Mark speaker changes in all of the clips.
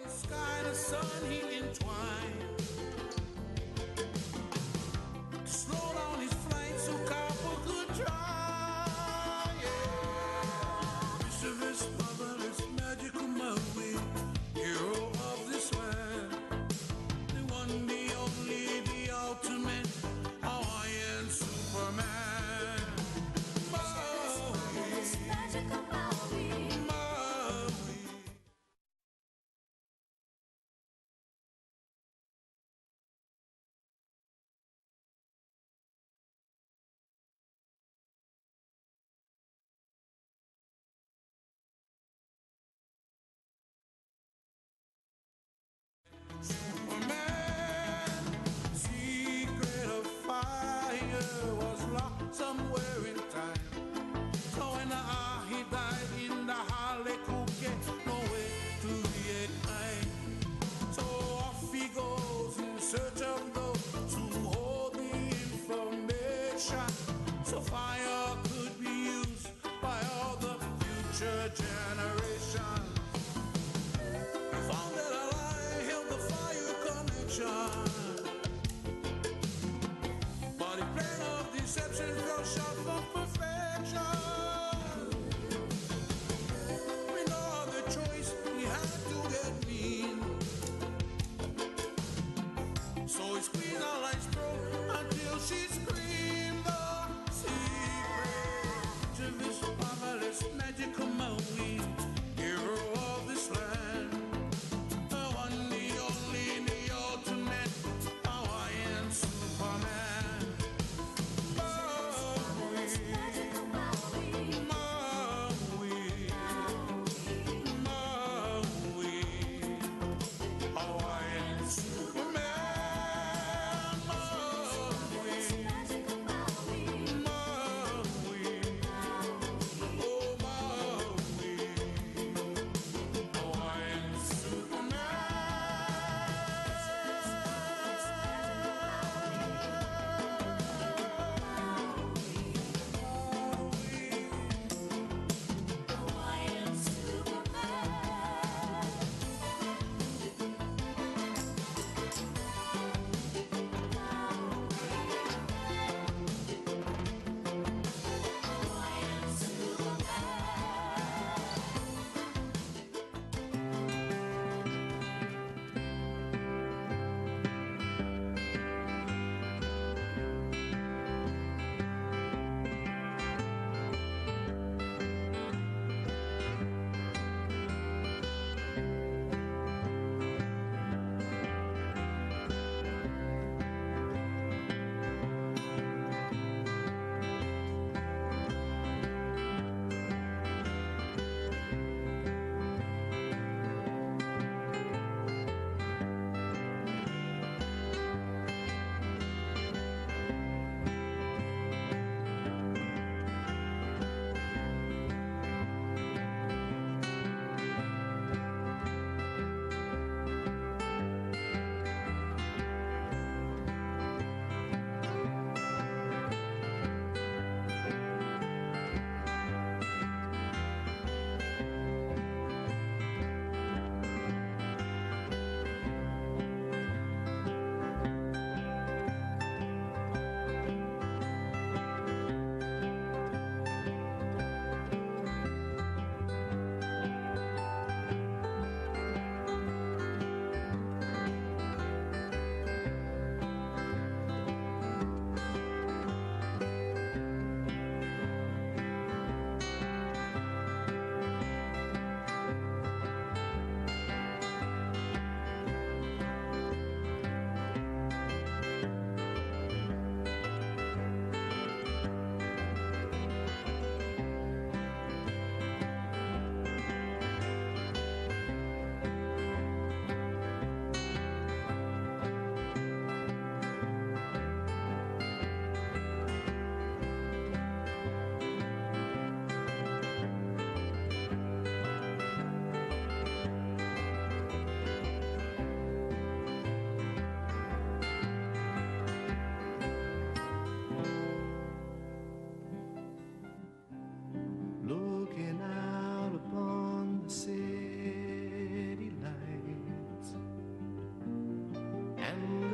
Speaker 1: Sky, the sun, he entwined. Slow down his flight so copper could dry. Yeah. Mischievous, marvelous, magical Maui, hero of this land. The one, the only, the ultimate Hawaiian Superman. Maui, magical Maui. Superman, secret of fire was locked somewhere in time. So when he died in the Wailuku, no way to reignite. So off he goes in search of those who hold the information, so fire could be used by all the future generations. He found that a lie held the fire connection, but the plan of deception fell short from perfection. With no other choice, he had to get mean. So he squeezed out life's throat until she screamed the secret. Mischievous, marvelous, magical Maui, hero of this land. The one, the only, the ultimate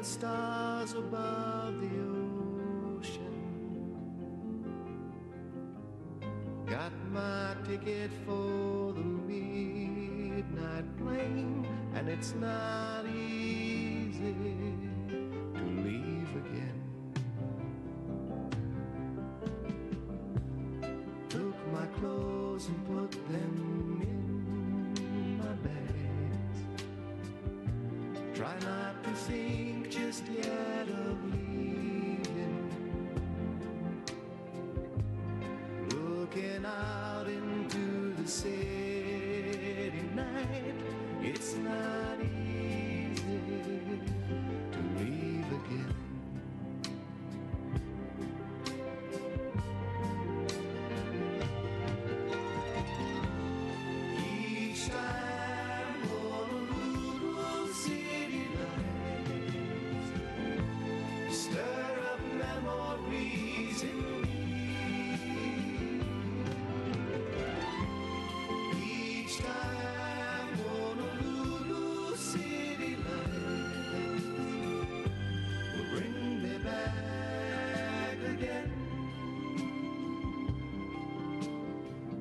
Speaker 2: stars above the ocean. Got my ticket for the midnight plane, and it's not easy to leave again. Took my clothes and put them in my bags. Try not to think just yet of leaving. Looking out into the city night, it's not easy to leave again. Each time Honolulu city lights stir up memories in me. Each time Honolulu city lights will bring me back again.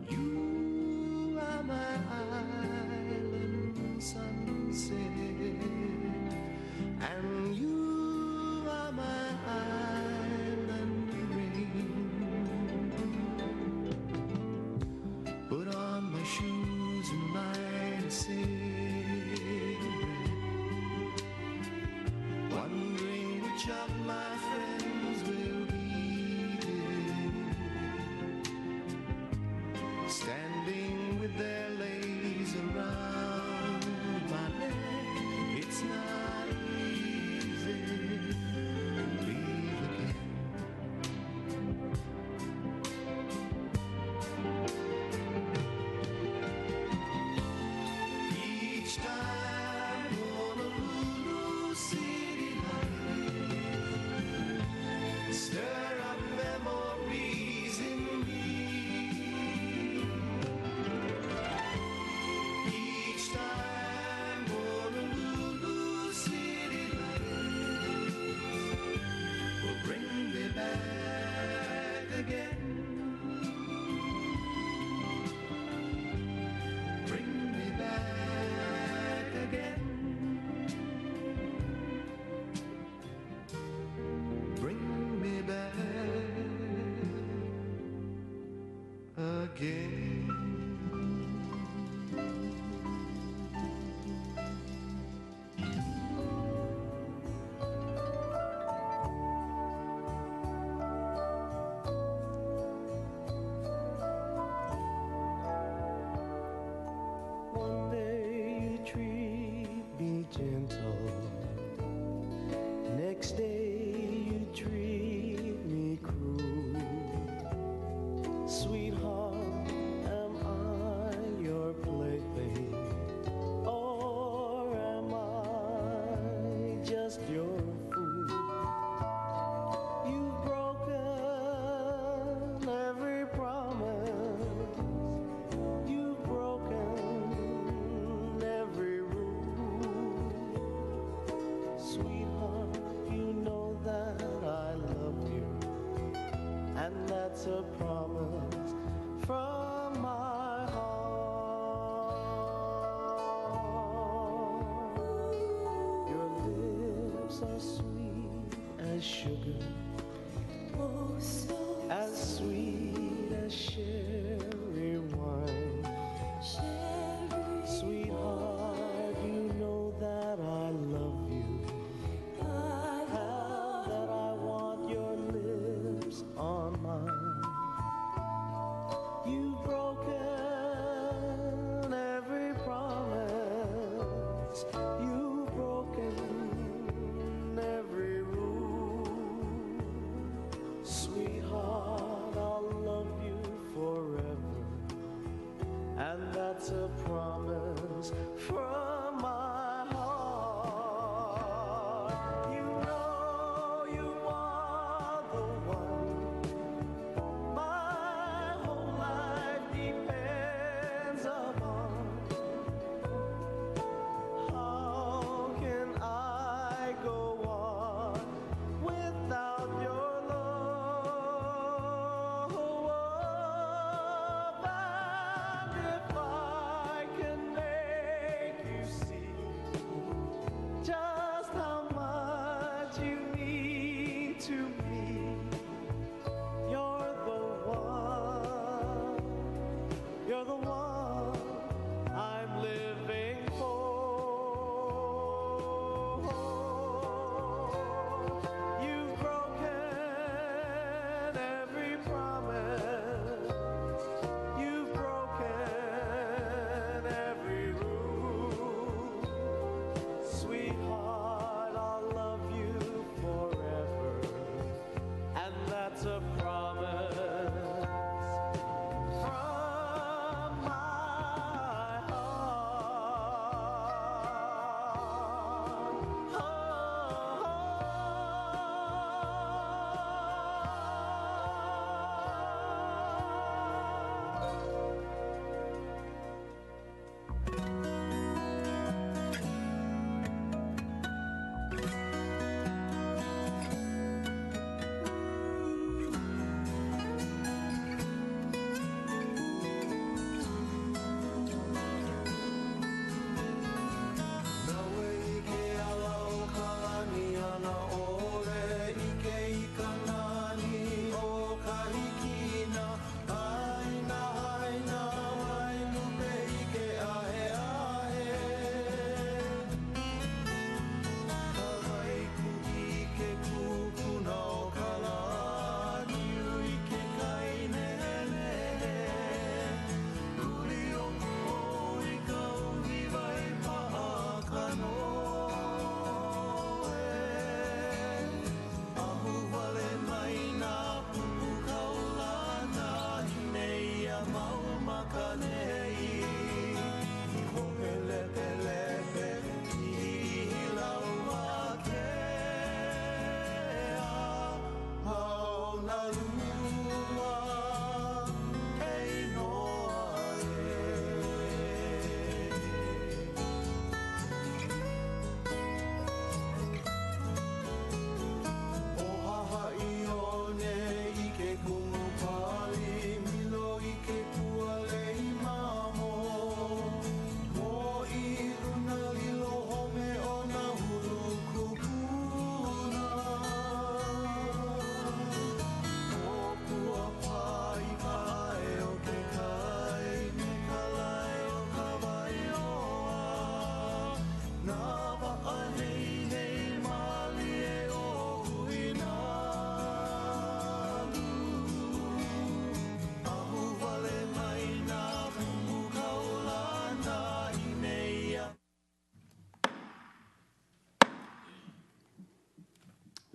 Speaker 2: You are my island sunset, and you are my island rain. Put on my shoes and light a cigarette, wondering which of my friends will be there, standing with their leis around my neck. It's not easy to leave again. Each time Honolulu city lights stir up memories in me. Each time Honolulu city lights will bring me back again. Bring me back again. Bring me back again. One day you treat me gentle, next day you treat me cruel. Sweetheart, am I your plaything, or am I just your fool? You've broken every promise, you've broken every rule. Sweetheart, you know that I love you, and that's a promise from my heart. Your lips are sweet as sugar, oh so as sweet as sherry wine. Sweetheart, you know that I love you, and that I want your lips on mine. You've broken every promise, you've broken every rule. Sweetheart, I'll love you forever.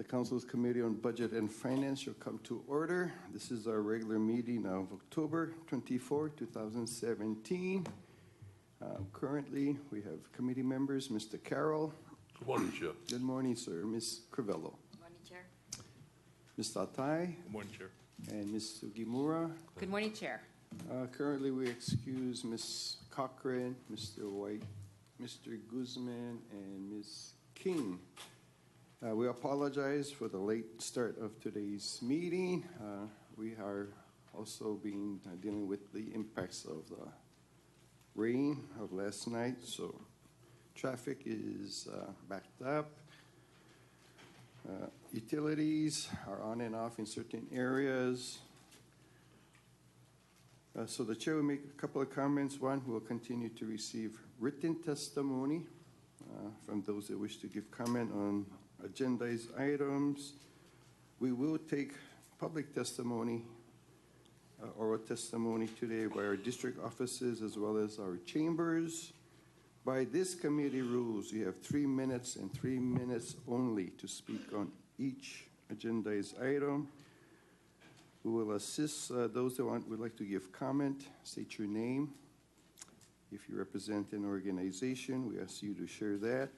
Speaker 3: The Council's Committee on Budget and Finance shall come to order. This is our regular meeting of October 24, 2017. Currently, we have committee members, Mr. Carroll.
Speaker 4: Good morning, Chair.
Speaker 3: Good morning, sir. Ms. Crivello.
Speaker 5: Good morning, Chair.
Speaker 3: Ms. Tatai.
Speaker 4: Good morning, Chair.
Speaker 3: And Ms. Sugimura.
Speaker 5: Good morning, Chair.
Speaker 3: Currently, we excuse Ms. Cochran, Mr. White, Mr. Guzman, and Ms. King. We apologize for the late start of today's meeting. We are also dealing with the impacts of the rain of last night, so traffic is backed up. Utilities are on and off in certain areas. So the chair will make a couple of comments. One, we'll continue to receive written testimony from those that wish to give comment on agendized items. We will take public testimony, oral testimony today by our district offices as well as our chambers. By this committee rules, you have 3 minutes and 3 minutes only to speak on each agendized item. We will assist those that would like to give comment. State your name. If you represent an organization, we ask you to share that.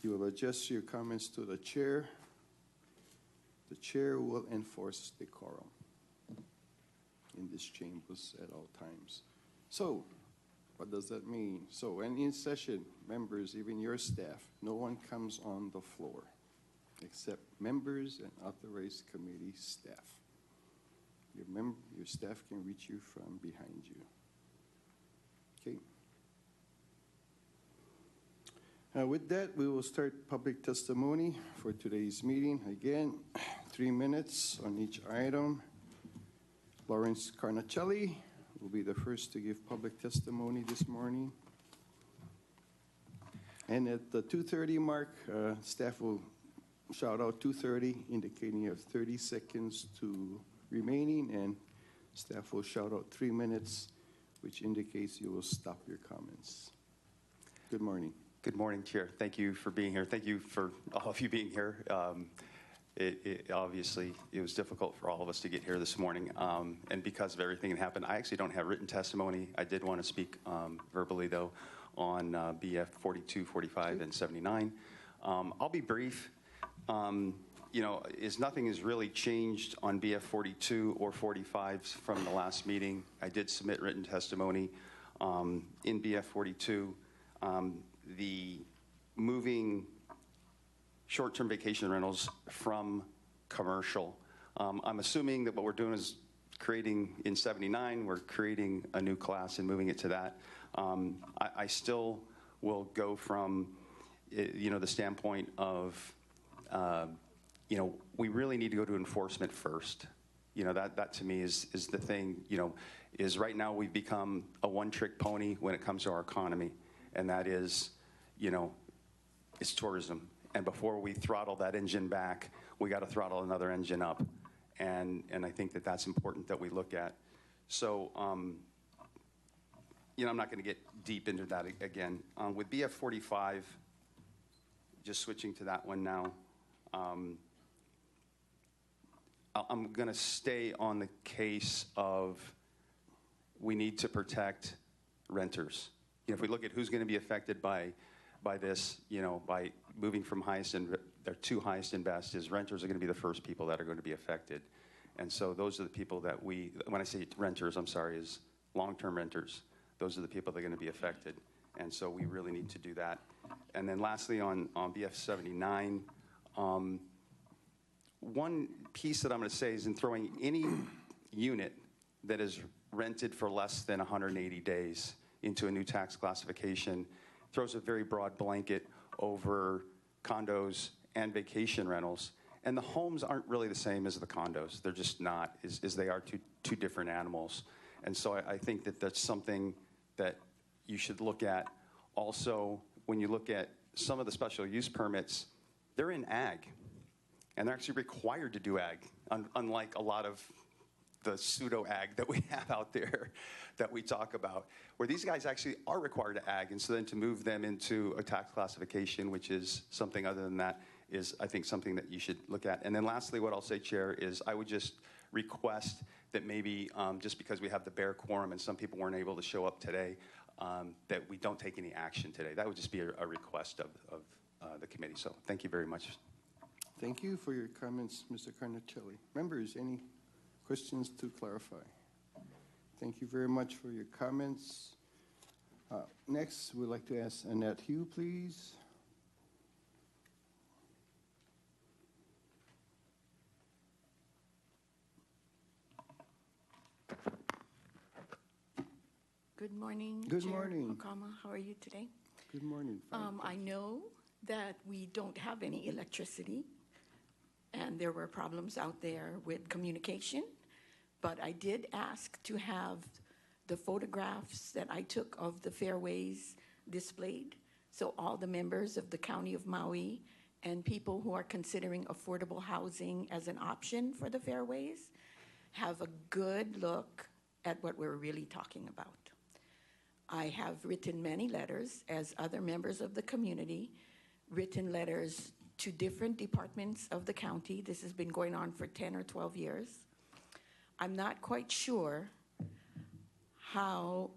Speaker 3: You will adjust your comments to the chair. The chair will enforce decorum in this chambers at all times. So, what does that mean? So, when in session, members, even your staff, no one comes on the floor except members and authorized committee staff. Your staff can reach you from behind you. Okay. With that, we will start public testimony for today's meeting. Again, 3 minutes on each item. Lawrence Carnacelli will be the first to give public testimony this morning. And at the 2:30 mark, staff will shout out 2:30, indicating you have 30 seconds to remaining, and staff will shout out 3 minutes, which indicates you will stop your comments. Good morning.
Speaker 6: Good morning, Chair. Thank you for being here. Thank you for all of you being here. Obviously, it was difficult for all of us to get here this morning, and because of everything that happened, I actually don't have written testimony. I did want to speak verbally, though, on BF 42, 45, and 79. I'll be brief. Nothing has really changed on BF 42 or 45 from the last meeting. I did submit written testimony in BF 42. The moving short-term vacation rentals from commercial. I'm assuming that what we're doing is creating, in 79, we're creating a new class and moving it to that. I still will go from, the standpoint of, we really need to go to enforcement first. That to me is the thing, is right now we've become a one-trick pony when it comes to our economy. And that is, it's tourism. And before we throttle that engine back, we got to throttle another engine up. And I think that that's important that we look at. So, I'm not going to get deep into that again. With BF 45, just switching to that one now, I'm going to stay on the case of we need to protect renters. If we look at who's going to be affected by this, by moving from highest and their two highest and best, is renters are going to be the first people that are going to be affected. And so those are the people that when I say renters, I'm sorry, is long-term renters. Those are the people that are going to be affected. And so we really need to do that. And then lastly, on BF 79, one piece that I'm going to say is in throwing any unit that is rented for less than 180 days into a new tax classification throws a very broad blanket over condos and vacation rentals. And the homes aren't really the same as the condos. They're just not, as they are two different animals. And so I think that that's something that you should look at. Also, when you look at some of the special use permits, they're in ag. And they're actually required to do ag, unlike a lot of the pseudo ag that we have out there that we talk about, where these guys actually are required to ag, and so then to move them into a tax classification, which is something other than that, is I think something that you should look at. And then lastly, what I'll say, Chair, is I would just request that maybe just because we have the bare quorum and some people weren't able to show up today, that we don't take any action today. That would just be a request of the committee. So thank you very much.
Speaker 3: Thank you for your comments, Mr. Carnacelli. Members, any questions to clarify? Thank you very much for your comments. Next, we'd like to ask Annette Hugh, please.
Speaker 4: Good morning.
Speaker 3: Good
Speaker 4: Chair
Speaker 3: morning.
Speaker 4: Okama. How are you today?
Speaker 3: Good morning. Fine.
Speaker 4: I know that we don't have any electricity, and there were problems out there with communication, but I did ask to have the photographs that I took of the fairways displayed, so all the members of the County of Maui and people who are considering affordable housing as an option for the fairways have a good look at what we're really talking about. I have written many letters, as other members of the community, written letters to different departments of the county. This has been going on for 10 or 12 years. I'm not quite sure how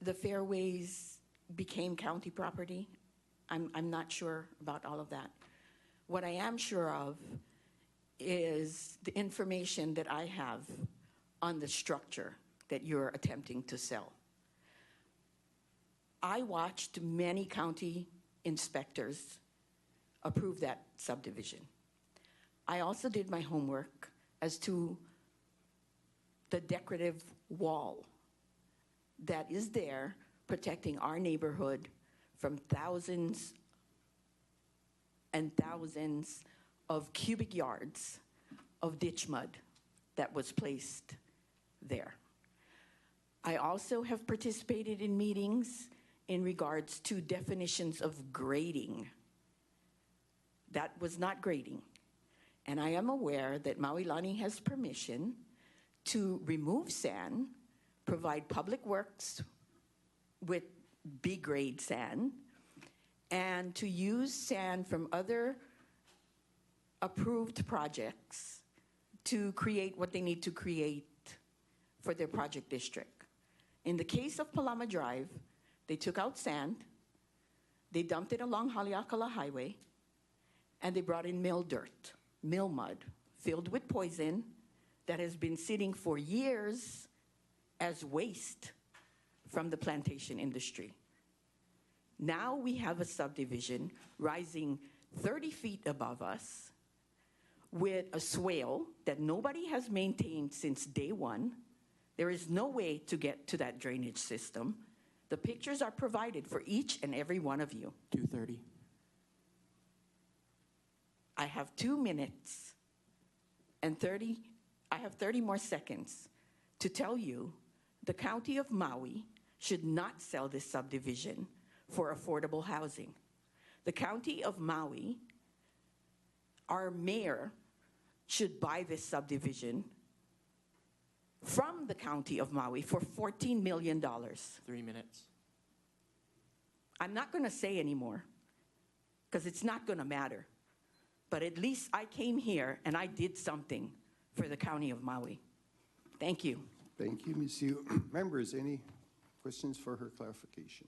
Speaker 4: the fairways became county property. I'm not sure about all of that. What I am sure of is the information that I have on the structure that you're attempting to sell. I watched many county inspectors approve that subdivision. I also did my homework as to the decorative wall that is there protecting our neighborhood from thousands and thousands of cubic yards of ditch mud that was placed there. I also have participated in meetings in regards to definitions of grading. That was not grading. And I am aware that Maui Lani has permission to remove sand, provide public works with B-grade sand, and to use sand from other approved projects to create what they need to create for their project district. In the case of Palama Drive, they took out sand, they dumped it along Haleakala Highway, and they brought in mill dirt, mill mud, filled with poison that has been sitting for years as waste from the plantation industry. Now we have a subdivision rising 30 feet above us with a swale that nobody has maintained since day one. There is no way to get to that drainage system. The pictures are provided for each and every one of you.
Speaker 5: 2:30.
Speaker 4: I have 2 minutes and 30 more seconds to tell you the County of Maui should not sell this subdivision for affordable housing. The County of Maui, our mayor, should buy this subdivision from the County of Maui for $14 million.
Speaker 5: 3 minutes.
Speaker 4: I'm not going to say anymore because it's not going to matter. But at least I came here and I did something for the County of Maui. Thank you.
Speaker 3: Thank you, Ms. Yu. Members, any questions for her clarification?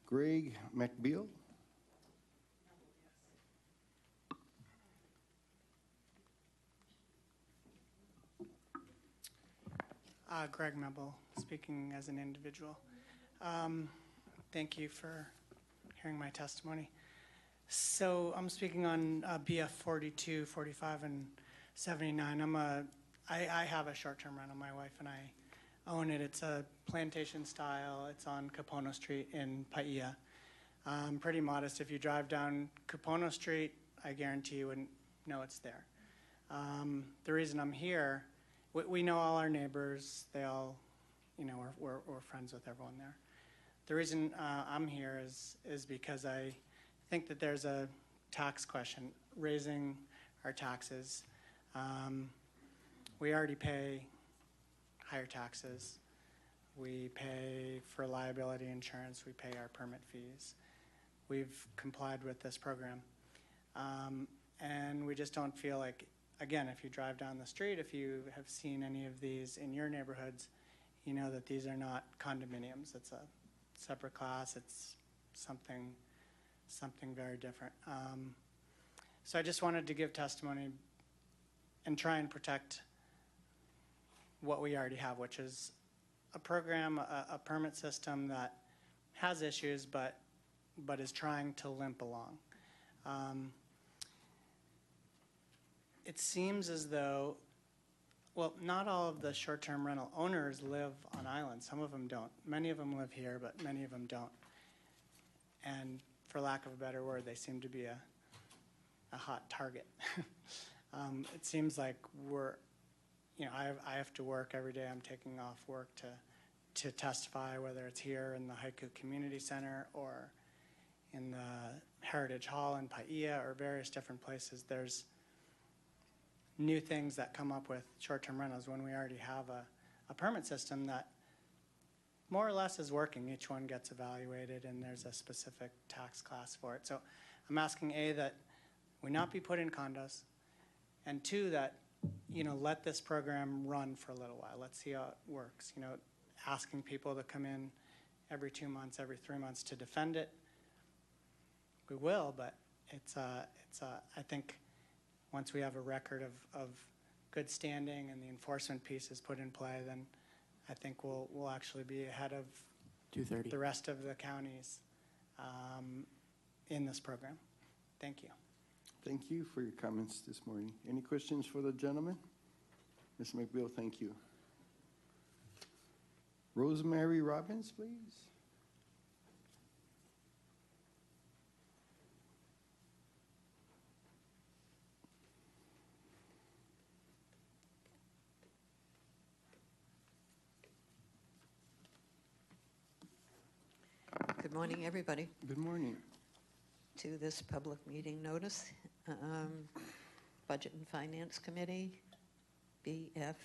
Speaker 3: Greg McBeal?
Speaker 7: Greg Mebel, speaking as an individual. Thank you for hearing my testimony. So I'm speaking on BF 42, 45, and 79. I have a short-term rental. My wife and I own it. It's a plantation style. It's on Kapono Street in Paia. Pretty modest. If you drive down Kapono Street, I guarantee you wouldn't know it's there. The reason I'm here, we know all our neighbors. They all, we're friends with everyone there. The reason I'm here is because I think that there's a tax question, raising our taxes. we already pay higher taxes. We pay for liability insurance. We pay our permit fees. We've complied with this program. And we just don't feel like, again, if you drive down the street, if you have seen any of these in your neighborhoods, you know that these are not condominiums. It's a separate class. It's something very different. So I just wanted to give testimony and try and protect what we already have, which is a program, a permit system that has issues, but is trying to limp along. It seems as though, well, not all of the short-term rental owners live on islands. Some of them don't. Many of them live here, but many of them don't. And for lack of a better word, they seem to be a hot target. It seems like I have to work every day. I'm taking off work to testify, whether it's here in the Haiku Community Center or in the Heritage Hall in Paia or various different places. There's new things that come up with short-term rentals when we already have a permit system that more or less is working. Each one gets evaluated and there's a specific tax class for it. So I'm asking, A, that we not be put in condos, and 2, that let this program run for a little while. Let's see how it works. Asking people to come in every 2 months, every 3 months to defend it, we will, but I think once we have a record of good standing and the enforcement piece is put in play, then I think we'll actually be ahead of
Speaker 5: 2:30.
Speaker 7: the rest of the counties in this program. Thank you.
Speaker 3: Thank you for your comments this morning. Any questions for the gentleman? Ms. McBeal, thank you. Rosemary Robbins, please.
Speaker 8: Good morning, everybody.
Speaker 3: Good morning.
Speaker 8: To this public meeting notice, Budget and Finance Committee, BF,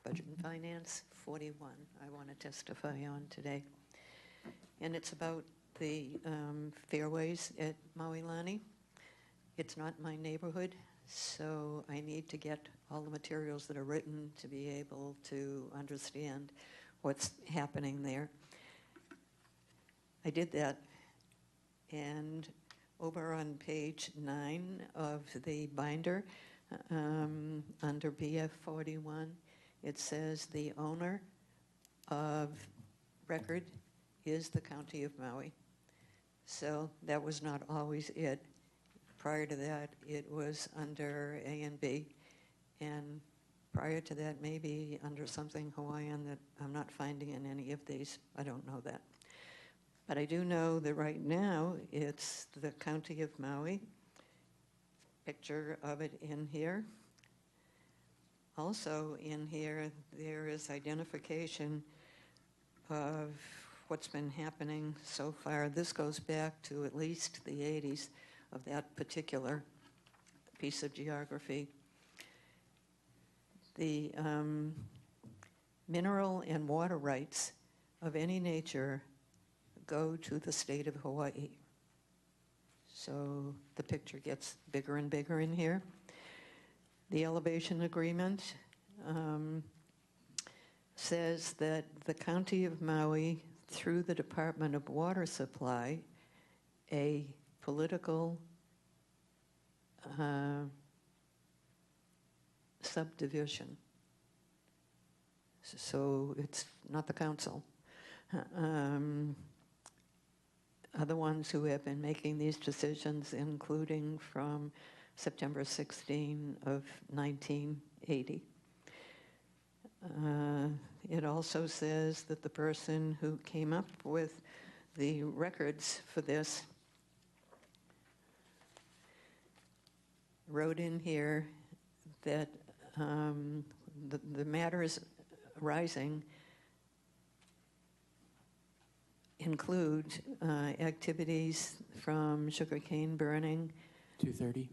Speaker 8: Budget and Finance 41, I want to testify on today. And it's about the fairways at Maui Lani. It's not my neighborhood, so I need to get all the materials that are written to be able to understand what's happening there. I did that, and over on page 9 of the binder, under BF 41, it says the owner of record is the County of Maui. So that was not always it. Prior to that, it was under A and B, and prior to that, maybe under something Hawaiian that I'm not finding in any of these. I don't know that. But I do know that right now it's the County of Maui. Picture of it in here. Also in here, there is identification of what's been happening so far. This goes back to at least the 80s of that particular piece of geography. The mineral and water rights of any nature go to the state of Hawaii. So the picture gets bigger and bigger in here. The elevation agreement says that the County of Maui, through the Department of Water Supply, a political subdivision. So it's not the council. Other ones who have been making these decisions, including from September 16 of 1980. It also says that the person who came up with the records for this wrote in here that the matters arising include activities from sugarcane burning.
Speaker 5: 2:30.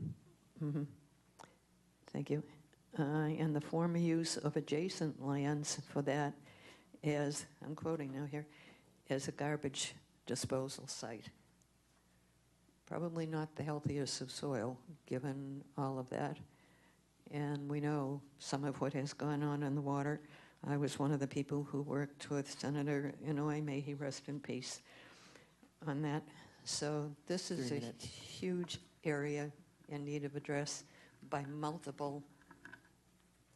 Speaker 8: Mm-hmm. Thank you. and the former use of adjacent lands for that as, I'm quoting now here, as a garbage disposal site. Probably not the healthiest of soil, given all of that. And we know some of what has gone on in the water. I was one of the people who worked with Senator Inouye, may he rest in peace, on that. So this is a huge area in need of address by multiple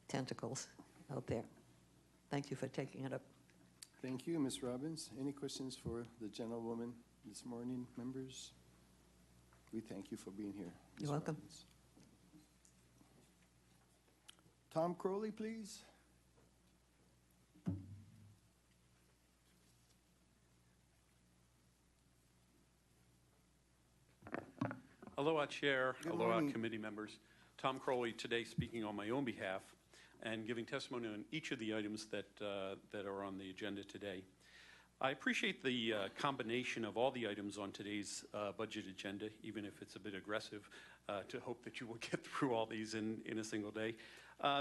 Speaker 8: tentacles out there. Thank you for taking it up.
Speaker 3: Thank you, Ms. Robbins. Any questions for the gentlewoman this morning, members? We thank you for being here.
Speaker 8: You're welcome.
Speaker 3: Robbins. Tom Crowley, please.
Speaker 5: Aloha, Chair.
Speaker 3: Good
Speaker 5: Aloha,
Speaker 3: morning.
Speaker 5: committee members. Tom Crowley today speaking on my own behalf and giving testimony on each of the items that are on the agenda today. I appreciate the combination of all the items on today's budget agenda, even if it's a bit aggressive to hope that you will get through all these in a single day,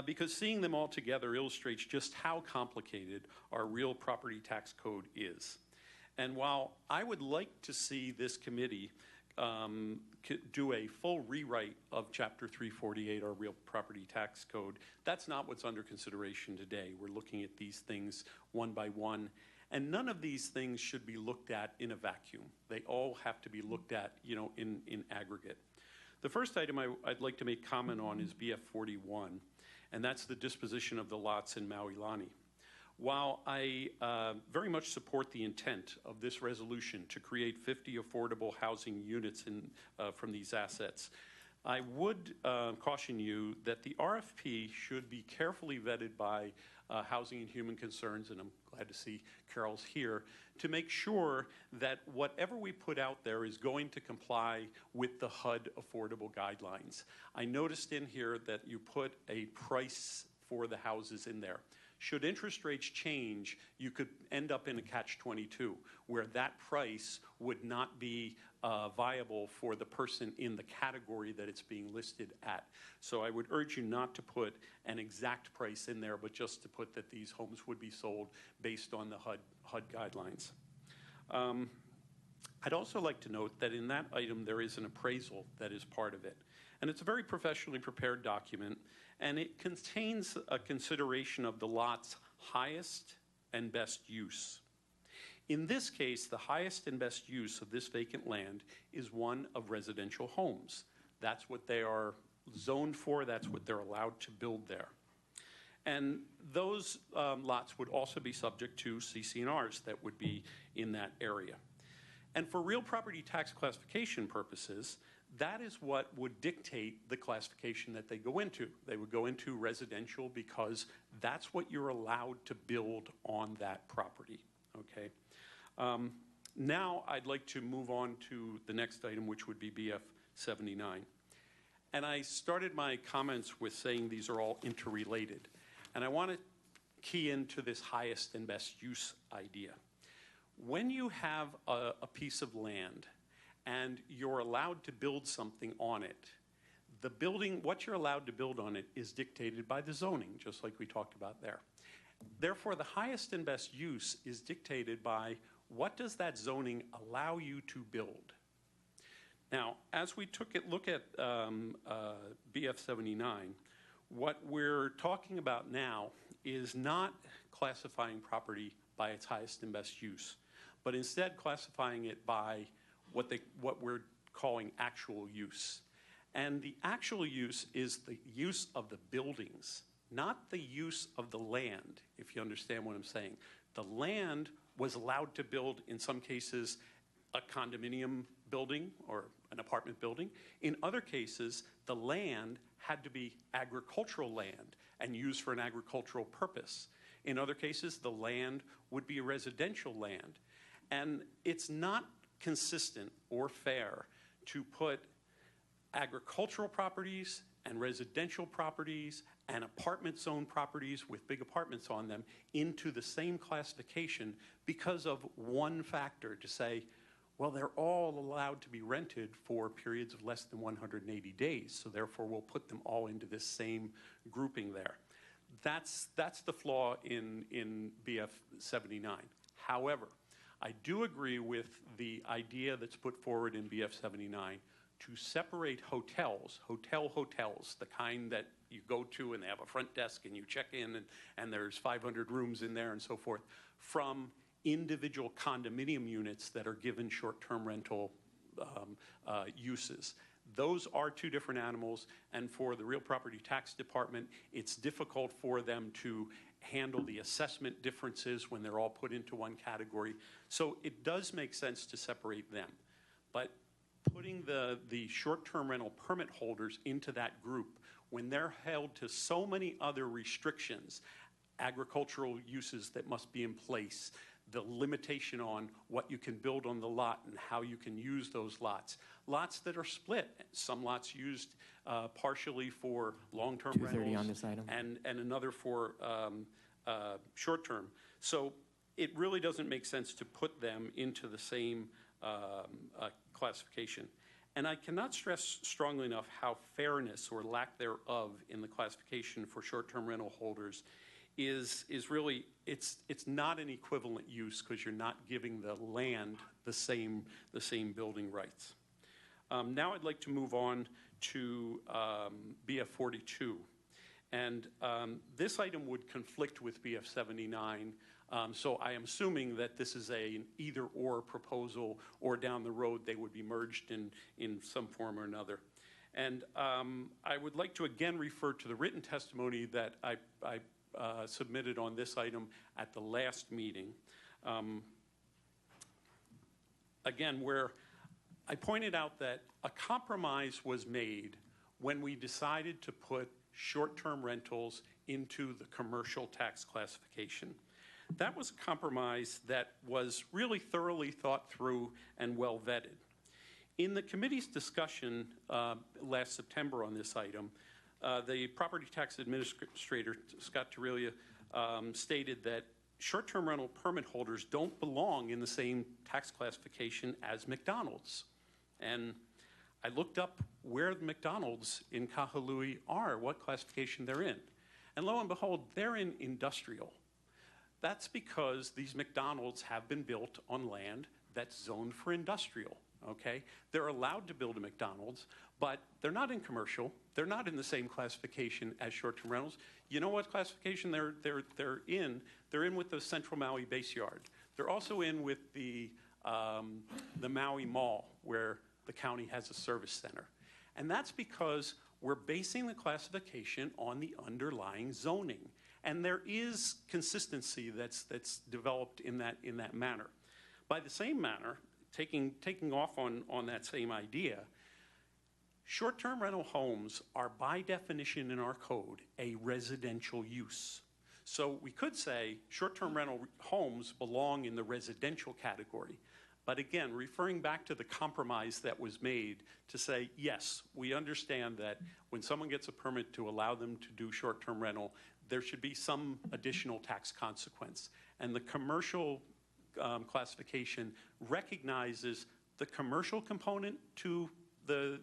Speaker 5: because seeing them all together illustrates just how complicated our real property tax code is. And while I would like to see this committee do a full rewrite of Chapter 348, our real property tax code, that's not what's under consideration today. We're looking at these things one by one. And none of these things should be looked at in a vacuum. They all have to be looked at, in aggregate. The first item I'd like to make comment on is BF 41, and that's the disposition of the lots in Maui. While I very much support the intent of this resolution to create 50 affordable housing units from these assets, I would caution you that the RFP should be carefully vetted by Housing and Human Concerns, and I'm glad to see Carol's here, to make sure that whatever we put out there is going to comply with the HUD affordable guidelines. I noticed in here that you put a price for the houses in there. Should interest rates change, you could end up in a catch-22, where that price would not be viable for the person in the category that it's being listed at. So I would urge you not to put an exact price in there, but just to put that these homes would be sold based on the HUD guidelines. I'd also like to note that in that item there is an appraisal that is part of it. And it's a very professionally prepared document, and it contains a consideration of the lot's highest and best use. In this case, the highest and best use of this vacant land is one of residential homes. That's what they are zoned for, that's what they're allowed to build there. And those lots would also be subject to CC&Rs that would be in that area. And for real property tax classification purposes, that is what would dictate the classification that they go into. They would go into residential because that's what you're allowed to build on that property, okay? Now I'd like to move on to the next item, which would be BF 79. And I started my comments with saying these are all interrelated. And I want to key into this highest and best use idea. When you have a piece of land and you're allowed to build something on it, the building, what you're allowed to build on it is dictated by the zoning, just like we talked about there. Therefore, the highest and best use is dictated by what does that zoning allow you to build. Now, as we look at BF 79, what we're talking about now is not classifying property by its highest and best use, but instead classifying it by what we're calling actual use. And the actual use is the use of the buildings, not the use of the land, if you understand what I'm saying. The land was allowed to build, in some cases, a condominium building or an apartment building. In other cases, the land had to be agricultural land and used for an agricultural purpose. In other cases, the land would be a residential land. And it's not consistent or fair to put agricultural properties and residential properties and apartment zone properties with big apartments on them into the same classification because of one factor, to say, Well, they're all allowed to be rented for periods of less than 180 days, so therefore we'll put them all into this same grouping there. That's the flaw in BF 79. However, I do agree with the idea that's put forward in BF 79 to separate hotels, the kind that you go to and they have a front desk and you check in and there's 500 rooms in there and so forth, from individual condominium units that are given short-term rental uses. Those are two different animals, and for the Real Property Tax Department, it's difficult for them to handle the assessment differences when they're all put into one category. So it does make sense to separate them. But putting the short-term rental permit holders into that group when they're held to so many other restrictions, agricultural uses that must be in place, the limitation on what you can build on the lot and how you can use those lots. Lots that are split, some lots used partially for long-term rentals
Speaker 9: on this item.
Speaker 5: and another for short-term. So it really doesn't make sense to put them into the same classification. And I cannot stress strongly enough how fairness or lack thereof in the classification for short-term rental holders is really, it's not an equivalent use because you're not giving the land the same building rights. Now I'd like to move on to BF 42. And this item would conflict with BF 79. So I am assuming that this is an either-or proposal, or down the road they would be merged in some form or another. And I would like to again refer to the written testimony that I submitted on this item at the last meeting. Again, where I pointed out that a compromise was made when we decided to put short-term rentals into the commercial tax classification. That was a compromise that was really thoroughly thought through and well vetted. In the committee's discussion last September on this item, the property tax administrator, Scott Torrelia, stated that short-term rental permit holders don't belong in the same tax classification as McDonald's. And I looked up where the McDonald's in Kahului are, what classification they're in. And lo and behold, they're in industrial. That's because these McDonald's have been built on land that's zoned for industrial, okay? They're allowed to build a McDonald's, but they're not in commercial. They're not in the same classification as short-term rentals. You know what classification they're in? They're in with the Central Maui Base Yard. They're also in with the Maui Mall, where the county has a service center. And that's because we're basing the classification on the underlying zoning. And there is consistency that's developed in that manner. By the same manner, taking off on that same idea, short-term rental homes are by definition in our code a residential use. So we could say short-term rental homes belong in the residential category. But again, referring back to the compromise that was made to say, yes, we understand that when someone gets a permit to allow them to do short-term rental, there should be some additional tax consequence. And the commercial classification recognizes the commercial component to the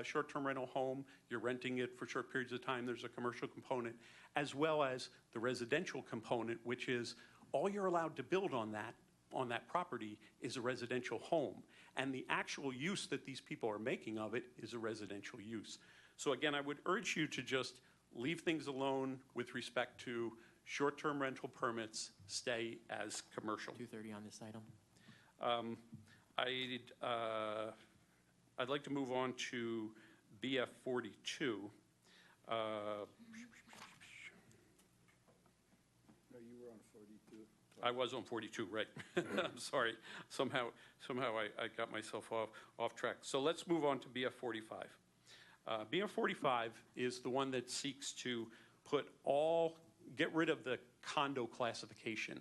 Speaker 5: short-term rental home. You're renting it for short periods of time. There's a commercial component, as well as the residential component, which is all you're allowed to build on that property is a residential home. And the actual use that these people are making of it is a residential use. So again, I would urge you to just leave things alone with respect to short-term rental permits, stay as commercial.
Speaker 9: 2:30 on this item.
Speaker 5: I'd like to move on to BF 42.
Speaker 3: No, you were on 42.
Speaker 5: I was on 42, right. I'm sorry. Somehow I got myself off track. So let's move on to BF 45. BF 45 is the one that seeks to get rid of the condo classification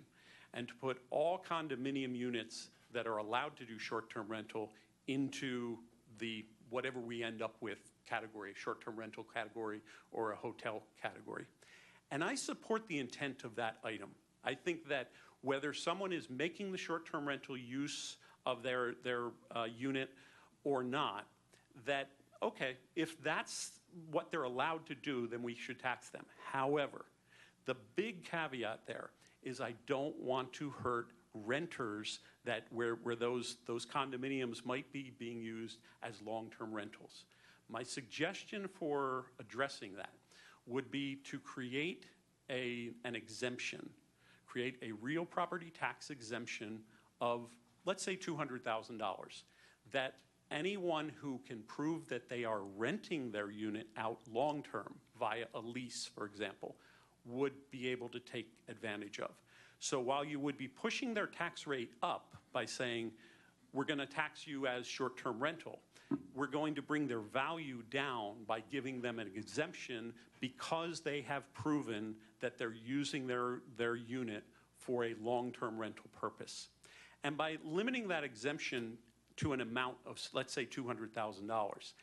Speaker 5: and to put all condominium units that are allowed to do short-term rental into the whatever we end up with category, short-term rental category or a hotel category. And I support the intent of that item. I think that whether someone is making the short-term rental use of their unit or not, that, okay, if that's what they're allowed to do, then we should tax them. However, the big caveat there is I don't want to hurt renters that where those condominiums might be being used as long-term rentals. My suggestion for addressing that would be to create an exemption, create a real property tax exemption of, let's say, $200,000, that anyone who can prove that they are renting their unit out long-term via a lease, for example, would be able to take advantage of. So while you would be pushing their tax rate up by saying, we're going to tax you as short-term rental, we're going to bring their value down by giving them an exemption because they have proven that they're using their unit for a long-term rental purpose. And by limiting that exemption to an amount of, let's say, $200,000,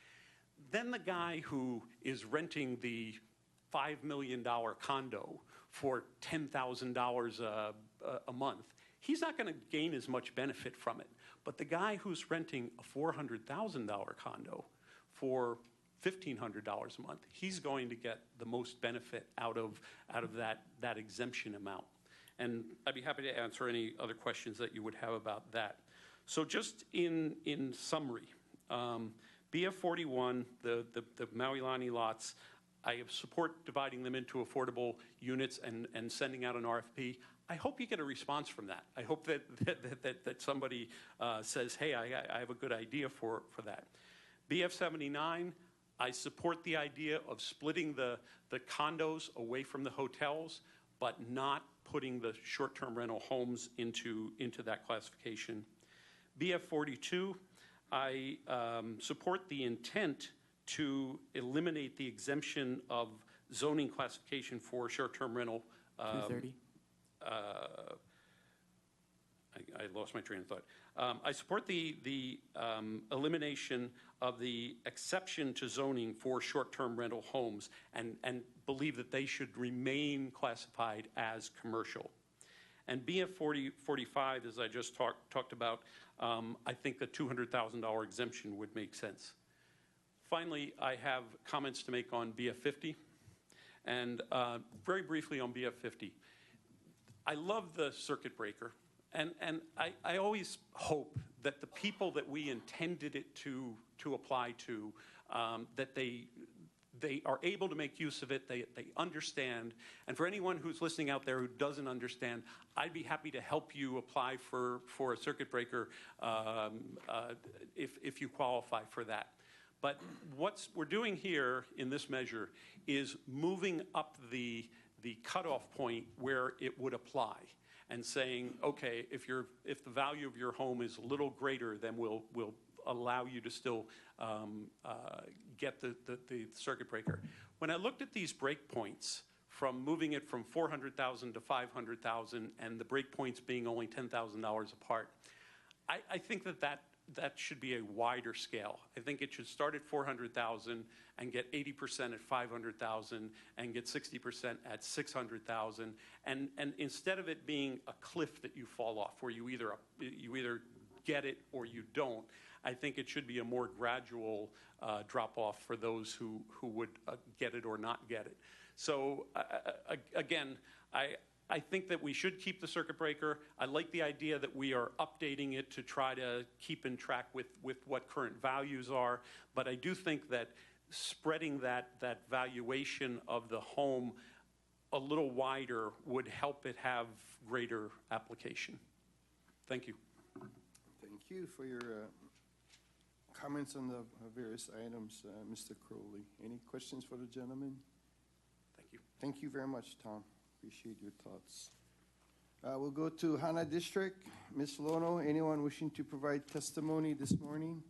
Speaker 5: then the guy who is renting the $5 million condo for $10,000 a month, he's not going to gain as much benefit from it. But the guy who's renting a $400,000 condo for $1,500 a month, he's going to get the most benefit out of that exemption amount. And I'd be happy to answer any other questions that you would have about that. So just in summary, BF 41, the Maui Lani lots, I support dividing them into affordable units and sending out an RFP. I hope you get a response from that. I hope that somebody says, hey, I have a good idea for that. BF 79, I support the idea of splitting the condos away from the hotels, but not putting the short-term rental homes into that classification. BF 42, I support the intent to eliminate the exemption of zoning classification for short-term rental.
Speaker 9: 230.
Speaker 5: I lost my train of thought. I support the elimination of the exception to zoning for short-term rental homes and believe that they should remain classified as commercial. And BF 45, as I just talked about, I think the $200,000 exemption would make sense. Finally, I have comments to make on BF 50. And very briefly on BF 50. I love the circuit breaker. And I always hope that the people that we intended it to apply to, that they are able to make use of it, they understand. And for anyone who's listening out there who doesn't understand, I'd be happy to help you apply for a circuit breaker if you qualify for that. But what we're doing here in this measure is moving up the cutoff point where it would apply and saying, okay, if the value of your home is a little greater, then we'll allow you to still get the circuit breaker. When I looked at these break points, from moving it from $400,000 to $500,000 and the break points being only $10,000 apart, I think that should be a wider scale. I think it should start at $400,000 and get 80% at $500,000 and get 60% at $600,000. And instead of it being a cliff that you fall off where you either get it or you don't, I think it should be a more gradual drop off for those who would get it or not get it. So again, I think that we should keep the circuit breaker. I like the idea that we are updating it to try to keep in track with what current values are. But I do think that spreading that valuation of the home a little wider would help it have greater application. Thank you.
Speaker 3: Thank you for your comments on the various items, Mr. Crowley. Any questions for the gentleman?
Speaker 5: Thank you.
Speaker 3: Thank you very much, Tom. Appreciate your thoughts. We'll go to Hana District. Ms. Lono, anyone wishing to provide testimony this morning?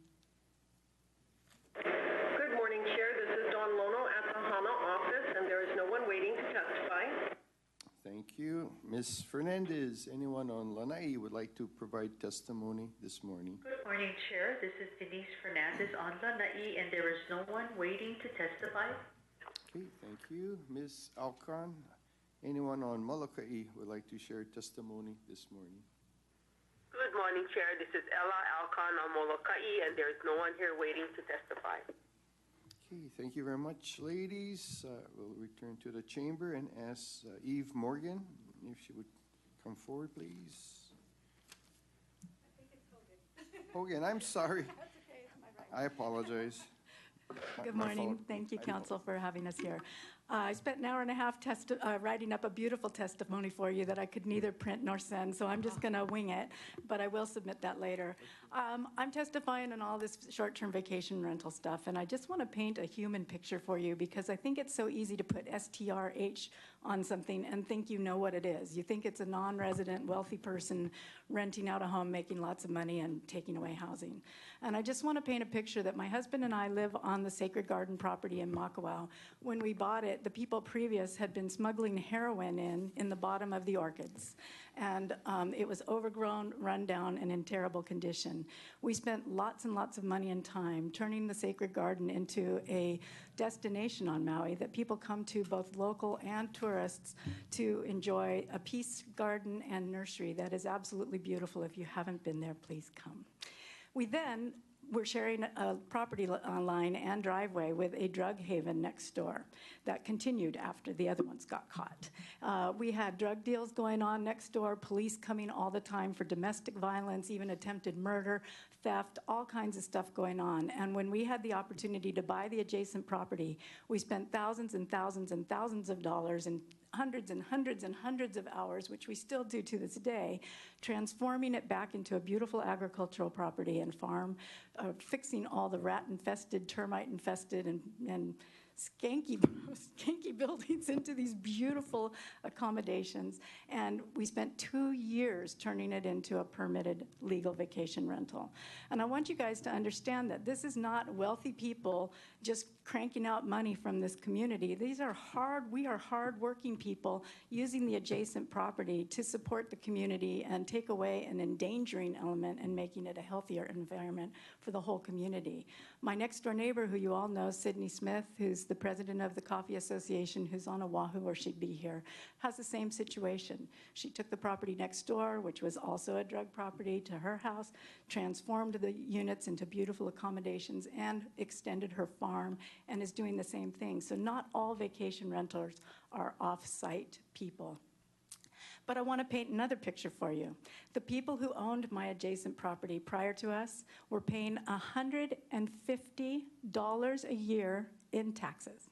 Speaker 10: Good morning, Chair. This is Dawn Lono at the Hana office, and there is no one waiting to testify.
Speaker 3: Thank you. Ms. Fernandez, anyone on Lanai would like to provide testimony this morning?
Speaker 11: Good morning, Chair. This is Denise Fernandez on Lanai, and there is no one waiting to testify.
Speaker 3: Okay, thank you. Ms. Alcon, anyone on Molokai would like to share testimony this morning?
Speaker 10: Good Good morning, Chair. This is Ella Alcon on Molokai, and there is no one here waiting to testify.
Speaker 3: Okay, thank you very much, ladies. We'll return to the chamber and ask Eve Morgan if she would come forward, please.
Speaker 12: I think it's Hogan.
Speaker 3: Hogan, I'm sorry.
Speaker 12: That's okay, it's my right.
Speaker 3: I apologize.
Speaker 12: Good
Speaker 3: My
Speaker 12: morning.
Speaker 3: fault.
Speaker 12: Thank you, Council, for having us here. I spent an hour and a half writing up a beautiful testimony for you that I could neither print nor send, so I'm just going to wing it, but I will submit that later. I'm testifying on all this short-term vacation rental stuff, and I just want to paint a human picture for you because I think it's so easy to put STRH on something and think you know what it is. You think it's a non-resident, wealthy person renting out a home, making lots of money, and taking away housing. And I just want to paint a picture that my husband and I live on the Sacred Garden property in Makawao. When we bought it, the people previous had been smuggling heroin in the bottom of the orchids. And it was overgrown, run down, and in terrible condition. We spent lots and lots of money and time turning the Sacred Garden into a destination on Maui that people come to, both local and tourists, to enjoy a peace garden and nursery that is absolutely beautiful. If you haven't been there, please come. We then were sharing a property line and driveway with a drug haven next door that continued after the other ones got caught. We had drug deals going on next door, police coming all the time for domestic violence, even attempted murder, theft, all kinds of stuff going on. And when we had the opportunity to buy the adjacent property, we spent thousands and thousands and thousands of dollars and hundreds and hundreds and hundreds of hours, which we still do to this day, transforming it back into a beautiful agricultural property and farm, fixing all the rat-infested, termite-infested, and skanky buildings into these beautiful accommodations. And we spent 2 years turning it into a permitted legal vacation rental. And I want you guys to understand that this is not wealthy people just cranking out money from this community. We are hard-working people using the adjacent property to support the community and take away an endangering element and making it a healthier environment for the whole community. My next-door neighbor, who you all know, Sydney Smith, who's the president of the Coffee Association, who's on Oahu, or she'd be here, has the same situation. She took the property next door, which was also a drug property, to her house, transformed the units into beautiful accommodations, and extended her farm, and is doing the same thing. So not all vacation renters are off-site people. But I want to paint another picture for you. The people who owned my adjacent property prior to us were paying $150 a year in taxes.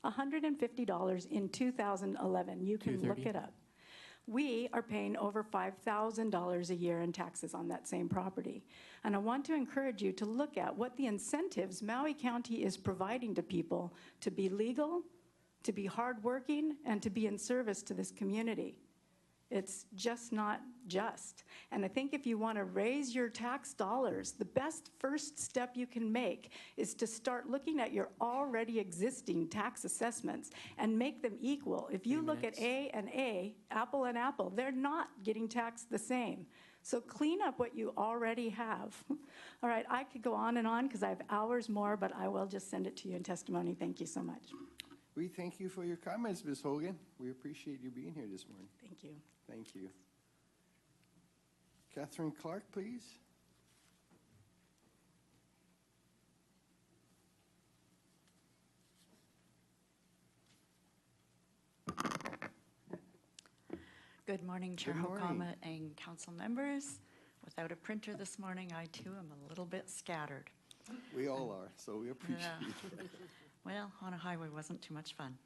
Speaker 12: $150 in 2011. You can look it up. We are paying over $5,000 a year in taxes on that same property. And I want to encourage you to look at what the incentives Maui County is providing to people to be legal, to be hardworking, and to be in service to this community. It's just not just. And I think if you want to raise your tax dollars, the best first step you can make is to start looking at your already existing tax assessments and make them equal. If you look at A and A, apple and apple, they're not getting taxed the same. So clean up what you already have. All right, I could go on because I have hours more, but I will just send it to you in testimony. Thank you so much.
Speaker 3: We thank you for your comments, Ms. Hogan. We appreciate you being here this morning.
Speaker 12: Thank you.
Speaker 3: Thank you. Catherine Clark, please.
Speaker 13: Good morning, Chair Hokama and council members. Without a printer this morning, I too am a little bit scattered.
Speaker 3: We all are, so we appreciate it.
Speaker 13: Well, on a highway wasn't too much fun.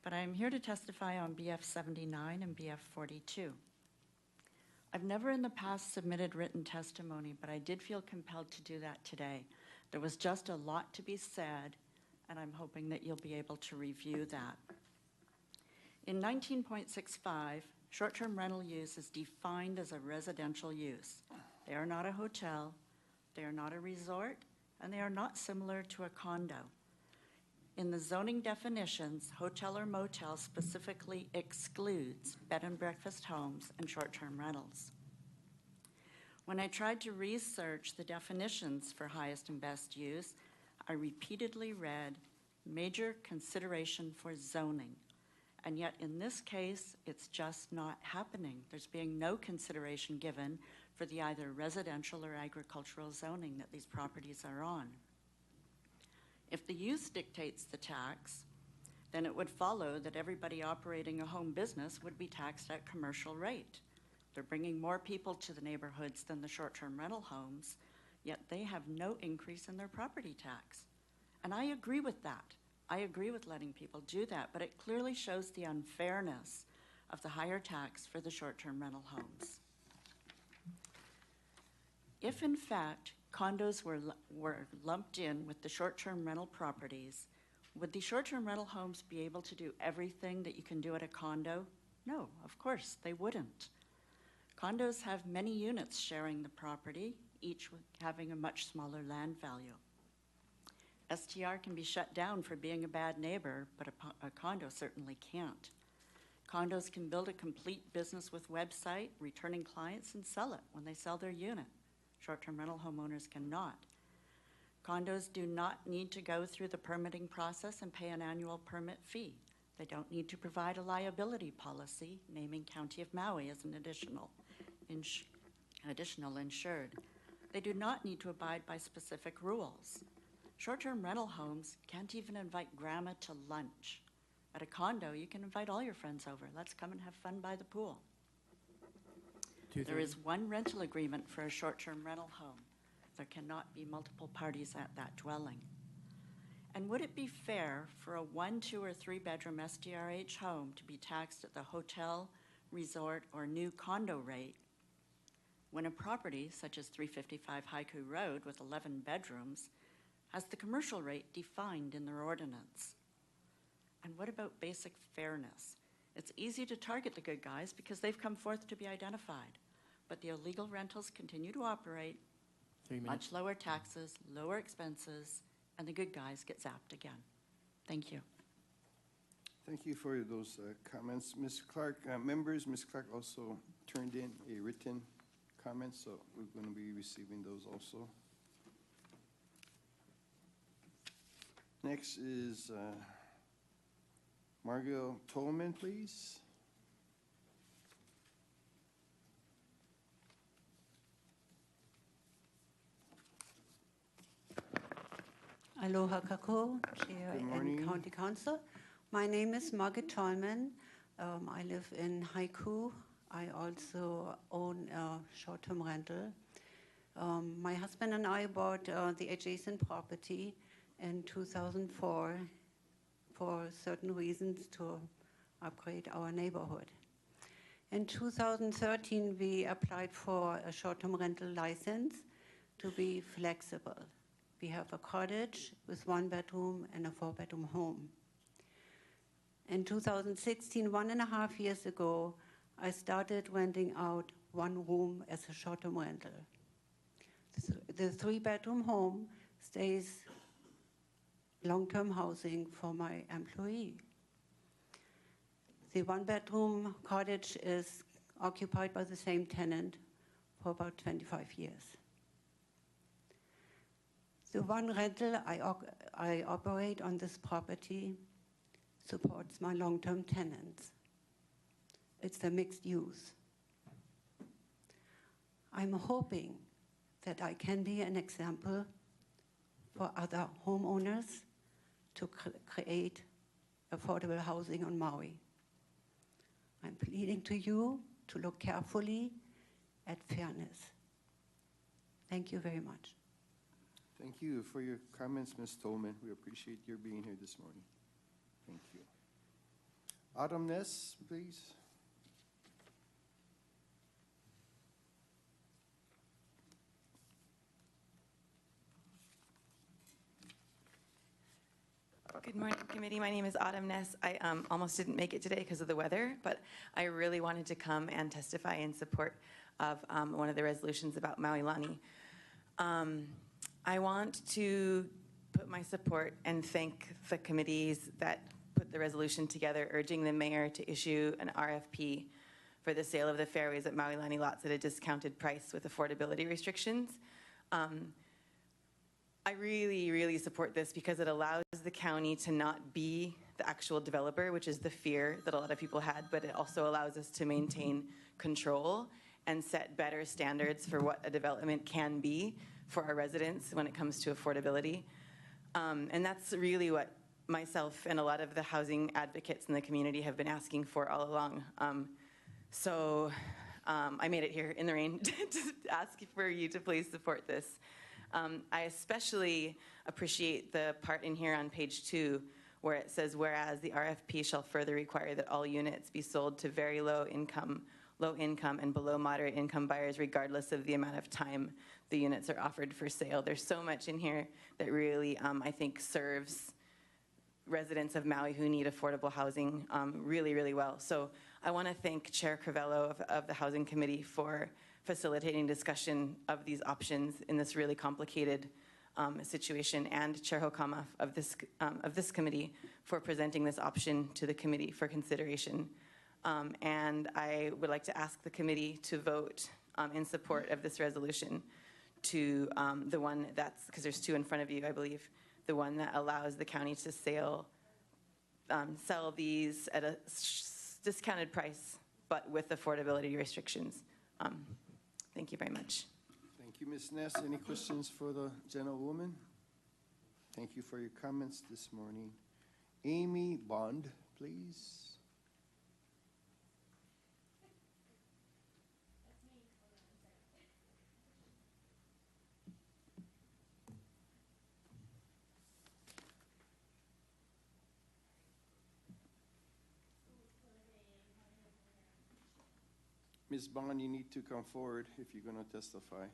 Speaker 13: But I'm here to testify on BF 79 and BF 42. I've never in the past submitted written testimony, but I did feel compelled to do that today. There was just a lot to be said, and I'm hoping that you'll be able to review that. In 19.65, short-term rental use is defined as a residential use. They are not a hotel, they are not a resort, and they are not similar to a condo. In the zoning definitions, hotel or motel specifically excludes bed and breakfast homes and short-term rentals. When I tried to research the definitions for highest and best use, I repeatedly read major consideration for zoning. And yet in this case, it's just not happening. There's being no consideration given for the either residential or agricultural zoning that these properties are on. If the use dictates the tax, then it would follow that everybody operating a home business would be taxed at commercial rate. They're bringing more people to the neighborhoods than the short-term rental homes, yet they have no increase in their property tax. And I agree with that. I agree with letting people do that, but it clearly shows the unfairness of the higher tax for the short-term rental homes. If in fact condos were lumped in with the short-term rental properties, would the short-term rental homes be able to do everything that you can do at a condo? No, of course, they wouldn't. Condos have many units sharing the property, each having a much smaller land value. STR can be shut down for being a bad neighbor, but a condo certainly can't. Condos can build a complete business with website, returning clients, and sell it when they sell their unit. Short-term rental homeowners cannot. Condos do not need to go through the permitting process and pay an annual permit fee. They don't need to provide a liability policy, naming County of Maui as an additional insured. They do not need to abide by specific rules. Short-term rental homes can't even invite grandma to lunch. At a condo, you can invite all your friends over. Let's come and have fun by the pool. There is one rental agreement for a short-term rental home. There cannot be multiple parties at that dwelling. And would it be fair for a 1, 2, or 3 bedroom SDRH home to be taxed at the hotel, resort, or new condo rate when a property such as 355 Haiku Road with 11 bedrooms has the commercial rate defined in their ordinance? And what about basic fairness? It's easy to target the good guys because they've come forth to be identified, but the illegal rentals continue to operate,
Speaker 9: 3 minutes.
Speaker 13: much lower taxes, lower expenses, and the good guys get zapped again. Thank you.
Speaker 3: Thank you for those comments. Ms. Clark, members, Ms. Clark also turned in a written comment, so we're going to be receiving those also. Next is Margot Tolman, please.
Speaker 14: Aloha kako, Chair and County Council. My name is Margaret Tolman. I live in Haiku. I also own a short-term rental. My husband and I bought the adjacent property in 2004 for certain reasons to upgrade our neighborhood. In 2013, we applied for a short-term rental license to be flexible. We have a cottage with 1 bedroom and a 4-bedroom home. In 2016, 1.5 years ago, I started renting out 1 room as a short-term rental. The 3-bedroom home stays long-term housing for my employee. The 1-bedroom cottage is occupied by the same tenant for about 25 years. The 1 rental I operate on this property supports my long-term tenants. It's a mixed use. I'm hoping that I can be an example for other homeowners to create affordable housing on Maui. I'm pleading to you to look carefully at fairness. Thank you very much.
Speaker 3: Thank you for your comments, Ms. Tolman. We appreciate your being here this morning. Thank you. Autumn Ness, please.
Speaker 15: Good morning, committee. My name is Autumn Ness. I almost didn't make it today because of the weather, but I really wanted to come and testify in support of one of the resolutions about Maui Lani. I want to put my support and thank the committees that put the resolution together, urging the mayor to issue an RFP for the sale of the fairways at Maui Lani lots at a discounted price with affordability restrictions. I really, really support this because it allows the county to not be the actual developer, which is the fear that a lot of people had, but it also allows us to maintain control and set better standards for what a development can be for our residents when it comes to affordability. And that's really what myself and a lot of the housing advocates in the community have been asking for all along. So I made it here in the rain to ask for you to please support this. I especially appreciate the part in here on page 2 where it says, whereas the RFP shall further require that all units be sold to very low income, and below moderate income buyers regardless of the amount of time the units are offered for sale. There's so much in here that really, I think, serves residents of Maui who need affordable housing really, really well. So I want to thank Chair Crivello of the Housing Committee for facilitating discussion of these options in this really complicated situation, and Chair Hokama of this committee for presenting this option to the committee for consideration. And I would like to ask the committee to vote in support of this resolution to the one that's, because there's 2 in front of you, I believe, the one that allows the county to sell these at a discounted price, but with affordability restrictions. Thank you very much.
Speaker 3: Thank you, Ms. Ness. Any questions for the gentlewoman? Thank you for your comments this morning. Amy Bond, please. Ms. Bond, you need to come forward if you're going to testify.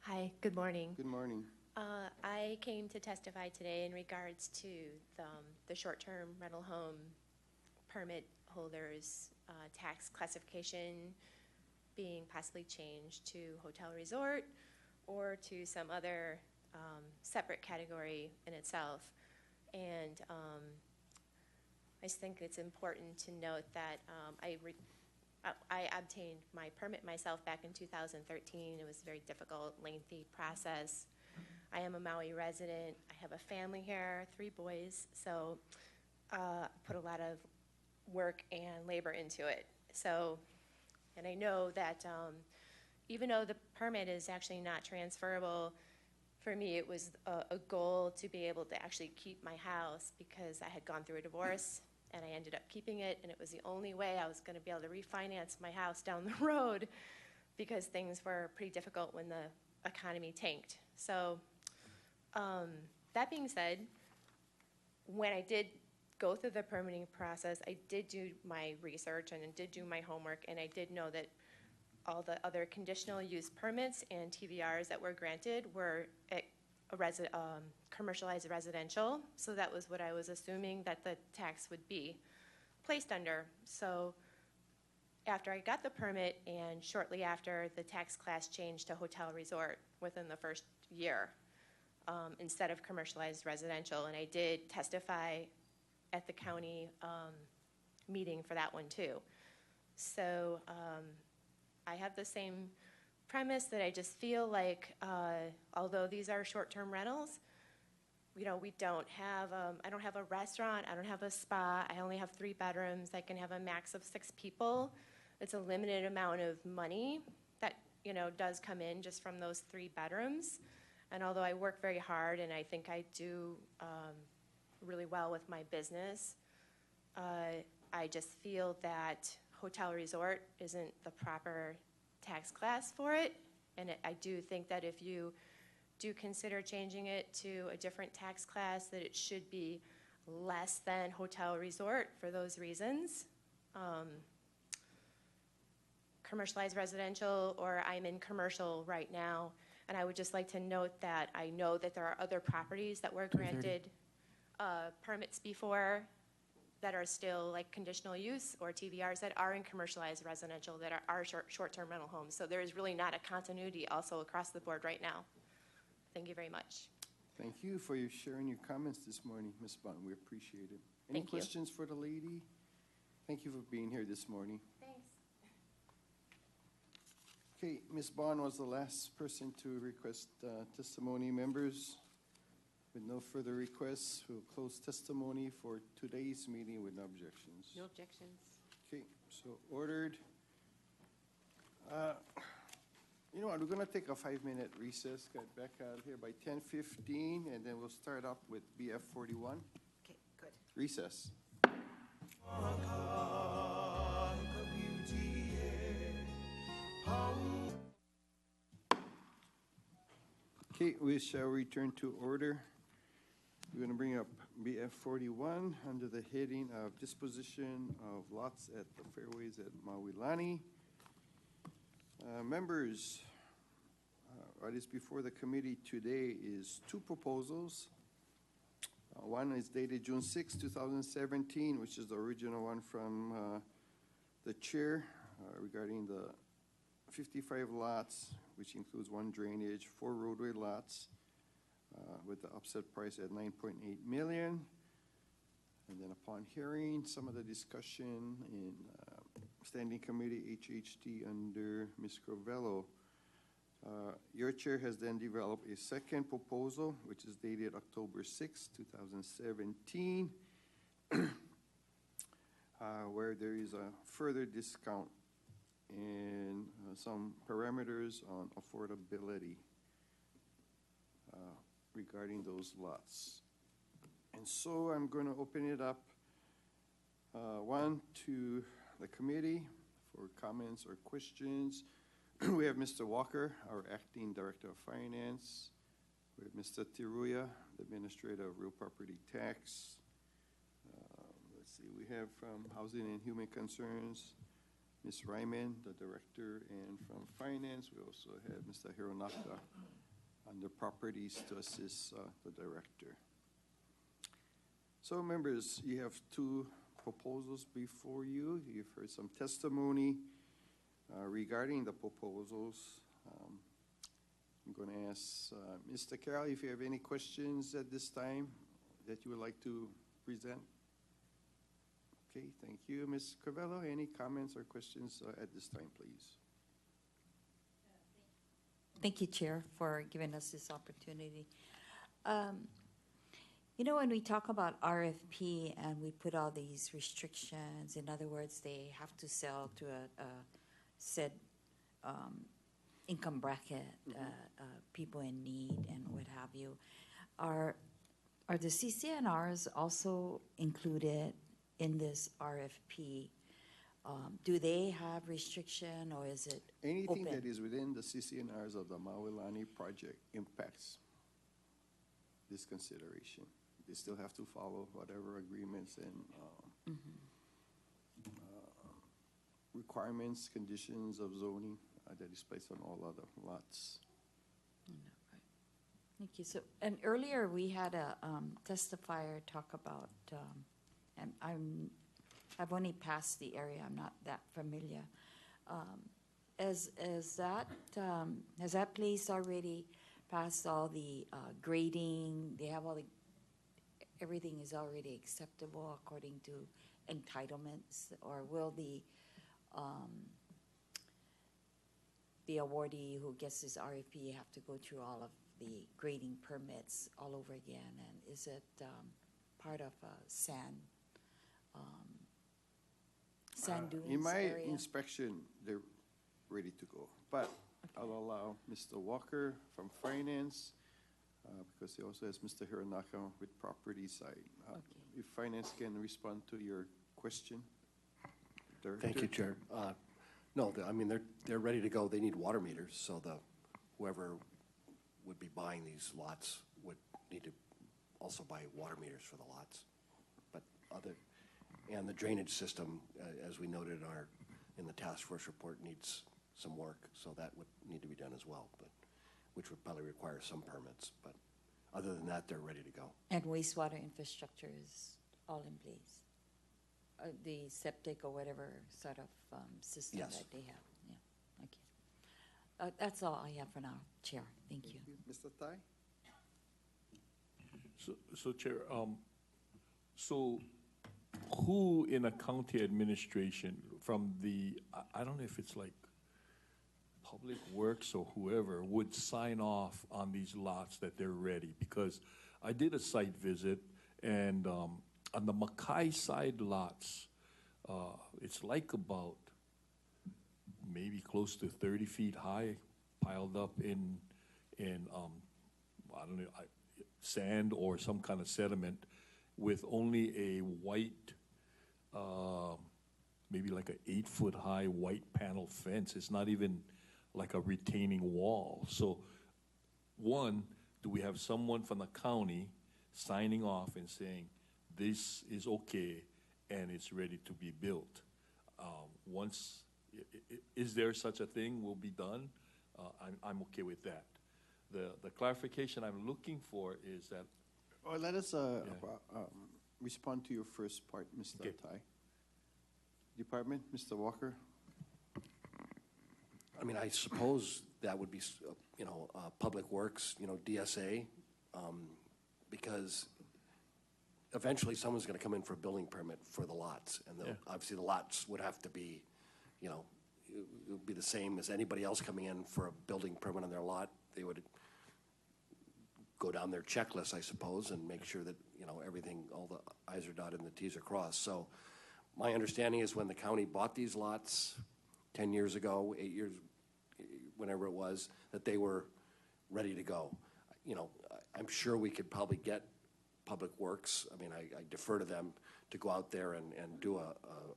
Speaker 16: Hi, good morning.
Speaker 3: Good morning.
Speaker 16: I came to testify today in regards to the short-term rental home permit holders' tax classification being possibly changed to hotel resort or to some other separate category in itself. And I just think it's important to note that I obtained my permit myself back in 2013. It was a very difficult, lengthy process. I am a Maui resident. I have a family here, 3 boys, so put a lot of work and labor into it. So, and I know that even though the permit is actually not transferable, for me it was a goal to be able to actually keep my house because I had gone through a divorce and I ended up keeping it, and it was the only way I was going to be able to refinance my house down the road because things were pretty difficult when the economy tanked. So that being said, when I did go through the permitting process, I did do my research and I did do my homework, and I did know that all the other conditional use permits and TVRs that were granted were at commercialized residential. So that was what I was assuming that the tax would be placed under. So after I got the permit and shortly after, the tax class changed to hotel resort within the first year instead of commercialized residential. And I did testify at the county meeting for that one too. So I have the same premise that I just feel like although these are short-term rentals, you know, we don't have, I don't have a restaurant, I don't have a spa, I only have 3 bedrooms, I can have a max of 6 people. It's a limited amount of money that, you know, does come in just from those 3 bedrooms. And although I work very hard and I think I do really well with my business, I just feel that hotel resort isn't the proper tax class for it. And I do think that if you do consider changing it to a different tax class, that it should be less than hotel resort for those reasons. Commercialized residential, or I'm in commercial right now, and I would just like to note that I know that there are other properties that were granted permits before that are still like conditional use or TVRs that are in commercialized residential that are short-term rental homes. So there is really not a continuity also across the board right now. Thank you very much.
Speaker 3: Thank you for your sharing your comments this morning, Ms. Bond. We appreciate it. Any
Speaker 16: Thank you.
Speaker 3: questions for the lady? Thank you for being here this morning.
Speaker 16: Thanks.
Speaker 3: Okay, Ms. Bond was the last person to request testimony. Members, with no further requests, we'll close testimony for today's meeting with no objections.
Speaker 17: No objections.
Speaker 3: Okay, so ordered. You know what, we're gonna take a 5-minute recess, get back out here by 10:15, and then we'll start up with BF 41.
Speaker 17: Okay, good.
Speaker 3: Recess. Okay, we shall return to order. We're going to bring up BF 41 under the heading of disposition of lots at the fairways at Maui. Members, what is before the committee today is 2 proposals. One is dated June 6, 2017, which is the original one from the chair regarding the 55 lots, which includes 1 drainage, 4 roadway lots, with the upset price at $9.8 million. And then upon hearing some of the discussion in Standing Committee HHT under Ms. Crovello, your chair has then developed a second proposal, which is dated October 6, 2017, where there is a further discount and some parameters on affordability regarding those lots. And so I'm going to open it up, one, to the committee for comments or questions. We have Mr. Walker, our acting director of finance. We have Mr. Tiruya, the administrator of real property tax. Let's see, we have from Housing and Human Concerns, Ms. Ryman, the director, and from finance, we also have Mr. Hironaka under properties to assist the director. So members, you have 2 proposals before you. You've heard some testimony regarding the proposals. I'm going to ask Mr. Carroll if you have any questions at this time that you would like to present. Okay, thank you. Ms. Covello, any comments or questions at this time, please?
Speaker 18: Thank you, Chair, for giving us this opportunity. You know, when we talk about RFP and we put all these restrictions, in other words, they have to sell to a said income bracket, people in need and what have you. Are the CCNRs also included in this RFP? Do they have restriction, or is it
Speaker 3: Anything
Speaker 18: open?
Speaker 3: that is within the CCNRs of the Maui project impacts this consideration. They still have to follow whatever agreements and requirements, conditions of zoning that is placed on all other lots.
Speaker 18: Thank you. So, and earlier we had a testifier talk about, and I've only passed the area. I'm not that familiar. Has that place already passed all the grading? They have all the, everything is already acceptable according to entitlements, or will the awardee who gets this RFP have to go through all of the grading permits all over again? And is it part of sand dunes
Speaker 3: In my
Speaker 18: area?
Speaker 3: inspection, they're ready to go. But I'll allow Mr. Walker from finance, because he also has Mr. Hironaka with property side. If finance can respond to your question. Director?
Speaker 19: Thank you, Chair. No, I mean, they're ready to go. They need water meters, so whoever would be buying these lots would need to also buy water meters for the lots. But and the drainage system, as we noted in the task force report, needs some work, so that would need to be done as well, but which would probably require some permits. But other than that, they're ready to go.
Speaker 18: And wastewater infrastructure is all in place? The septic or whatever sort of system
Speaker 19: Yes.
Speaker 18: that they have? Yeah, okay. That's all I have for now, Chair. Thank you.
Speaker 3: Mr. Tai?
Speaker 20: So Chair, so who in a county administration from the, I don't know if it's like Public Works or whoever would sign off on these lots that they're ready, because I did a site visit, and on the Makai side lots, it's like about maybe close to 30 feet high, piled up in I don't know, sand or some kind of sediment, with only a white, maybe like an 8-foot high white panel fence. It's not even like a retaining wall. So, one, do we have someone from the county signing off and saying, this is okay and it's ready to be built? Once, is there such a thing will be done? I'm okay with that. The clarification I'm looking for is that.
Speaker 3: Well, let us respond to your first part, Mr. Tai. Department, Mr. Walker.
Speaker 19: I mean, I suppose that would be, Public Works, DSA, because eventually someone's going to come in for a building permit for the lots, and obviously the lots would have to be, it would be the same as anybody else coming in for a building permit on their lot. They would go down their checklist, I suppose, and make sure that, everything, all the I's are dotted and the T's are crossed. So my understanding is when the county bought these lots 10 years ago, 8 years, whenever it was, that they were ready to go. I'm sure we could probably get Public Works. I mean, I defer to them to go out there and do a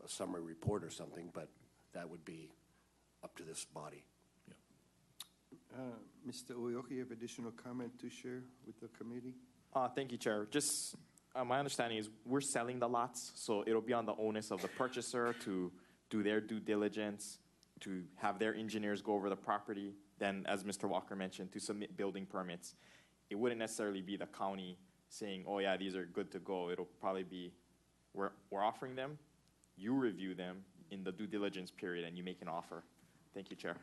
Speaker 19: summary report or something, but that would be up to this body.
Speaker 3: Mr. Uyoki, you have additional comment to share with the committee?
Speaker 17: Thank you, Chair. Just my understanding is we're selling the lots, so it'll be on the onus of the purchaser to do their due diligence, to have their engineers go over the property, then, as Mr. Walker mentioned, to submit building permits. It wouldn't necessarily be the county saying, oh yeah, these are good to go. It'll probably be, we're offering them, you review them in the due diligence period, and you make an offer. Thank you, Chair.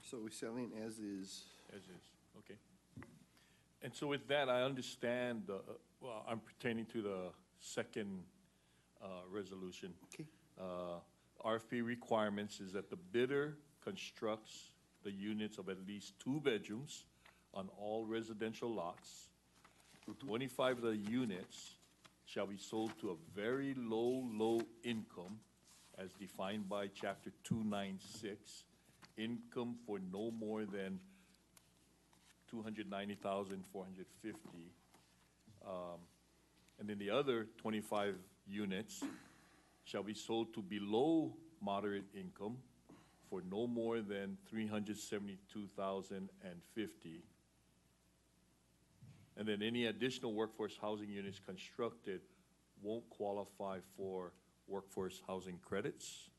Speaker 3: So we're selling as is?
Speaker 20: As is, okay. And so with that, I understand, well, I'm pertaining to the second resolution.
Speaker 3: Okay.
Speaker 20: RFP requirements is that the bidder constructs the units of at least 2 bedrooms on all residential lots. 25 of the units shall be sold to a very low income as defined by Chapter 296, income for no more than $290,450. And then the other 25 units shall be sold to below moderate income for no more than $372,050. And then any additional workforce housing units constructed won't qualify for workforce housing credits.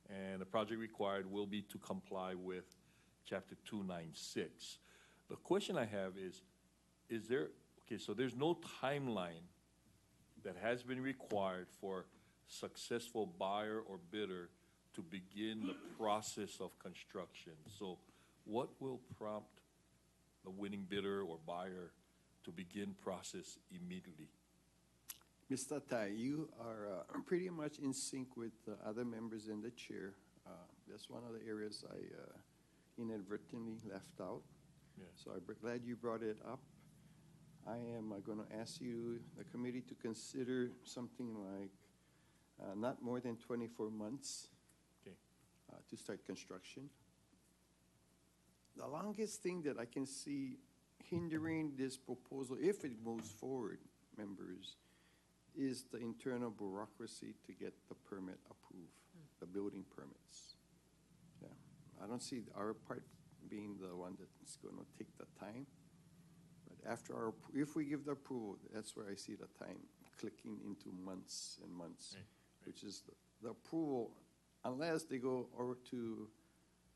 Speaker 20: And the project required will be to comply with Chapter 296. The question I have is there, okay, so there's no timeline that has been required for successful buyer or bidder to begin the process of construction. So what will prompt the winning bidder or buyer to begin process immediately?
Speaker 3: Mr. Tai, you are pretty much in sync with the other members in the chair. That's one of the areas I inadvertently left out.
Speaker 20: Yeah.
Speaker 3: So I'm glad you brought it up. I am going to ask you, the committee, to consider something like not more than 24 months to start construction. The longest thing that I can see hindering this proposal, if it moves forward, members, is the internal bureaucracy to get the permit approved, the building permits. Yeah, I don't see our part being the one that's going to take the time. But after if we give the approval, that's where I see the time clicking into months and months, which is the approval, unless they go over to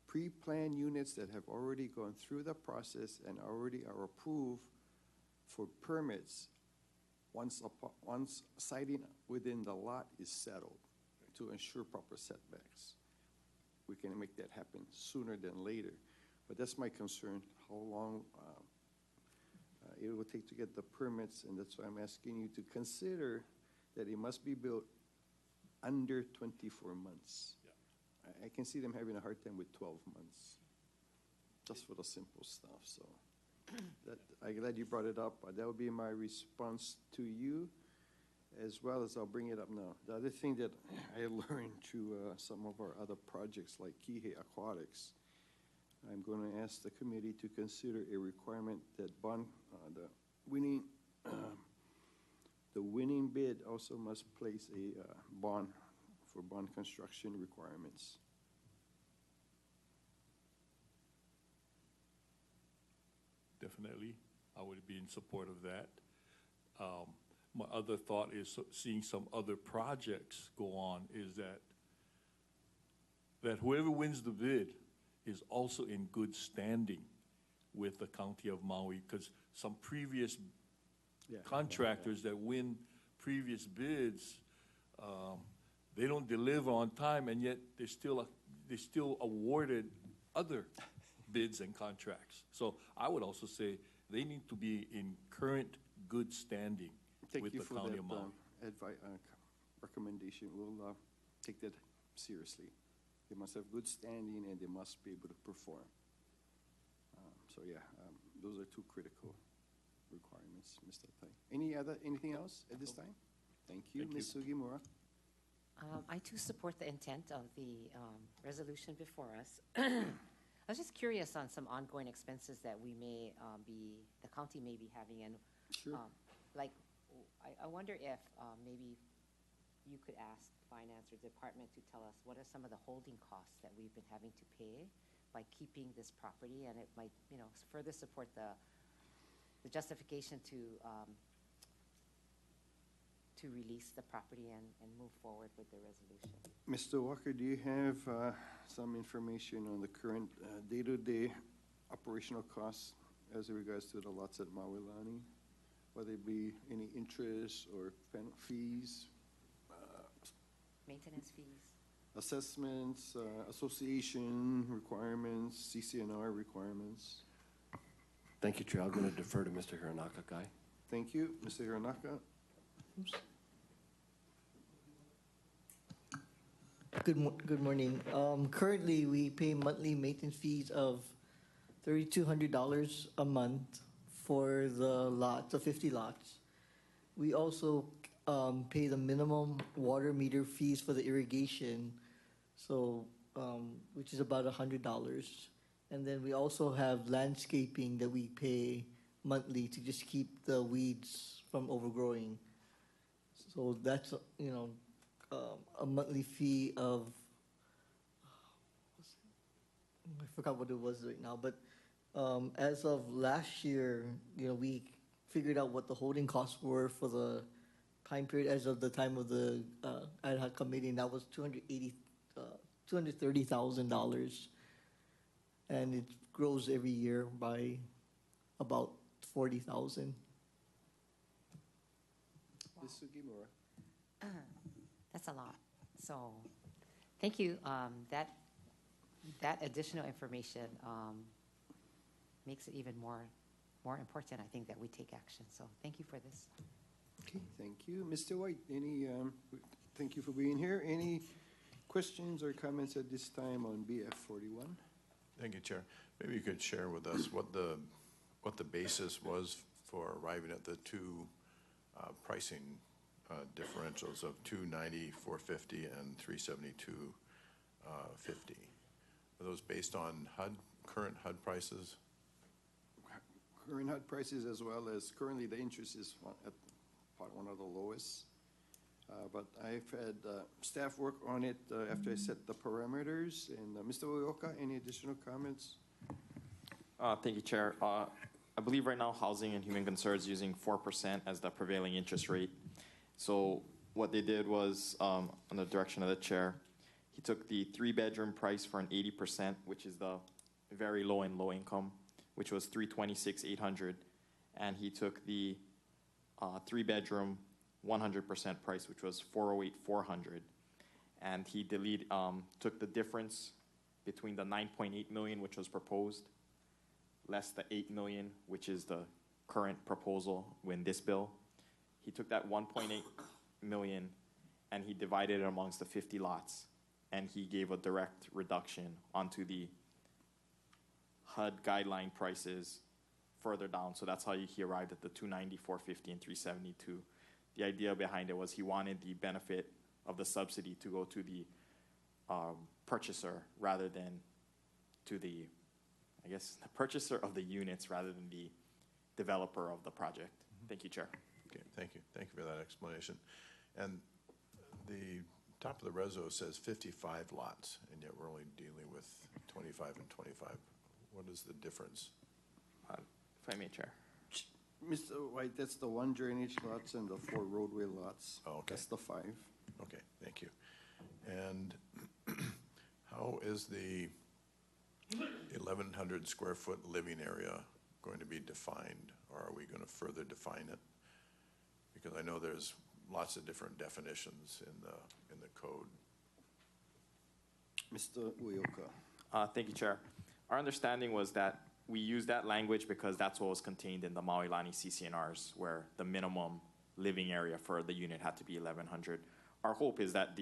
Speaker 3: pre-planned units that have already gone through the process and already are approved for permits. Once siting within the lot is settled to ensure proper setbacks, we can make that happen sooner than later. But that's my concern, how long it will take to get the permits, and that's why I'm asking you to consider that it must be built under 24 months. I can see them having a hard time with 12 months, just for the simple stuff. So I'm glad you brought it up. That would be my response to you, as well as I'll bring it up now. The other thing that I learned through some of our other projects like Kihei Aquatics, I'm going to ask the committee to consider a requirement that the winning bid also must place a bond for bond construction requirements.
Speaker 20: Definitely, I would be in support of that. My other thought is seeing some other projects go on is that whoever wins the bid is also in good standing with the County of Maui, because some previous contractors that win previous bids, they don't deliver on time, and yet they still awarded other bids and contracts. So I would also say they need to be in current good standing with the County of Maui.
Speaker 3: Recommendation. We'll take that seriously. They must have good standing and they must be able to perform. Those are two critical requirements, Mr. Tai. Anything else at this time? Thank you. Ms. Sugimura.
Speaker 21: I too support the intent of the resolution before us. I was just curious on some ongoing expenses that the county may be having, and
Speaker 3: sure.
Speaker 21: I wonder if maybe you could ask finance or department to tell us what are some of the holding costs that we've been having to pay by keeping this property, and it might, further support the justification to release the property and move forward with the resolution.
Speaker 3: Mr. Walker, do you have some information on the current day-to-day operational costs as regards to the lots at Maui, whether it be any interest or fees?
Speaker 21: Maintenance fees.
Speaker 3: Assessments, association requirements, CCNR requirements.
Speaker 19: Thank you, Chair. I'm going to defer to Mr. Hironaka, Guy.
Speaker 3: Thank you. Mr. Hironaka. Oops.
Speaker 22: Good morning. Currently, we pay monthly maintenance fees of $3,200 a month for the lots, the 50 lots. We also pay the minimum water meter fees for the irrigation, which is about $100. And then we also have landscaping that we pay monthly to just keep the weeds from overgrowing. So that's, a monthly fee of, I forgot what it was right now, but as of last year, we figured out what the holding costs were for the time period as of the time of the ad hoc committee, and that was $230,000, and it grows every year by about $40,000.
Speaker 3: Ms. Sugimura.
Speaker 21: That's a lot. So, thank you. That additional information makes it even more important, I think, that we take action. So, thank you for this.
Speaker 3: Okay, thank you. Mr. White, thank you for being here. Any questions or comments at this time on BF 41?
Speaker 23: Thank you, Chair. Maybe you could share with us what the basis was for arriving at the two pricing differentials of $290, $450, and $372, $50. Are those based on current HUD prices?
Speaker 3: Current HUD prices, as well as currently the interest is at one of the lowest. But I've had staff work on it after I set the parameters. And Mr. Uyoka, any additional comments?
Speaker 17: Thank you, Chair. I believe right now Housing and Human Concerns is using 4% as the prevailing interest rate. So what they did was, on the direction of the chair, he took the 3-bedroom price for an 80%, which is the very low and low income, which was $326,800, and he took the 3-bedroom 100% price, which was $408,400, and he took the difference between the $9.8 million, which was proposed, less the $8 million, which is the current proposal in this bill. He took that $1.8 million and he divided it amongst the 50 lots. and he gave a direct reduction onto the HUD guideline prices further down. So that's how he arrived at the 290, 450, and 372. The idea behind it was he wanted the benefit of the subsidy to go to the purchaser rather than to the, I guess, the purchaser of the units rather than the developer of the project. Thank you, Chair.
Speaker 23: Okay, thank you. Thank you for that explanation. And the top of the reso says 55 lots, and yet we're only dealing with 25 and 25. What is the difference?
Speaker 17: If I may, Chair.
Speaker 3: Mr. White, that's the 1 drainage lots and the 4 roadway lots.
Speaker 23: Oh, okay.
Speaker 3: That's the 5.
Speaker 23: Okay, thank you. And how is the 1,100 square foot living area going to be defined, or are we going to further define it? Because I know there's lots of different definitions in the code.
Speaker 3: Mr. Uyoka.
Speaker 17: Thank you, Chair. Our understanding was that we used that language because that's what was contained in the Maui Lani CCNRs, where the minimum living area for the unit had to be 1,100. Our hope is that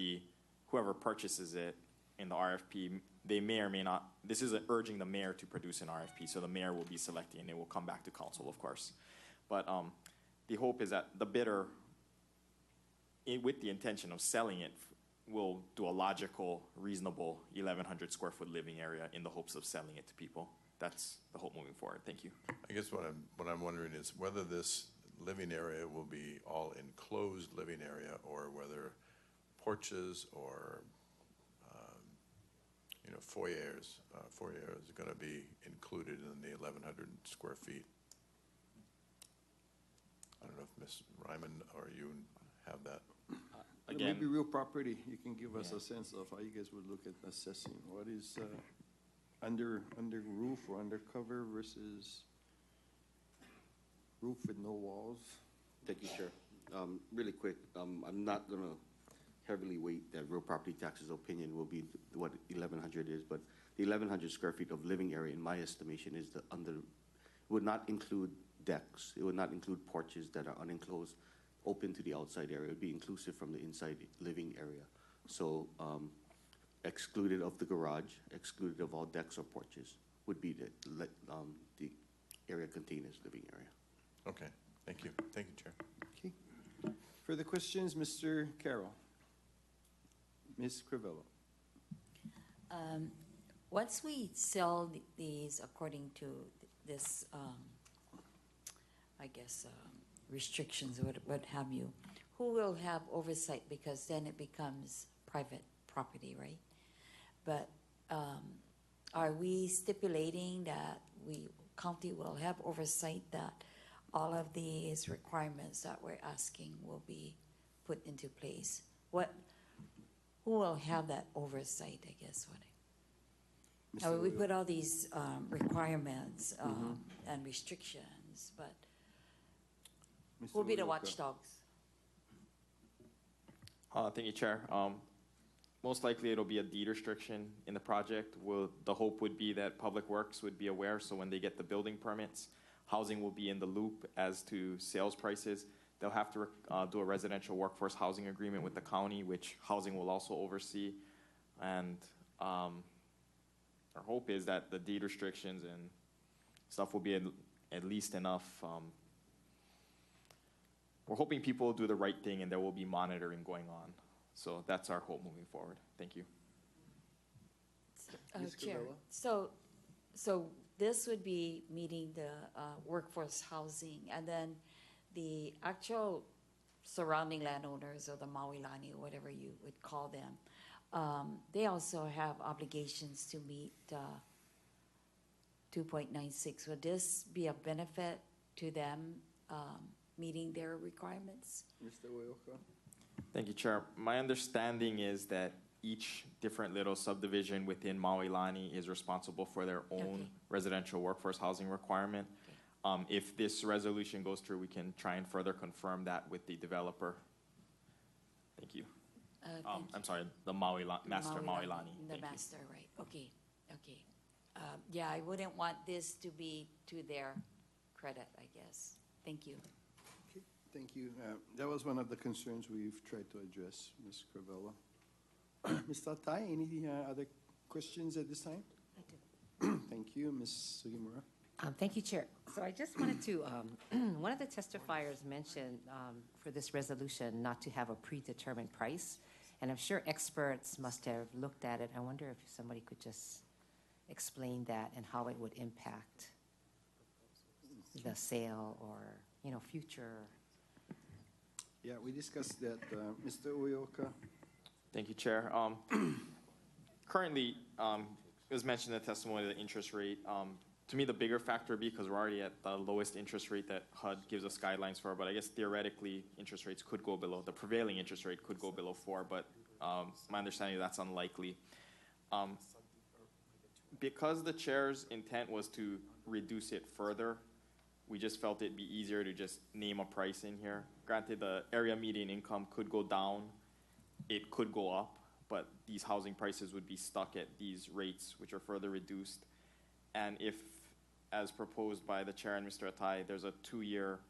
Speaker 17: whoever purchases it in the RFP, they may or may not, this isn't urging the mayor to produce an RFP, so the mayor will be selecting and it will come back to council, of course. But the hope is that the bidder, with the intention of selling it, will do a logical, reasonable 1,100 square foot living area in the hopes of selling it to people. That's the hope moving forward. Thank you.
Speaker 23: I guess what I'm wondering is whether this living area will be all enclosed living area, or whether porches or foyers is going to be included in the 1,100 square feet. I don't know if Ms. Ryman or you have that.
Speaker 3: Again, maybe real property. You can give us a sense of how you guys would look at assessing. What is under roof or under cover versus roof with no walls?
Speaker 1: Thank you, Chair. Really quick, I'm not going to heavily weight that real property tax's opinion will be what 1,100 is, but the 1,100 square feet of living area, in my estimation, is would not include decks. It would not include porches that are unenclosed, open to the outside area. It would be inclusive from the inside living area. So excluded of the garage, excluded of all decks or porches, would be the area contained as living area.
Speaker 23: Okay, thank you. Thank you, Chair.
Speaker 3: Okay. Further questions, Mr. Carroll? Ms. Crivello.
Speaker 18: Once we sell these according to this, I guess, restrictions, what have you, who will have oversight? Because then it becomes private property, right? But are we stipulating that county will have oversight that all of these requirements that we're asking will be put into place? Who will have that oversight, I guess? We put all these requirements and restrictions, but who will be the watchdogs?
Speaker 17: Thank you, Chair. Most likely it'll be a deed restriction in the project. The hope would be that Public Works would be aware, so when they get the building permits, housing will be in the loop as to sales prices. They'll have to do a residential workforce housing agreement with the county, which housing will also oversee. And our hope is that the deed restrictions and stuff will be at least enough. We're hoping people will do the right thing and there will be monitoring going on. So that's our hope moving forward. Thank you.
Speaker 18: Chair, so this would be meeting the workforce housing, and then the actual surrounding landowners, or the Maui Lani, or whatever you would call them, they also have obligations to meet 2.96. Would this be a benefit to them meeting their requirements?
Speaker 3: Mr. Uyoka.
Speaker 17: Thank you, Chair. My understanding is that each different little subdivision within Maui Lani is responsible for their own residential workforce housing requirement. If this resolution goes through, we can try and further confirm that with the developer. Thank you. I'm sorry, the master Maui Lani.
Speaker 18: The master, right. Okay, okay. Yeah, I wouldn't want this to be to their credit, I guess. Thank you.
Speaker 3: Okay, thank you. That was one of the concerns we've tried to address, Ms. Crivello. Mr. Tai, any other questions at this time? I do. Thank you, Ms. Sugimura.
Speaker 21: Thank you, Chair. So I just wanted to, one of the testifiers mentioned for this resolution not to have a predetermined price, and I'm sure experts must have looked at it. I wonder if somebody could just explain that and how it would impact the sale or, future.
Speaker 3: Yeah, we discussed that. Mr. Uyoka?
Speaker 17: Thank you, Chair. Currently, it was mentioned in the testimony, the interest rate. To me, the bigger factor would be because we're already at the lowest interest rate that HUD gives us guidelines for, but I guess theoretically, interest rates could go below, the prevailing interest rate could go below 4, but my understanding that's unlikely. Because the chair's intent was to reduce it further, we just felt it'd be easier to just name a price in here. Granted, the area median income could go down, it could go up, but these housing prices would be stuck at these rates, which are further reduced. And if, as proposed by the chair and Mr. Atai, there's a 2-year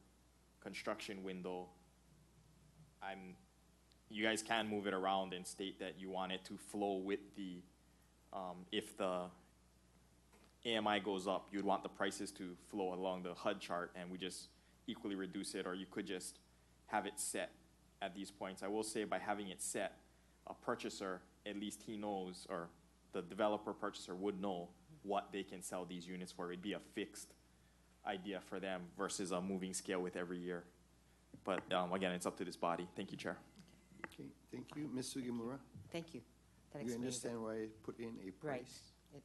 Speaker 17: construction window, you guys can move it around and state that you want it to flow with the, if the AMI goes up, you'd want the prices to flow along the HUD chart, and we just equally reduce it, or you could just have it set at these points. I will say by having it set, a purchaser, at least he knows, or the developer purchaser would know what they can sell these units for. It'd be a fixed idea for them versus a moving scale with every year. But again, it's up to this body. Thank you, Chair.
Speaker 3: Okay, thank you. Ms. Sugimura?
Speaker 21: Thank you. That
Speaker 3: You
Speaker 21: explains it.
Speaker 3: understand why I put in a price?
Speaker 21: Right.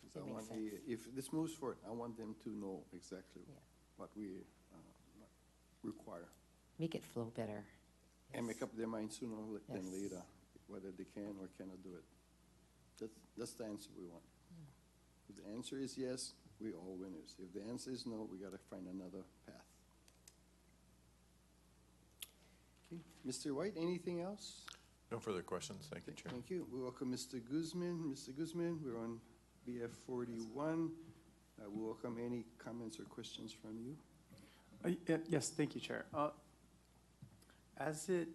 Speaker 3: Because
Speaker 21: It
Speaker 3: I
Speaker 21: makes
Speaker 3: want
Speaker 21: sense.
Speaker 3: if this moves forward, I want them to know exactly what we require.
Speaker 21: Make it flow better.
Speaker 3: And make up their mind sooner than
Speaker 21: Yes.
Speaker 3: later, whether they can or cannot do it. That's the answer we want. If the answer is yes, we all winners. If the answer is no, we gotta find another path. Okay, Mr. White, anything else?
Speaker 23: No further questions. Thank you, Chair.
Speaker 3: Thank you. We welcome Mr. Guzman. Mr. Guzman, we're on BF 41. We welcome any comments or questions from you.
Speaker 2: Yes, thank you, Chair. As it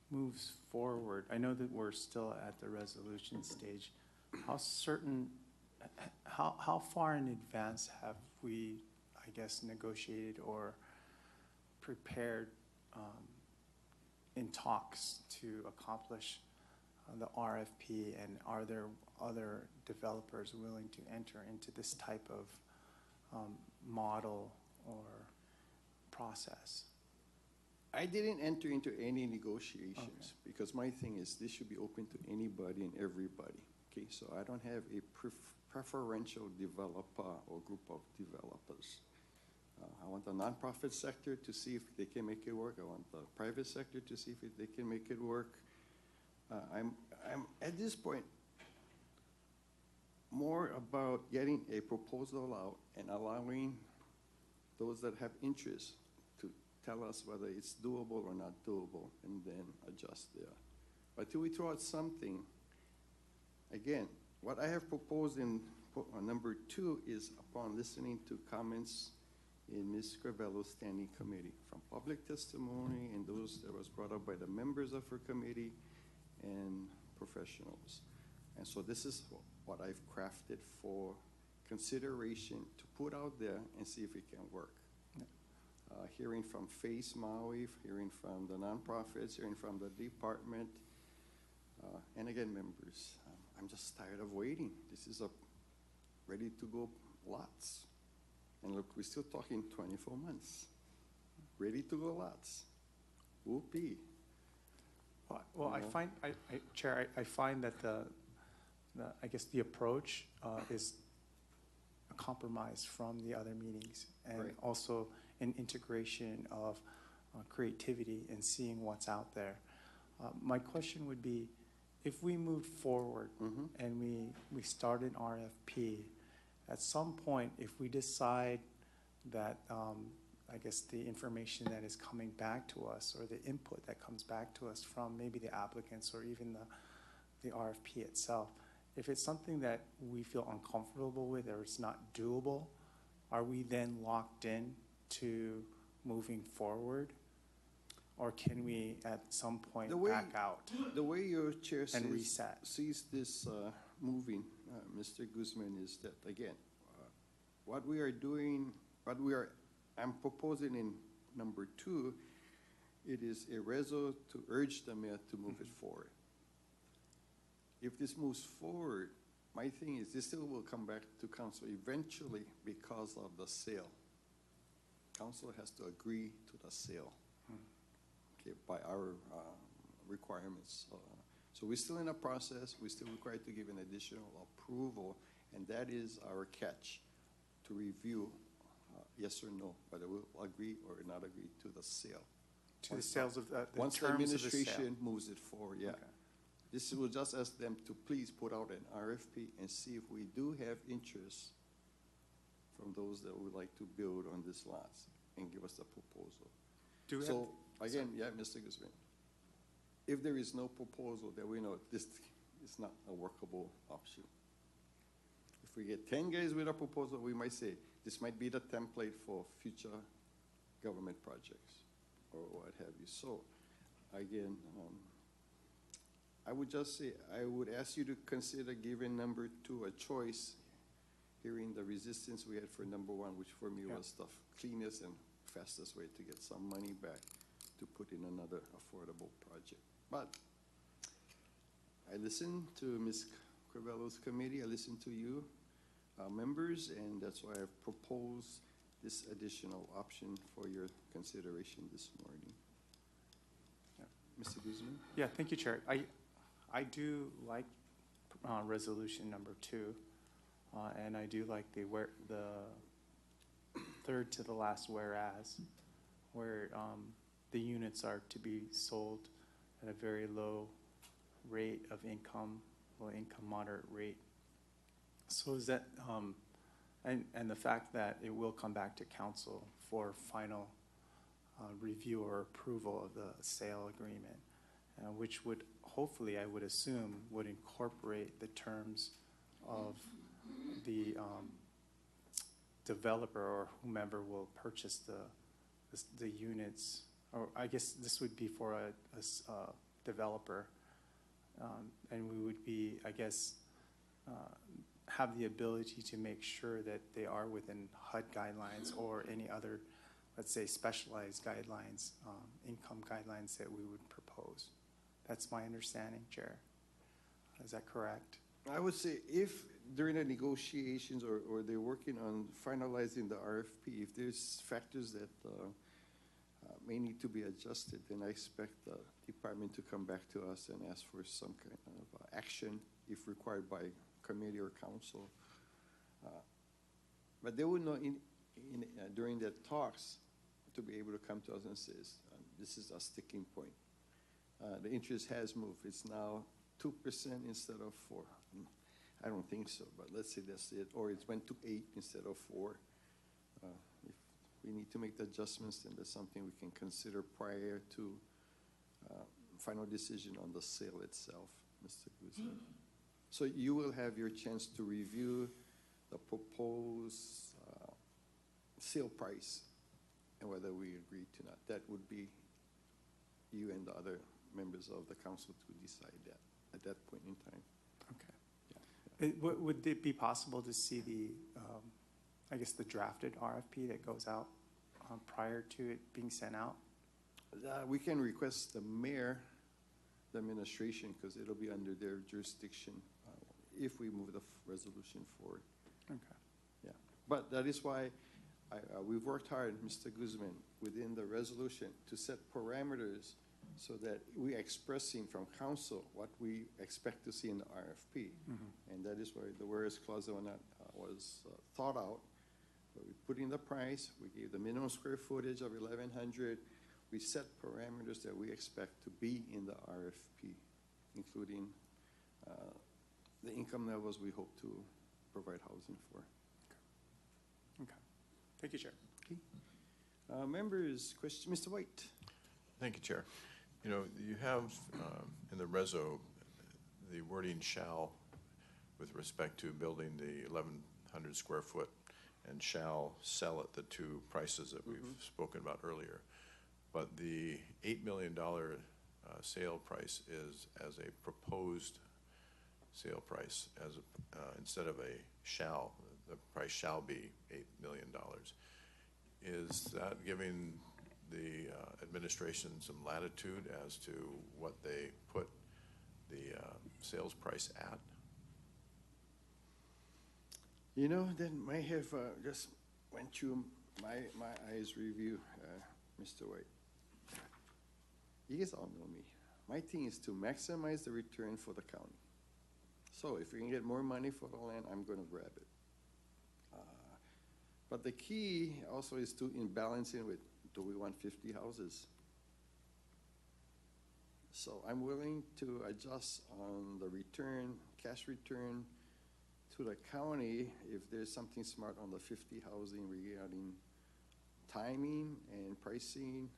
Speaker 2: moves forward, I know that we're still at the resolution stage. How far in advance have we, I guess, negotiated or prepared in talks to accomplish the RFP, and are there other developers willing to enter into this type of model or process?
Speaker 3: I didn't enter into any negotiations because my thing is this should be open to anybody and everybody. Okay, so I don't have a preferential developer or group of developers. I want the nonprofit sector to see if they can make it work. I want the private sector to see if they can make it work. I'm at this point more about getting a proposal out and allowing those that have interest to tell us whether it's doable or not doable, and then adjust there. But till we throw out something, again, what I have proposed in number 2 is upon listening to comments in Ms. Scrivello's standing committee from public testimony and those that was brought up by the members of her committee and professionals. And so this is what I've crafted for consideration to put out there and see if it can work. Hearing from Face Maui, hearing from the nonprofits, hearing from the department, and again, members, I'm just tired of waiting. This is a ready to go lots. And look, we're still talking 24 months. Ready to go lots. Whoopee.
Speaker 2: Well, I find, Chair, I find that I guess the approach is a compromise from the other meetings, and also an integration of creativity and seeing what's out there. My question would be, if we move forward and we start an RFP, at some point, if we decide that, I guess the information that is coming back to us, or the input that comes back to us from maybe the applicants or even the RFP itself, if it's something that we feel uncomfortable with or it's not doable, are we then locked in to moving forward? Or can we at some point
Speaker 3: The way-
Speaker 2: back out?
Speaker 3: The way your chair
Speaker 2: And reset.
Speaker 3: sees this moving, Mr. Guzman, is that, again, what we are doing, I'm proposing in number 2, it is a reso to urge the mayor to move it forward. If this moves forward, my thing is this still will come back to council eventually because of the sale. Council has to agree to the sale, okay, by our requirements. So we're still in a process. We're still required to give an additional approval, and that is our catch to review yes or no, whether we'll agree or not agree to the sale.
Speaker 2: To the sales of the
Speaker 3: Once the
Speaker 2: terms of the sale.
Speaker 3: administration moves it forward, yeah.
Speaker 2: Okay.
Speaker 3: This will just ask them to please put out an RFP and see if we do have interest from those that would like to build on these lots and give us a proposal.
Speaker 2: Do we
Speaker 3: So, again, yeah, Mr. Guzman, if there is no proposal, then we know this is not a workable option. If we get 10 guys with a proposal, we might say, this might be the template for future government projects or what have you. So, again, I would just say, I would ask you to consider giving number 2 a choice, hearing the resistance we had for number 1, which for me was the cleanest and fastest way to get some money back to put in another affordable project. But I listened to Ms. Crivello's committee, I listened to you, members, and that's why I've proposed this additional option for your consideration this morning. Mr. Guzman?
Speaker 2: Yeah, thank you, Chair. I do like resolution number 2, and I do like the third to the last whereas, where the units are to be sold at a very low rate of income, low income, moderate rate. So is that, and the fact that it will come back to council for final review or approval of the sale agreement, which would hopefully, I would assume, would incorporate the terms of the developer or whomever will purchase the units. Or I guess this would be for a developer, and we would be, I guess, have the ability to make sure that they are within HUD guidelines or any other, let's say, specialized guidelines, income guidelines that we would propose. That's my understanding, Chair. Is that correct?
Speaker 3: I would say if during the negotiations or they're working on finalizing the RFP, if there's factors that may need to be adjusted, then I expect the department to come back to us and ask for some kind of action if required by committee or council. But they would know during the talks to be able to come to us and say, this is a sticking point. The interest has moved. It's now 2% instead of 4%. I don't think so, but let's say that's it. Or it went to 8 instead of 4. If we need to make the adjustments, then that's something we can consider prior to final decision on the sale itself, Mr. Guzman. So you will have your chance to review the proposed sale price and whether we agree to not. That would be you and the other members of the council to decide that at that point in time.
Speaker 2: Okay. Yeah. Would it be possible to see the, I guess, the drafted RFP that goes out prior to it being sent out?
Speaker 3: We can request the mayor, the administration, because it'll be under their jurisdiction if we move the resolution forward.
Speaker 2: Okay.
Speaker 3: Yeah. But that is why we've worked hard, Mr. Guzman, within the resolution to set parameters so that we are expressing from council what we expect to see in the RFP. And that is why the whereas clause was thought out. We put in the price, we gave the minimum square footage of 1,100. We set parameters that we expect to be in the RFP, including the income levels we hope to provide housing for.
Speaker 2: Okay. Thank you, Chair.
Speaker 3: Okay. Members, question, Mr. White.
Speaker 23: Thank you, Chair. You know, you have in the reso the wording shall with respect to building the 1,100 square foot and shall sell at the 2 prices that we've spoken about earlier. but the $8 million sale price is as a proposed sale price, as instead of a shall. The price shall be $8 million. Is that giving the administration some latitude as to what they put the sales price at?
Speaker 3: You know, that might have just went through my eyes review, Mr. White. You guys all know me. My thing is to maximize the return for the county. So if we can get more money for the land, I'm going to grab it. But the key also is to in balancing with, do we want 50 houses? So I'm willing to adjust on the return, cash return to the county if there's something smart on the 50 housing regarding timing and pricing.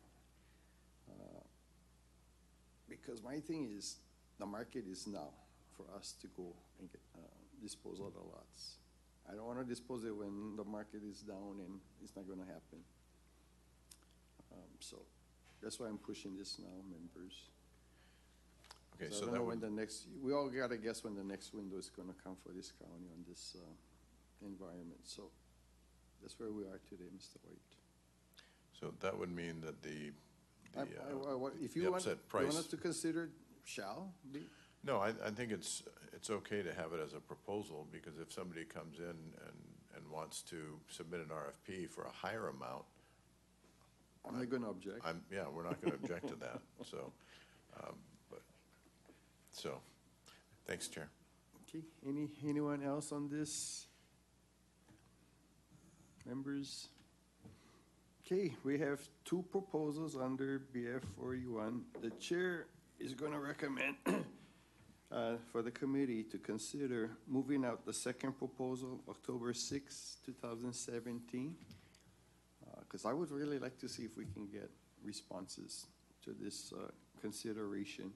Speaker 3: Because my thing is, the market is now for us to go and get dispose of the lots. I don't want to dispose it when the market is down and it's not going to happen. So that's why I'm pushing this now, members.
Speaker 23: Okay,
Speaker 3: So I don't know when the next, we all got to guess when the next window is going to come for this county on this environment. So that's where we are today, Mr. White.
Speaker 23: So that would mean that
Speaker 3: if you
Speaker 23: the
Speaker 3: want,
Speaker 23: upset price.
Speaker 3: you want us to consider shall be?
Speaker 23: No, I think it's okay to have it as a proposal, because if somebody comes in and wants to submit an RFP for a higher amount.
Speaker 3: I'm not going to object.
Speaker 23: Yeah, we're not going to object to that. So, thanks, Chair.
Speaker 3: Okay, anyone else on this? Members? Okay, we have two proposals under BF 41. The chair is going to recommend for the committee to consider moving out the second proposal, October 6, 2017. Because I would really like to see if we can get responses to this consideration.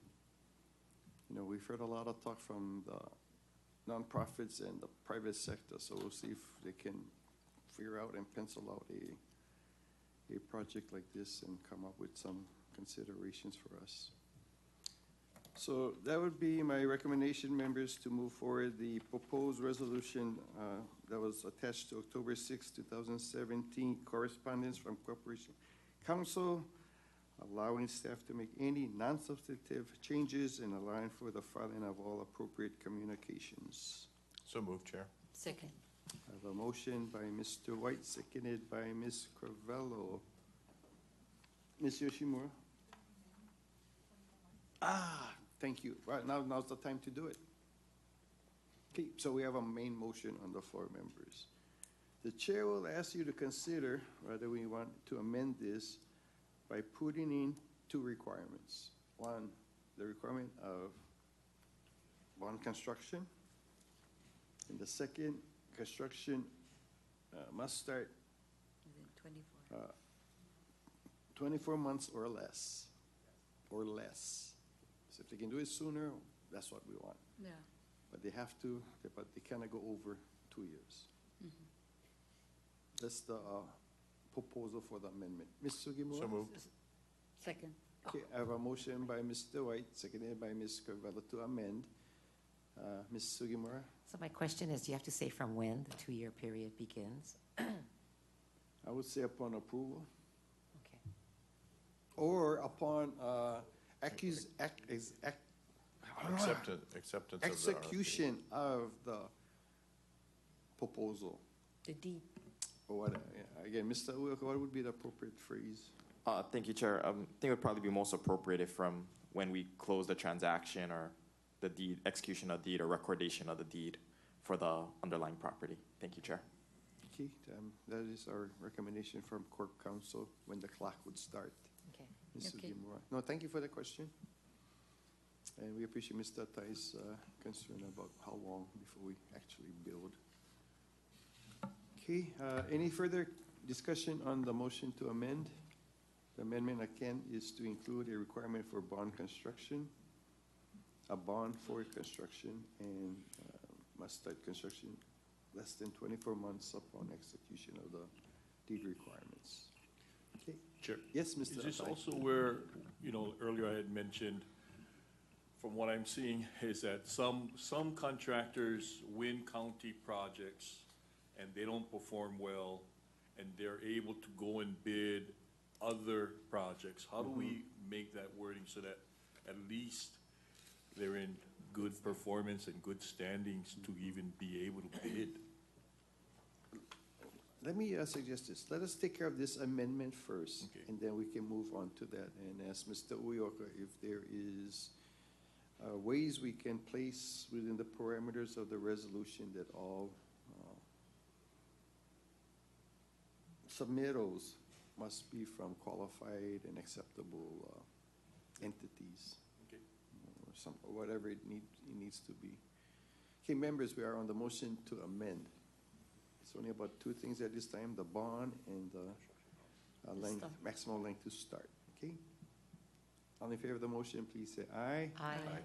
Speaker 3: You know, we've heard a lot of talk from the nonprofits and the private sector, so we'll see if they can figure out and pencil out a project like this and come up with some considerations for us. So that would be my recommendation, members, to move forward the proposed resolution that was attached to October 6, 2017 correspondence from Corporation Council, allowing staff to make any non-substantive changes and allowing for the filing of all appropriate communications.
Speaker 23: So moved, Chair.
Speaker 18: Second.
Speaker 3: I have a motion by Mr. White, seconded by Ms. Carvello. Ms. Yoshimura? Thank you. Right, now's the time to do it. Okay, so we have a main motion on the floor, members. The chair will ask you to consider whether we want to amend this by putting in two requirements. One, the requirement of bond construction, and the second, construction must start 24 months or less. So if they can do it sooner, that's what we want.
Speaker 18: Yeah.
Speaker 3: But they have to, but they cannot go over 2 years.
Speaker 18: Mm-hmm.
Speaker 3: That's the proposal for the amendment. Ms. Sugimura?
Speaker 23: So moved.
Speaker 18: Second.
Speaker 3: Okay, I have a motion by Mr. White, seconded by Ms. Carvello to amend. Ms. Sugimura?
Speaker 21: So my question is, do you have to say from when the 2-year period begins?
Speaker 3: I would say upon approval.
Speaker 21: Okay.
Speaker 3: Or upon
Speaker 23: Acceptance
Speaker 3: execution of the proposal.
Speaker 18: The deed.
Speaker 3: Or what, again, Mr. Uyoka, what would be the appropriate phrase?
Speaker 17: Thank you, Chair. I think it would probably be most appropriate if from when we close the transaction or the deed, execution of deed or recordation of the deed for the underlying property. Thank you, Chair.
Speaker 3: Okay, that is our recommendation from Corp Council when the clock would start.
Speaker 21: Okay.
Speaker 3: Ms.
Speaker 18: Okay.
Speaker 3: Sugimura. No, thank you for the question. And we appreciate Mr. Tai's concern about how long before we actually build. Okay, any further discussion on the motion to amend? The amendment again is to include a requirement for bond construction, a bond for construction, and must start construction less than 24 months upon execution of the deed requirements. Okay,
Speaker 20: Chair.
Speaker 3: Yes, Mr.
Speaker 20: Is this
Speaker 3: Atai.
Speaker 20: also where, earlier I had mentioned, from what I'm seeing, is that some contractors win county projects and they don't perform well, and they're able to go and bid other projects? How do we make that wording so that at least they're in good performance and good standings to even be able to bid?
Speaker 3: Let me suggest this. Let us take care of this amendment first, and then we can move on to that and ask Mr. Uyoka if there is ways we can place within the parameters of the resolution that all submittals must be from qualified and acceptable entities, or whatever it needs to be. Okay, members, we are on the motion to amend. It's only about two things at this time: the bond and the maximum length to start. Okay. All in favor of the motion, please say aye.
Speaker 8: Aye.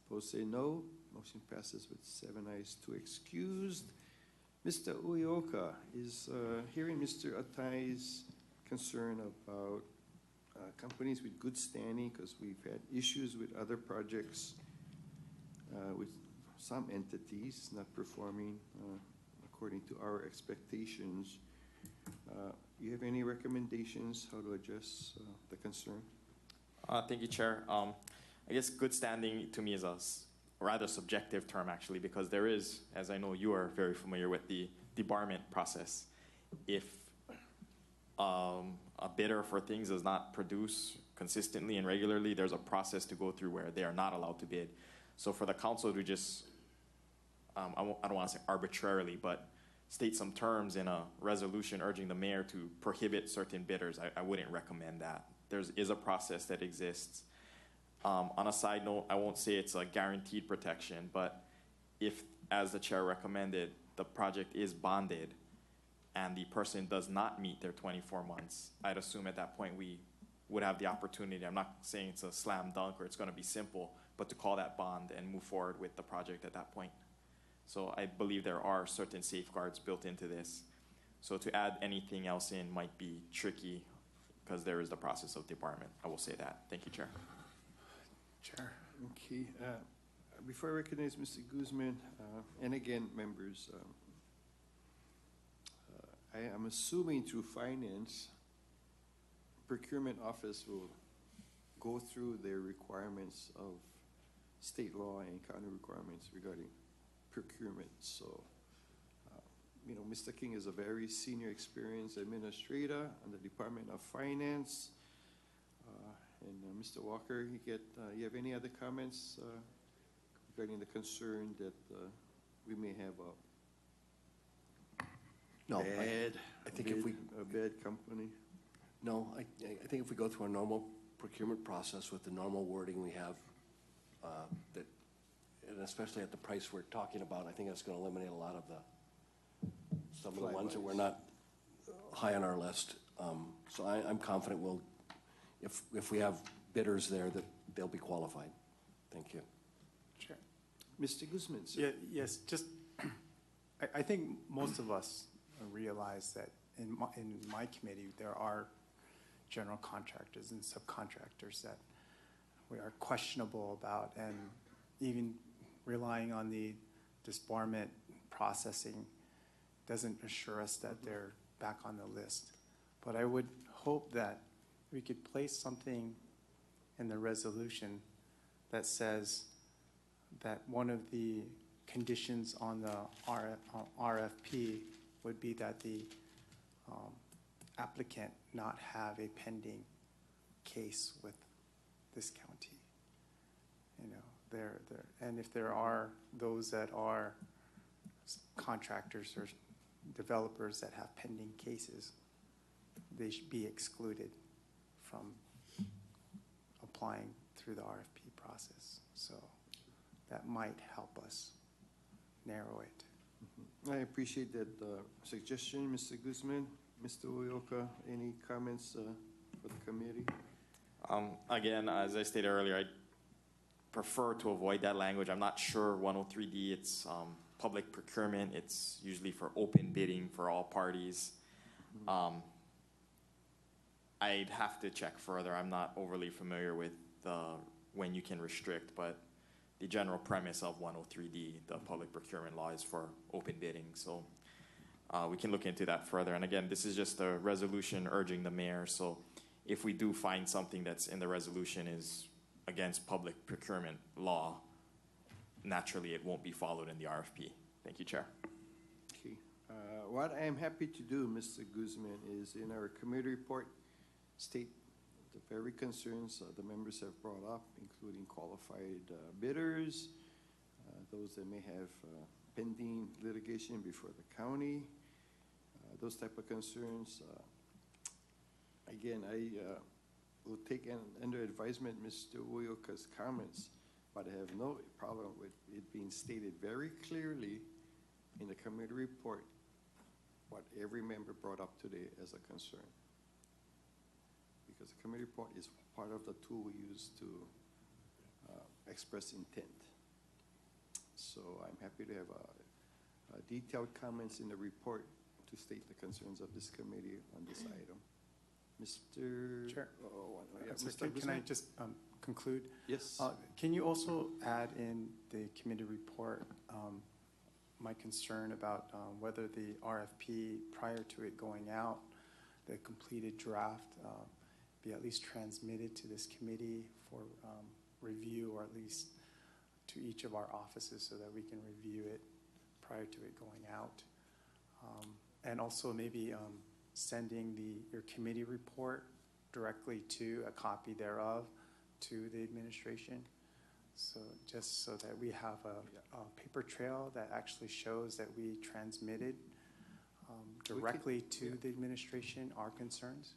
Speaker 3: Opposed, say no. Motion passes with 7 ayes, 2 excused. Mr. Uyoka is hearing Mr. Atai's concern about companies with good standing, because we've had issues with other projects with some entities not performing according to our expectations. You have any recommendations how to address the concern?
Speaker 17: Thank you, Chair. I guess good standing to me is a rather subjective term, actually, because there is, as I know you are very familiar with, the debarment process. If a bidder for things does not produce consistently and regularly, there's a process to go through where they are not allowed to bid. So for the council to just, I don't want to say arbitrarily, but state some terms in a resolution urging the mayor to prohibit certain bidders, I wouldn't recommend that. There is a process that exists. On a side note, I won't say it's a guaranteed protection, but if, as the chair recommended, the project is bonded and the person does not meet their 24 months, I'd assume at that point we would have the opportunity, I'm not saying it's a slam dunk or it's going to be simple, but to call that bond and move forward with the project at that point. So I believe there are certain safeguards built into this. So to add anything else in might be tricky because there is the process of debarment. I will say that. Thank you, Chair.
Speaker 3: Chair. Okay. Before I recognize Mr. Guzman, and again, members, I am assuming through finance, procurement office will go through their requirements of state law and county requirements regarding procurement. So, Mr. King is a very senior experienced administrator in the Department of Finance. And Mr. Walker, you have any other comments regarding the concern that we may have
Speaker 19: I think if we
Speaker 3: a bad company?
Speaker 19: No, I think if we go through a normal procurement process with the normal wording we have, that, and especially at the price we're talking about, I think that's going to eliminate a lot of some of the ones that were not high on our list. So I'm confident we'll, if we have bidders there, that they'll be qualified. Thank you.
Speaker 2: Sure.
Speaker 3: Mr. Guzman, sir.
Speaker 2: Yeah, yes, just, I think most of us realize that in my committee, there are general contractors and subcontractors that we are questionable about, and even relying on the disbarment processing doesn't assure us that they're back on the list. But I would hope that we could place something in the resolution that says that one of the conditions on the RFP would be that the applicant not have a pending case with this county. And if there are those that are contractors or developers that have pending cases, they should be excluded from applying through the RFP process. So that might help us narrow it.
Speaker 3: I appreciate that suggestion, Mr. Guzman. Mr. Uyoka, any comments for the committee?
Speaker 17: Again, as I stated earlier, I prefer to avoid that language. I'm not sure 103D, it's public procurement. It's usually for open bidding for all parties. I I'd have to check further. I'm not overly familiar with when you can restrict, but the general premise of 103D, the public procurement law, is for open bidding. So we can look into that further. And again, this is just a resolution urging the mayor. So if we do find something that's in the resolution is against public procurement law, naturally it won't be followed in the RFP. Thank you, Chair.
Speaker 3: Okay. What I am happy to do, Mr. Guzman, is in our committee report, state the very concerns the members have brought up, including qualified bidders, those that may have pending litigation before the county, those type of concerns. Again, I will take under advisement Mr. Uyoka's comments, but I have no problem with it being stated very clearly in the committee report what every member brought up today as a concern. Because the committee report is part of the tool we use to express intent. So I'm happy to have detailed comments in the report to state the concerns of this committee on this item. Mr.
Speaker 2: Chair.
Speaker 3: Yeah, Mr.
Speaker 2: Can I just conclude?
Speaker 3: Yes.
Speaker 2: Can you also add in the committee report my concern about whether the RFP, prior to it going out, the completed draft, be at least transmitted to this committee for review, or at least to each of our offices so that we can review it prior to it going out. And also maybe sending your committee report directly to a copy thereof to the administration. So just so that we have a paper trail that actually shows that we transmitted directly to the administration our concerns.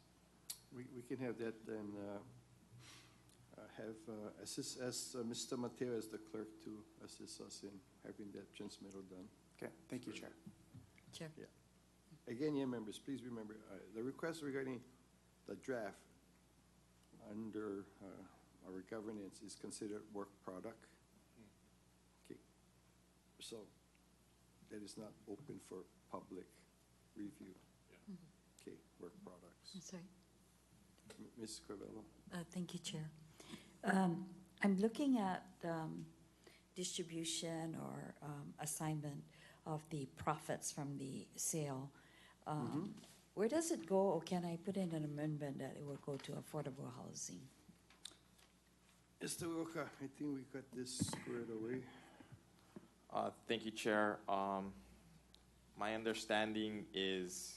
Speaker 3: We can have that and assist Mr. Mateo as the clerk to assist us in having that transmittal done.
Speaker 2: Okay, thank you, Chair.
Speaker 18: Chair.
Speaker 3: Yeah. Again, yeah, members, please remember, the request regarding the draft under our governance is considered work product. Okay. So that is not open for public review.
Speaker 18: Yeah.
Speaker 3: Okay, work products.
Speaker 18: I'm sorry.
Speaker 3: Ms. Corvello.
Speaker 18: Thank you, Chair. I'm looking at distribution or assignment of the profits from the sale. Where does it go, or can I put in an amendment that it will go to affordable housing?
Speaker 3: Mr. Uyoka, I think we got this squared away.
Speaker 17: Thank you, Chair. My understanding is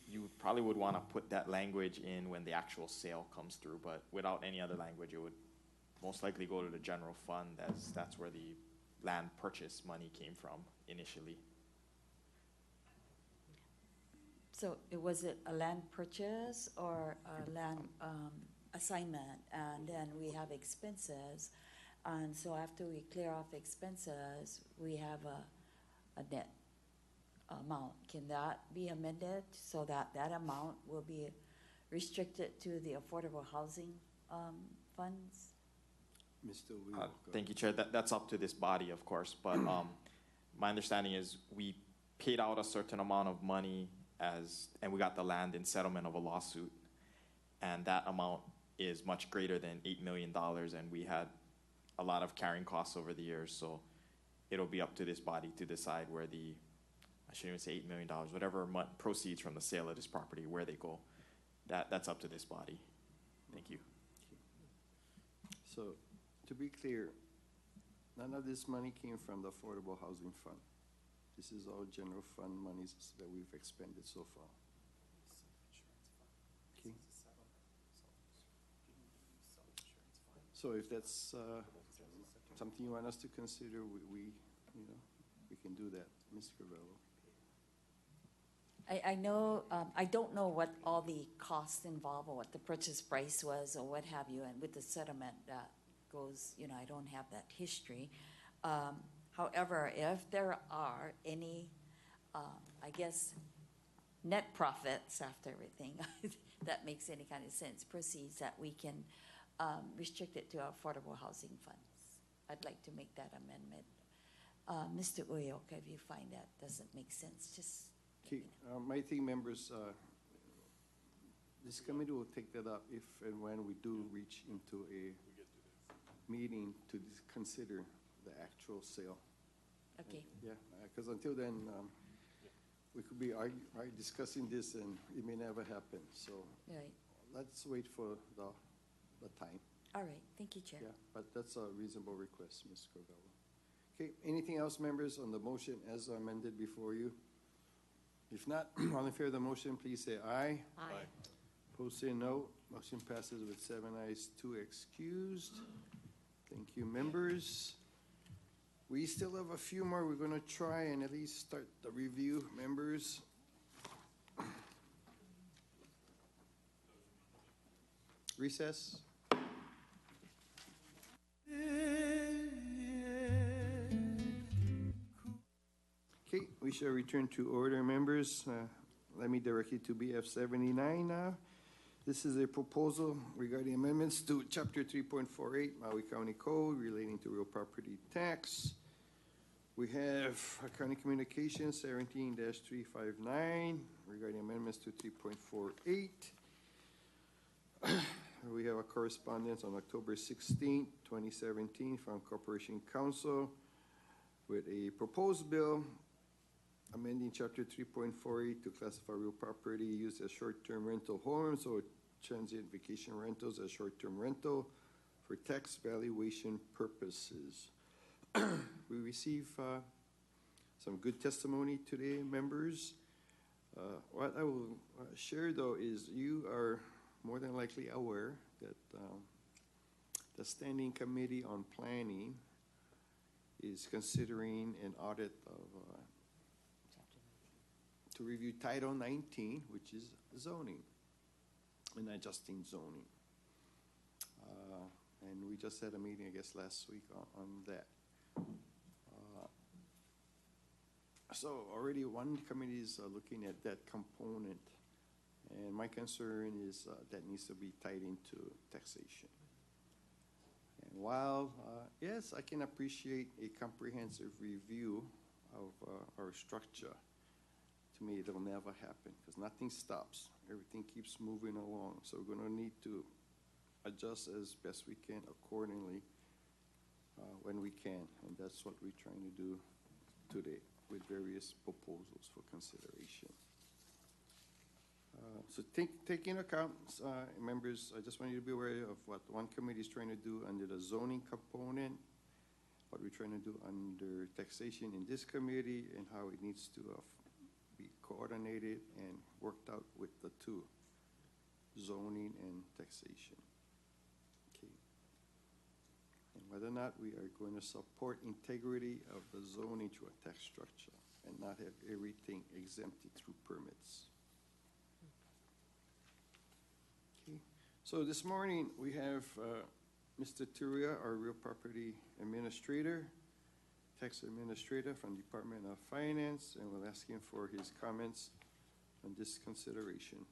Speaker 17: you probably would want to put that language in when the actual sale comes through, but without any other language, it would most likely go to the general fund. That's where the land purchase money came from initially.
Speaker 18: So was it a land purchase or a land assignment? And then we have expenses. And so after we clear off expenses, we have a net amount. Can that be amended so that that amount will be restricted to the affordable housing funds?
Speaker 3: Mr. Uyoka.
Speaker 17: Thank you, Chair. That's up to this body, of course, but my understanding is we paid out a certain amount of money and we got the land in settlement of a lawsuit, and that amount is much greater than $8 million, and we had a lot of carrying costs over the years, so it'll be up to this body to decide where I shouldn't even say $8 million, whatever proceeds from the sale of this property, where they go. That's up to this body. Thank you.
Speaker 3: So, to be clear, none of this money came from the Affordable Housing Fund. This is all general fund monies that we've expended so far. Okay. So if that's something you want us to consider, we can do that, Ms. Corvello.
Speaker 18: I know, I don't know what all the costs involved or what the purchase price was or what have you, and with the settlement that goes, I don't have that history. However, if there are any, I guess, net profits after everything, that makes any kind of sense, proceeds that we can restrict it to affordable housing funds. I'd like to make that amendment. Mr. Uyoka, if you find that doesn't make sense, just
Speaker 3: Okay, my team members, this committee will take that up if and when we do reach into a meeting to consider the actual sale.
Speaker 18: Okay.
Speaker 3: Yeah, because until then, we could be discussing this and it may never happen. So
Speaker 18: Right.
Speaker 3: let's wait for the time.
Speaker 18: All right, thank you, Chair.
Speaker 3: Yeah, but that's a reasonable request, Ms. Corvallo. Okay, anything else, members, on the motion as amended before you? If not, all in favor of the motion, please say aye.
Speaker 18: Aye.
Speaker 3: Opposed, say no. Motion passes with 7 ayes, 2 excused. Thank you, members. We still have a few more. We're going to try and at least start the review, members. Recess. Okay, we shall return to order, members. Let me direct you to BF 79 now. This is a proposal regarding amendments to Chapter 3.48 Maui County Code relating to real property tax. We have County Communications 17-359 regarding amendments to 3.48. We have a correspondence on October 16, 2017 from Corporation Council with a proposed bill amending Chapter 3.48 to classify real property used as short-term rental homes or transient vacation rentals as short-term rental for tax valuation purposes. We receive some good testimony today, members. What I will share, though, is you are more than likely aware that the Standing Committee on Planning is considering an audit of to review Title 19, which is zoning and adjusting zoning. And we just had a meeting, I guess, last week on that. So already one committee is looking at that component, and my concern is that needs to be tied into taxation. And while, yes, I can appreciate a comprehensive review of our structure, to me it'll never happen because nothing stops. Everything keeps moving along. So we're going to need to adjust as best we can accordingly when we can. And that's what we're trying to do today with various proposals for consideration. So take into account, members, I just want you to be aware of what one committee is trying to do under the zoning component, what we're trying to do under taxation in this committee, and how it needs to be coordinated and worked out with the two, zoning and taxation. Okay. And whether or not we are going to support integrity of the zoning through a tax structure and not have everything exempted through permits. Okay. So this morning we have Mr. Turia, our real property administrator, tax administrator from Department of Finance, and we'll ask him for his comments on this consideration.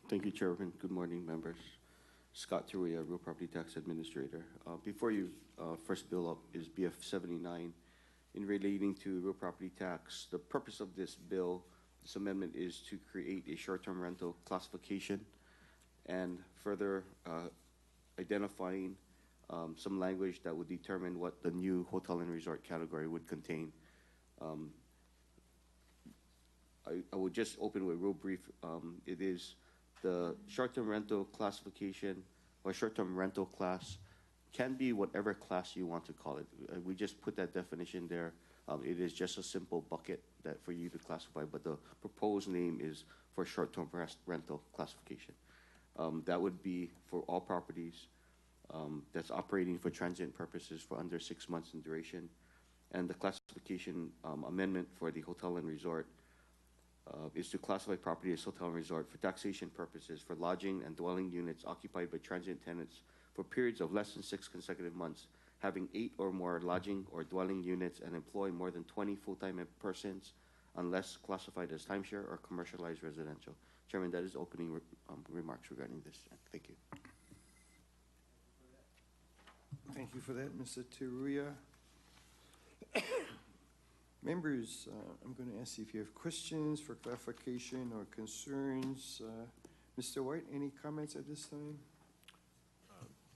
Speaker 1: Thank you, Chairman. Good morning, members. Scott Turia, Real Property Tax Administrator. Before you first bill up is BF 79 in relating to real property tax. The purpose of this bill, this amendment, is to create a short-term rental classification and further identifying some language that would determine what the new hotel and resort category would contain. I would just open with real brief. It is the short-term rental classification or short-term rental class can be whatever class you want to call it. We just put that definition there. It is just a simple bucket that for you to classify, but the proposed name is for short-term rental classification. That would be for all properties that's operating for transient purposes for under 6 months in duration. And the classification amendment for the hotel and resort is to classify property as hotel and resort for taxation purposes for lodging and dwelling units occupied by transient tenants for periods of less than 6 consecutive months, having 8 or more lodging or dwelling units and employ more than 20 full-time persons unless classified as timeshare or commercialized residential. Chairman, that is opening remarks regarding this. Thank you.
Speaker 3: Thank you for that, Mr. Teruya. Members, I'm going to ask you if you have questions for clarification or concerns. Mr. White, any comments at this time?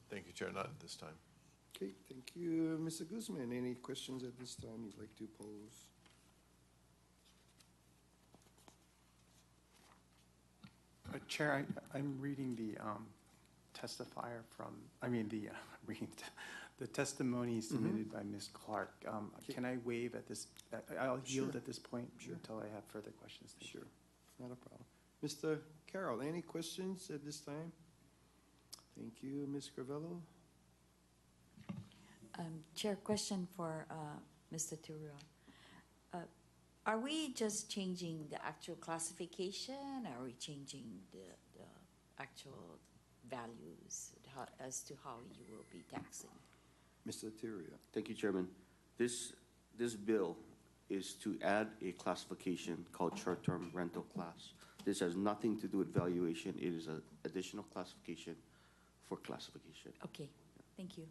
Speaker 23: Thank you, Chair. Not at this time.
Speaker 3: Okay, thank you. Mr. Guzman, any questions at this time you'd like to pose?
Speaker 2: Chair, I'm reading the testifier from, reading the testimony submitted by Ms. Clark. Can I waive at this, I'll yield
Speaker 3: Sure.
Speaker 2: at this point
Speaker 3: Sure.
Speaker 2: until I have further questions. Thank you.
Speaker 3: Sure, not a problem. Mr. Carroll, any questions at this time? Thank you. Ms. Crivello?
Speaker 18: Chair, question for Mr. Turua. Are we just changing the actual classification? Are we changing the actual values as to how you will be taxing?
Speaker 3: Mr. Tiria.
Speaker 1: Thank you, Chairman. This bill is to add a classification called short-term rental class. This has nothing to do with valuation. It is an additional classification for classification.
Speaker 18: Okay, thank you.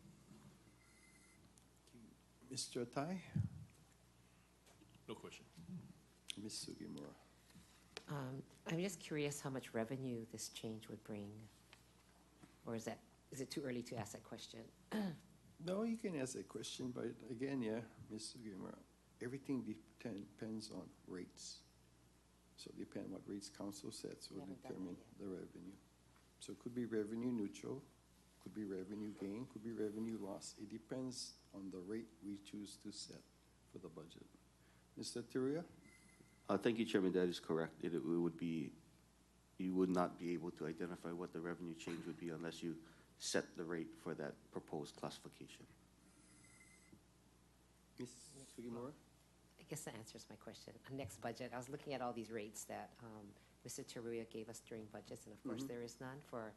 Speaker 3: Mr. Tai?
Speaker 20: No question.
Speaker 3: Ms. Sugimura?
Speaker 21: I'm just curious how much revenue this change would bring. Or is it too early to ask that question?
Speaker 3: No, you can ask that question, but again, yeah, Ms. Sugimura, everything depends on rates. So depend what rates council sets will determine the revenue. So it could be revenue neutral, could be revenue gain, could be revenue loss. It depends on the rate we choose to set for the budget. Mr. Tiria?
Speaker 1: Thank you, Chairman. That is correct. It would be, you would not be able to identify what the revenue change would be unless you set the rate for that proposed classification.
Speaker 3: Ms. Sugimura?
Speaker 21: I guess that answers my question. On next budget, I was looking at all these rates that Mr. Teruya gave us during budgets, and of course there is none for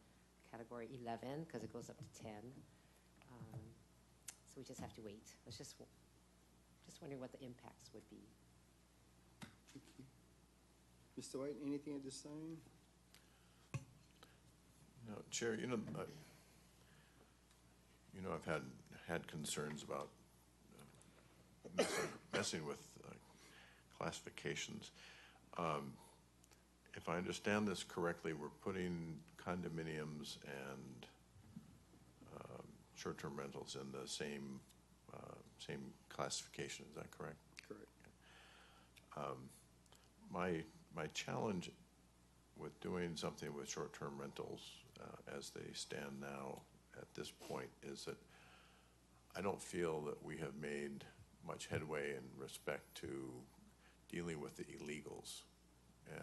Speaker 21: category 11 because it goes up to 10. So we just have to wait. Let's just wondering what the impacts would be.
Speaker 3: Mr. White, anything at this time?
Speaker 23: No, Chair, I've had concerns about messing with classifications. If I understand this correctly, we're putting condominiums and short-term rentals in the same classification. Is that correct?
Speaker 3: Correct.
Speaker 23: My challenge with doing something with short-term rentals as they stand now at this point is that I don't feel that we have made much headway in respect to dealing with the illegals.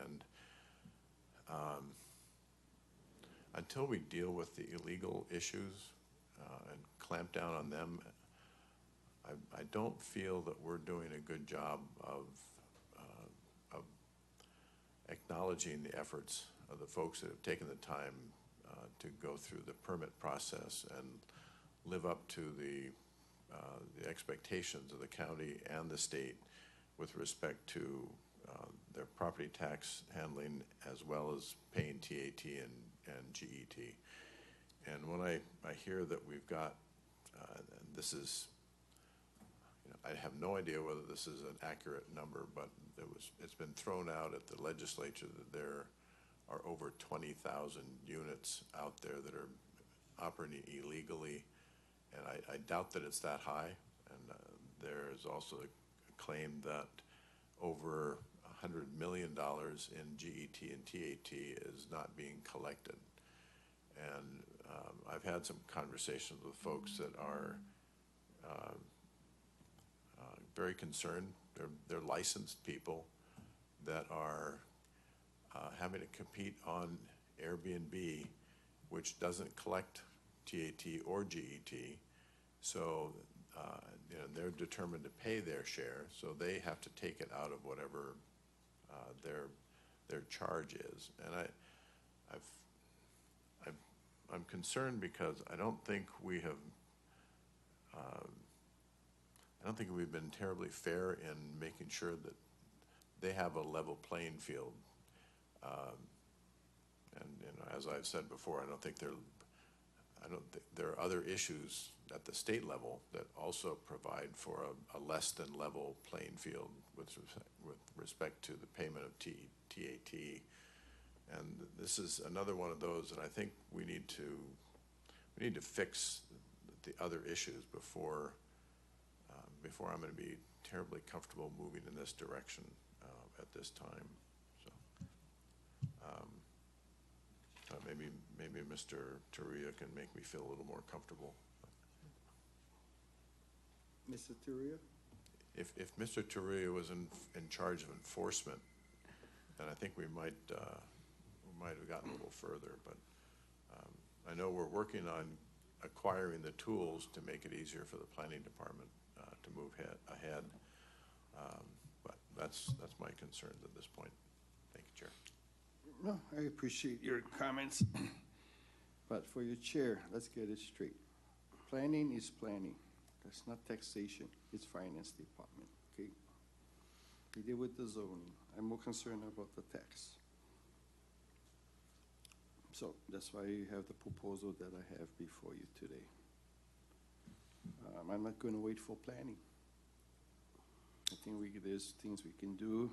Speaker 23: And until we deal with the illegal issues and clamp down on them, I don't feel that we're doing a good job of acknowledging the efforts of the folks that have taken the time to go through the permit process and live up to the expectations of the county and the state with respect to their property tax handling as well as paying TAT and GET. And when I hear that we've got, this is, I have no idea whether this is an accurate number, but it's been thrown out at the legislature that there are over 20,000 units out there that are operating illegally, and I doubt that it's that high. And there is also a claim that over $100 million in GET and TAT is not being collected. And I've had some conversations with folks that are very concerned. They're licensed people that are having to compete on Airbnb, which doesn't collect TAT or GET. So they're determined to pay their share, so they have to take it out of whatever their charge is. And I'm concerned because I don't think we've been terribly fair in making sure that they have a level playing field. And as I've said before, I don't think they're I don't think, there are other issues at the state level that also provide for a less than level playing field with respect to the payment of TAT. And this is another one of those, and I think we need to fix the other issues before I'm going to be terribly comfortable moving in this direction at this time. So maybe Mr. Taria can make me feel a little more comfortable.
Speaker 3: Mr. Turia?
Speaker 23: If Mr. Taria was in charge of enforcement, then I think we might have gotten a little further. But I know we're working on acquiring the tools to make it easier for the planning department to move ahead. But that's my concerns at this point. Thank you, Chair.
Speaker 3: No, I appreciate your comments. But for your chair, let's get it straight. Planning is planning. That's not taxation, it's finance department, okay? We deal with the zoning. I'm more concerned about the tax. So that's why you have the proposal that I have before you today. I'm not going to wait for planning. I think there's things we can do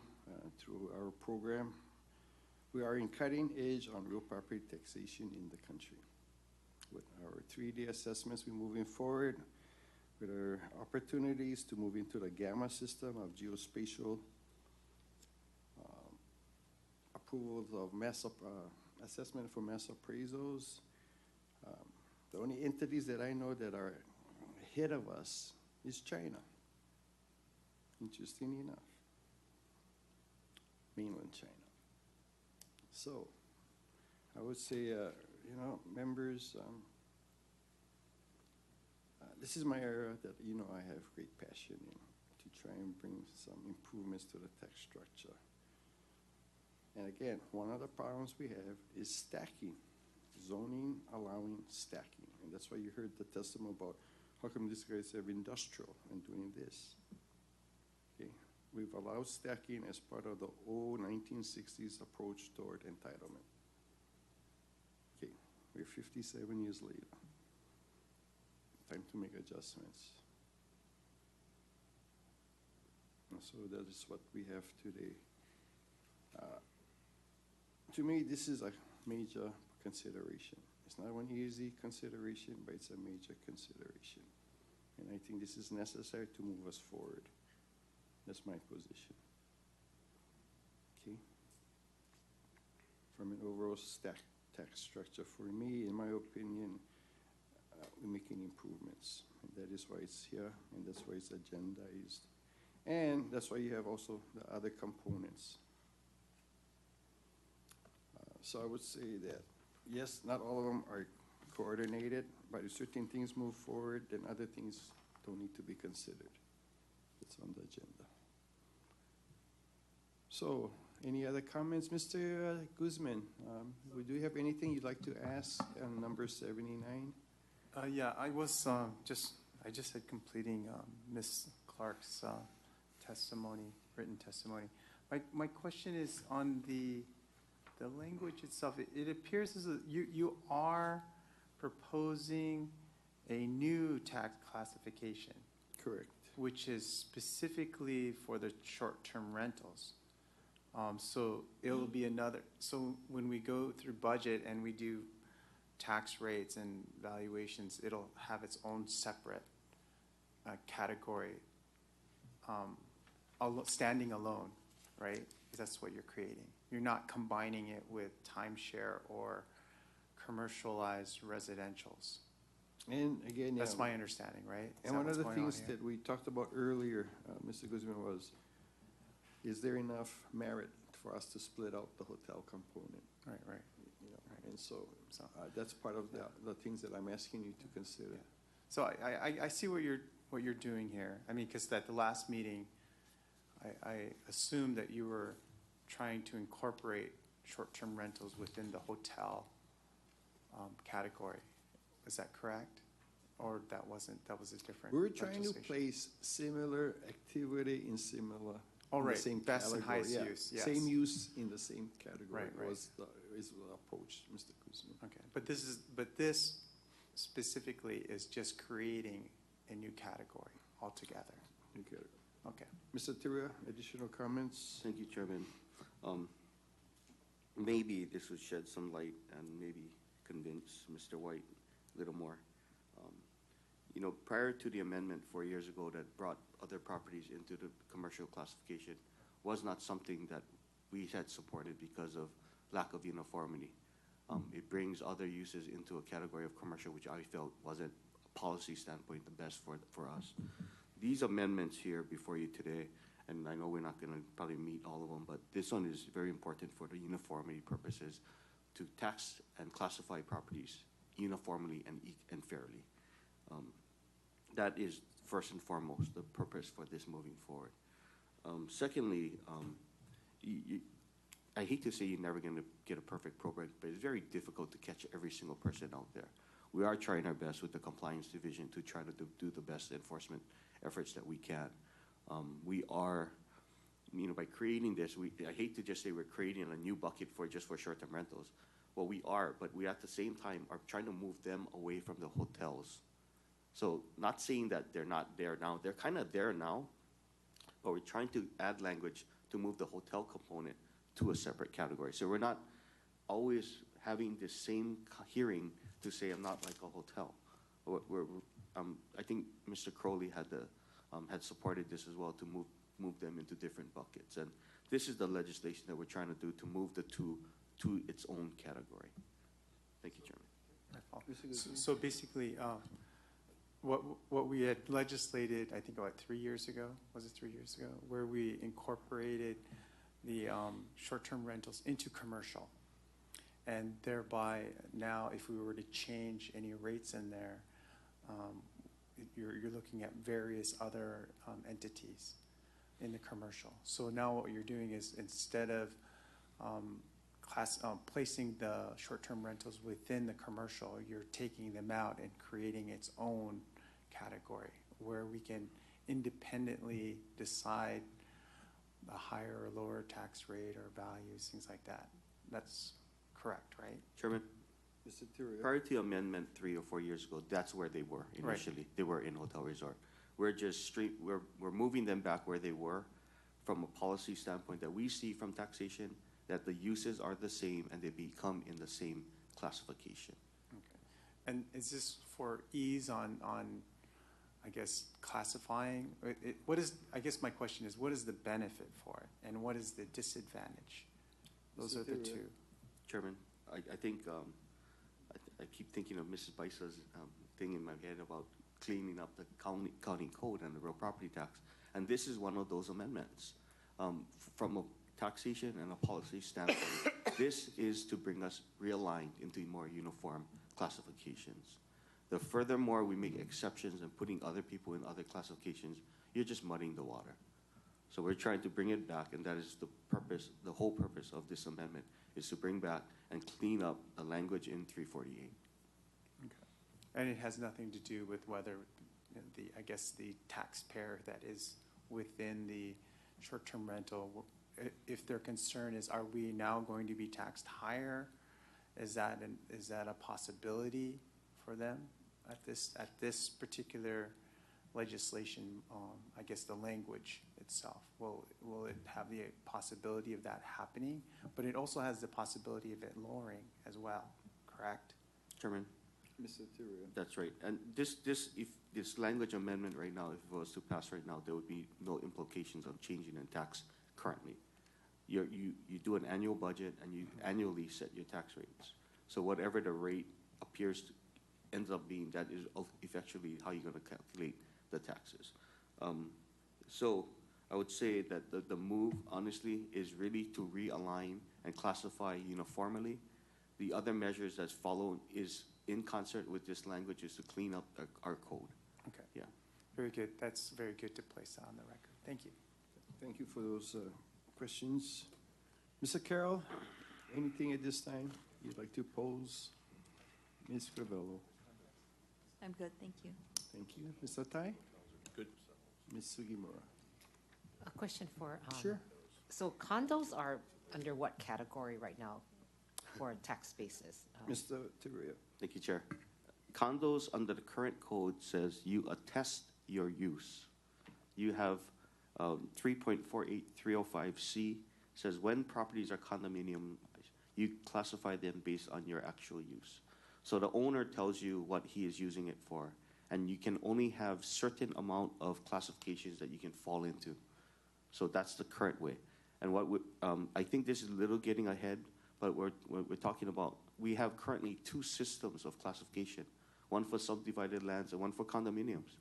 Speaker 3: through our program. We are in cutting edge on real property taxation in the country. With our 3D assessments, we're moving forward with our opportunities to move into the gamma system of geospatial approvals of assessment for mass appraisals. The only entities that I know that are ahead of us is China, interestingly enough, mainland China. So I would say, members, this is my area that, I have great passion in, to try and bring some improvements to the tax structure. And again, one of the problems we have is stacking, zoning allowing stacking. And that's why you heard the testimony about how come these guys have industrial and doing this. Okay, we've allowed stacking as part of the old 1960s approach toward entitlement. Okay, we're 57 years later. Time to make adjustments. And so that is what we have today. To me, this is a major consideration. It's not one easy consideration, but it's a major consideration. And I think this is necessary to move us forward. That's my position. Okay. From an overall tax structure, for me, in my opinion, we're making improvements. And that is why it's here, and that's why it's agendized. And that's why you have also the other components. So I would say that, yes, not all of them are coordinated, but if certain things move forward, then other things don't need to be considered. It's on the agenda. So, any other comments, Mr. Guzman? Do you have anything you'd like to ask on number 79?
Speaker 2: Yeah, I just had completing Ms. Clark's testimony, written testimony. My question is on the language itself. It appears as you are proposing a new tax classification.
Speaker 3: Correct.
Speaker 2: Which is specifically for the short-term rentals. So it'll be another, so when we go through budget and we do tax rates and valuations, it'll have its own separate category, standing alone, right? That's what you're creating. You're not combining it with timeshare or commercialized residentials.
Speaker 3: And again,
Speaker 2: that's my understanding, right?
Speaker 3: And one of the things that we talked about earlier, Mr. Guzman, was, is there enough merit for us to split out the hotel component?
Speaker 2: Right.
Speaker 3: Right. And so that's part of the things that I'm asking you to consider.
Speaker 2: Yeah. So I see what you're doing here. I mean, because at the last meeting, I assumed that you were trying to incorporate short-term rentals within the hotel category. Is that correct? Or that was a different
Speaker 3: We're trying to place similar activity in similar,
Speaker 2: right.
Speaker 3: The same
Speaker 2: Best and
Speaker 3: category.
Speaker 2: highest use, yes.
Speaker 3: Same use in the same category
Speaker 2: Right.
Speaker 3: is the approach, Mr. Guzman.
Speaker 2: Okay, but this specifically is just creating a new category altogether.
Speaker 3: Okay.
Speaker 2: Okay.
Speaker 3: Mr. Tiria, additional comments?
Speaker 1: Thank you, Chairman. Maybe this would shed some light and maybe convince Mr. White a little more. You know, prior to the amendment 4 years ago that brought other properties into the commercial classification was not something that we had supported because of lack of uniformity. It brings other uses into a category of commercial, which I felt wasn't, a policy standpoint, the best for us. These amendments here before you today, and I know we're not going to probably meet all of them, but this one is very important for the uniformity purposes to tax and classify properties uniformly and fairly. That is first and foremost the purpose for this moving forward. Secondly, I hate to say you're never going to get a perfect program, but it's very difficult to catch every single person out there. We are trying our best with the compliance division to try to do the best enforcement efforts that we can. We are, you know, by creating this, I hate to just say we're creating a new bucket for short-term rentals. Well, we are, but we at the same time are trying to move them away from the hotels. So not saying that they're not there now, they're kind of there now, but we're trying to add language to move the hotel component to a separate category. So we're not always having the same hearing to say I'm not like a hotel. I think Mr. Crowley had supported this as well to move them into different buckets. And this is the legislation that we're trying to do to move the two to its own category. Thank you, Chairman.
Speaker 2: So basically, what we had legislated, I think about 3 years ago, was it 3 years ago, where we incorporated the short-term rentals into commercial. And thereby now, if we were to change any rates in there, you're looking at various other entities in the commercial. So now what you're doing is instead of placing the short-term rentals within the commercial, you're taking them out and creating its own category where we can independently decide the higher or lower tax rate or values, things like that. That's correct, right?
Speaker 1: Chairman?
Speaker 3: Mr. Tiria.
Speaker 1: Prior to Amendment 3 or 4 years ago, that's where they were initially. Right. They were in hotel resort. We're just we're moving them back where they were from a policy standpoint that we see from taxation that the uses are the same and they become in the same classification.
Speaker 2: Okay. And is this for ease on I guess, classifying? I guess my question is, what is the benefit for it and what is the disadvantage? Those are the two.
Speaker 1: Chairman, I think I keep thinking of Mrs. Baisa's thing in my head about cleaning up the county code and the real property tax. And this is one of those amendments. From a taxation and a policy standpoint, this is to bring us realigned into more uniform classifications. The furthermore we make exceptions and putting other people in other classifications, you're just muddying the water. So we're trying to bring it back, and that is the purpose, the whole purpose of this amendment, is to bring back and clean up the language in 348.
Speaker 2: Okay. And it has nothing to do with whether I guess the taxpayer that is within the short-term rental, if their concern is, are we now going to be taxed higher? Is that a possibility for them at this particular legislation? I guess the language itself, will it have the possibility of that happening? But it also has the possibility of it lowering as well, correct?
Speaker 1: Chairman?
Speaker 3: Mr. Tiria.
Speaker 1: That's right. And if this language amendment right now, if it was to pass right now, there would be no implications of changing in tax currently. You do an annual budget and you annually set your tax rates. So whatever the rate appears to ends up being, that is effectively how you're going to calculate the taxes. So I would say that the move, honestly, is really to realign and classify uniformly. The other measures that's followed is in concert with this language is to clean up our code.
Speaker 2: Okay.
Speaker 1: Yeah.
Speaker 2: Very good. That's very good to place that on the record. Thank you.
Speaker 3: Thank you for those questions. Mr. Carroll, anything at this time you'd like to pose? Ms. Crivello.
Speaker 18: I'm good, thank you.
Speaker 3: Thank you. Mr. Tai?
Speaker 20: Good.
Speaker 3: Ms. Sugimura.
Speaker 21: A question for...
Speaker 3: Sure.
Speaker 21: So condos are under what category right now for tax basis?
Speaker 3: Mr. Tiria.
Speaker 1: Thank you, Chair. Condos under the current code says you attest your use. You have 3.48305C says when properties are condominium, you classify them based on your actual use. So the owner tells you what he is using it for, and you can only have certain amount of classifications that you can fall into. So that's the current way. And what I think this is a little getting ahead, but we're talking about, we have currently 2 systems of classification, one for subdivided lands and one for condominiums.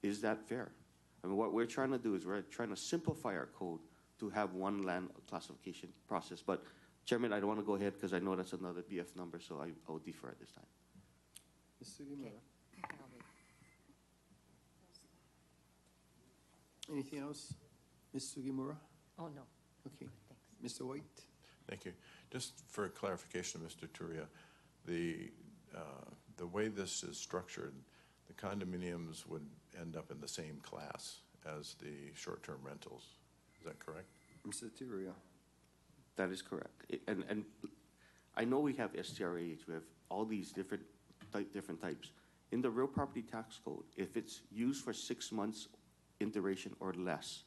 Speaker 1: Is that fair? I mean, what we're trying to do is we're trying to simplify our code to have one land classification process. But Chairman, I don't want to go ahead because I know that's another BF number, so I'll defer at this time.
Speaker 3: Ms. Sugimura. Anything else? Ms. Sugimura?
Speaker 21: Oh, no.
Speaker 3: Okay. Mr. White?
Speaker 23: Thank you. Just for clarification, Mr. Turia, the way this is structured, the condominiums would end up in the same class as the short-term rentals. Is that correct?
Speaker 3: Mr. Turia?
Speaker 1: That is correct. And I know we have STRAH, we have all these different types. In the real property tax code, if it's used for 6 months in duration or less,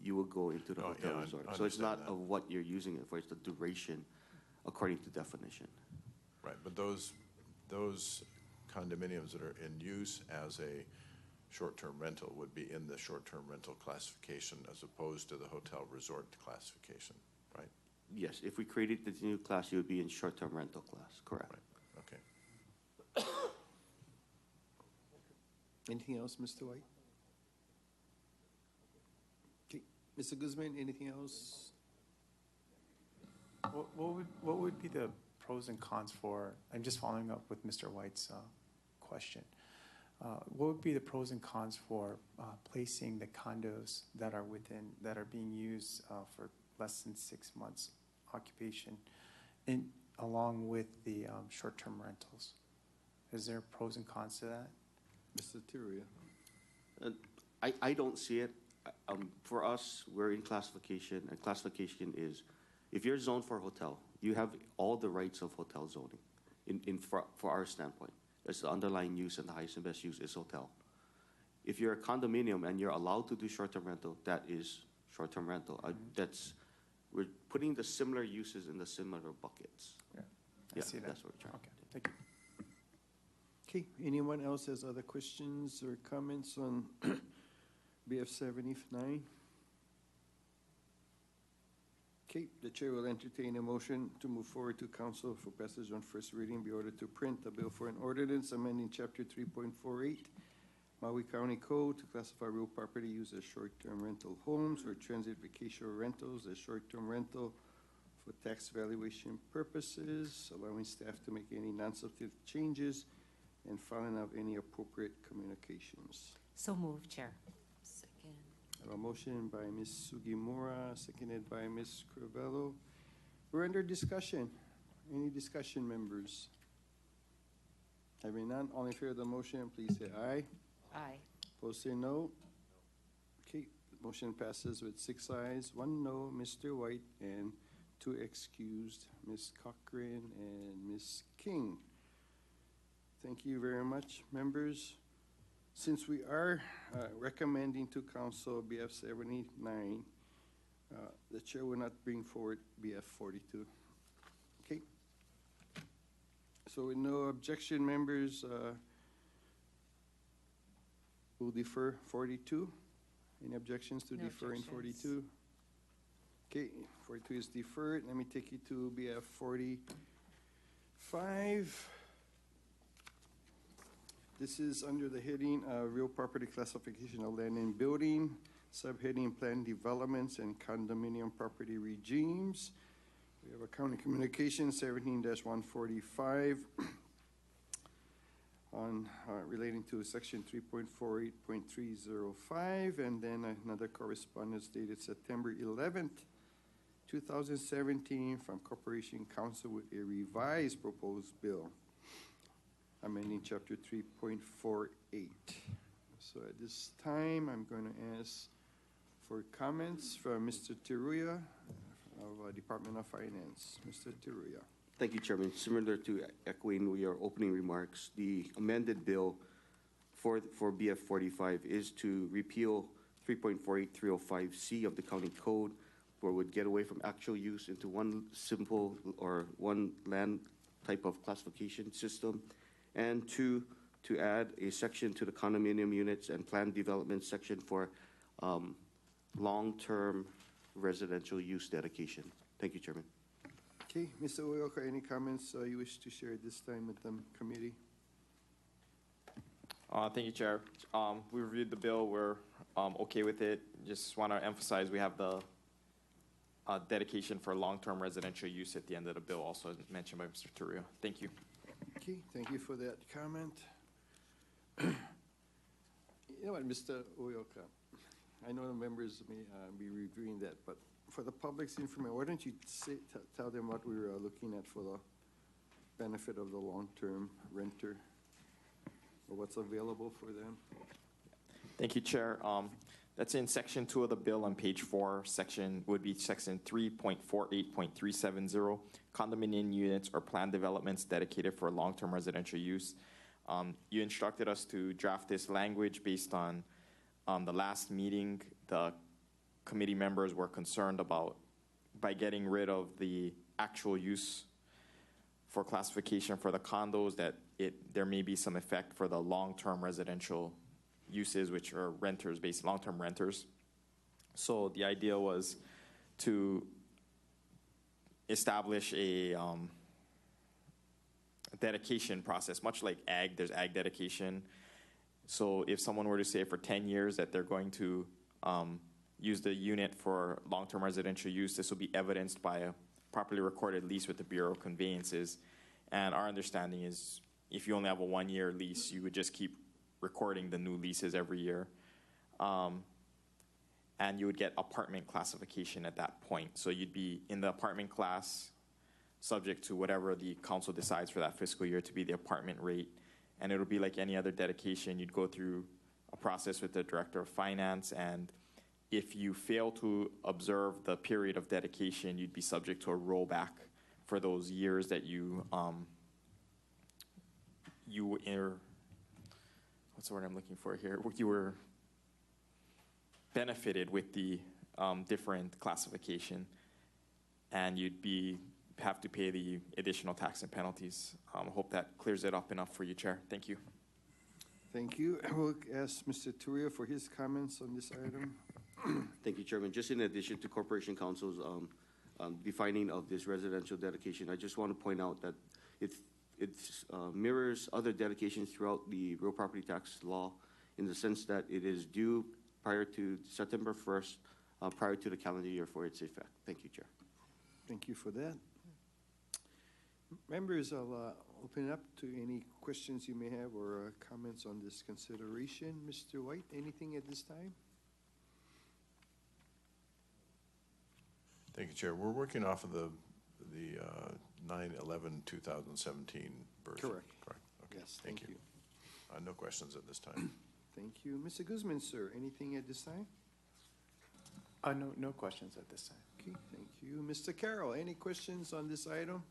Speaker 1: you will go into the hotel resort. So it's not of what you're using it for, it's the duration according to definition.
Speaker 23: Right, but those condominiums that are in use as a short-term rental would be in the short-term rental classification as opposed to the hotel resort classification, right?
Speaker 1: Yes, if we created the new class, you would be in short-term rental class, correct.
Speaker 23: Right. Okay.
Speaker 3: Anything else, Mr. White? Okay. Mr. Guzman, anything else?
Speaker 2: What would be the pros and cons for, I'm just following up with Mr. White's question. What would be the pros and cons for placing the condos that are being used for less than 6 months occupation along with the short-term rentals? Is there pros and cons to that?
Speaker 3: Mr. Turia?
Speaker 1: I don't see it. For us, we're in classification, and classification is, if you're zoned for a hotel, you have all the rights of hotel zoning for our standpoint. It's the underlying use and the highest and best use is hotel. If you're a condominium and you're allowed to do short-term rental, that is short-term rental. We're putting the similar uses in the similar buckets.
Speaker 2: I see that.
Speaker 1: That's what we're trying to do.
Speaker 2: Thank you.
Speaker 3: Okay, anyone else has other questions or comments on BF 79? Okay, the chair will entertain a motion to move forward to council for passage on first reading, be ordered to print a bill for an ordinance amending chapter 3.48 Maui County Code to classify real property used as short-term rental homes or transit vacation rentals as short-term rental for tax valuation purposes, allowing staff to make any non-substantive changes and filing of any appropriate communications.
Speaker 21: So moved, Chair.
Speaker 8: Second.
Speaker 3: I have a motion by Ms. Sugimura, seconded by Ms. Crivello. We're under discussion. Any discussion, members? Having none, all in favor of the motion, please say aye.
Speaker 21: Aye.
Speaker 3: Opposed, say no. Okay, the motion passes with 6 ayes, 1 no, Mr. White, and 2 excused, Ms. Cochran and Ms. King. Thank you very much, members. Since we are recommending to council BF 79, the chair will not bring forward BF 42. Okay. So with no objection, members, we'll defer 42. Any objections to
Speaker 21: No
Speaker 3: deferring
Speaker 21: objections.
Speaker 3: 42? Okay, 42 is deferred. Let me take you to BF 45. This is under the heading Real Property Classification of Land and Building, subheading Planned Developments and Condominium Property Regimes. We have a County Communication 17-145 on relating to section 3.48.305, and then another correspondence dated September 11th, 2017 from Corporation Council with a revised proposed bill amending chapter 3.48. So at this time, I'm going to ask for comments from Mr. Teruya of Department of Finance. Mr. Teruya.
Speaker 1: Thank you, Chairman. Similar to echoing your opening remarks, the amended bill for BF 45 is to repeal 3.48305C of the county code, where it would get away from actual use into one simple or one land type of classification system, and to add a section to the condominium units and planned development section for long-term residential use dedication. Thank you, Chairman.
Speaker 3: Okay, Mr. Uyoka, any comments you wish to share at this time with the committee?
Speaker 17: Thank you, Chair. We reviewed the bill. We're okay with it. Just want to emphasize we have the dedication for long-term residential use at the end of the bill, also mentioned by Mr. Torrio. Thank you.
Speaker 3: Okay, thank you for that comment. You know what, Mr. Uyoka, I know the members may be reviewing that, but for the public's information, why don't you tell them what we were looking at for the benefit of the long-term renter, or what's available for them?
Speaker 17: Thank you, Chair. That's in Section 2 of the bill on page 4. Section would be Section 3.48.370, condominium units or planned developments dedicated for long-term residential use. You instructed us to draft this language based on the last meeting. The committee members were concerned about, by getting rid of the actual use for classification for the condos, that there may be some effect for the long-term residential uses, which are renters, based long-term renters. So the idea was to establish a dedication process, much like ag. There's ag dedication. So if someone were to say for 10 years that they're going to use the unit for long-term residential use, this will be evidenced by a properly recorded lease with the Bureau of Conveyances. And our understanding is if you only have a 1-year lease, you would just keep recording the new leases every year. And you would get apartment classification at that point. So you'd be in the apartment class, subject to whatever the council decides for that fiscal year to be the apartment rate. And it'll be like any other dedication. You'd go through a process with the Director of Finance, and if you fail to observe the period of dedication, you'd be subject to a rollback for those years that what's the word I'm looking for here? You were benefited with the different classification, and you'd have to pay the additional tax and penalties. I hope that clears it up enough for you, Chair. Thank you.
Speaker 3: Thank you. I will ask Mr. Torrio for his comments on this item.
Speaker 1: Thank you, Chairman. Just in addition to Corporation Council's defining of this residential dedication, I just want to point out that it mirrors other dedications throughout the real property tax law, in the sense that it is due prior to September 1st, prior to the calendar year for its effect. Thank you, Chair.
Speaker 3: Thank you for that. Members, I'll open it up to any questions you may have or comments on this consideration. Mr. White, anything at this time?
Speaker 23: Thank you, Chair. We're working off of the 9/11/2017 version.
Speaker 3: Correct.
Speaker 23: Okay.
Speaker 3: Yes, thank you.
Speaker 23: No questions at this time.
Speaker 3: Thank you. Mr. Guzman, sir, anything at this time?
Speaker 2: No questions at this time.
Speaker 3: Okay, thank you. Mr. Carroll, any questions on this item?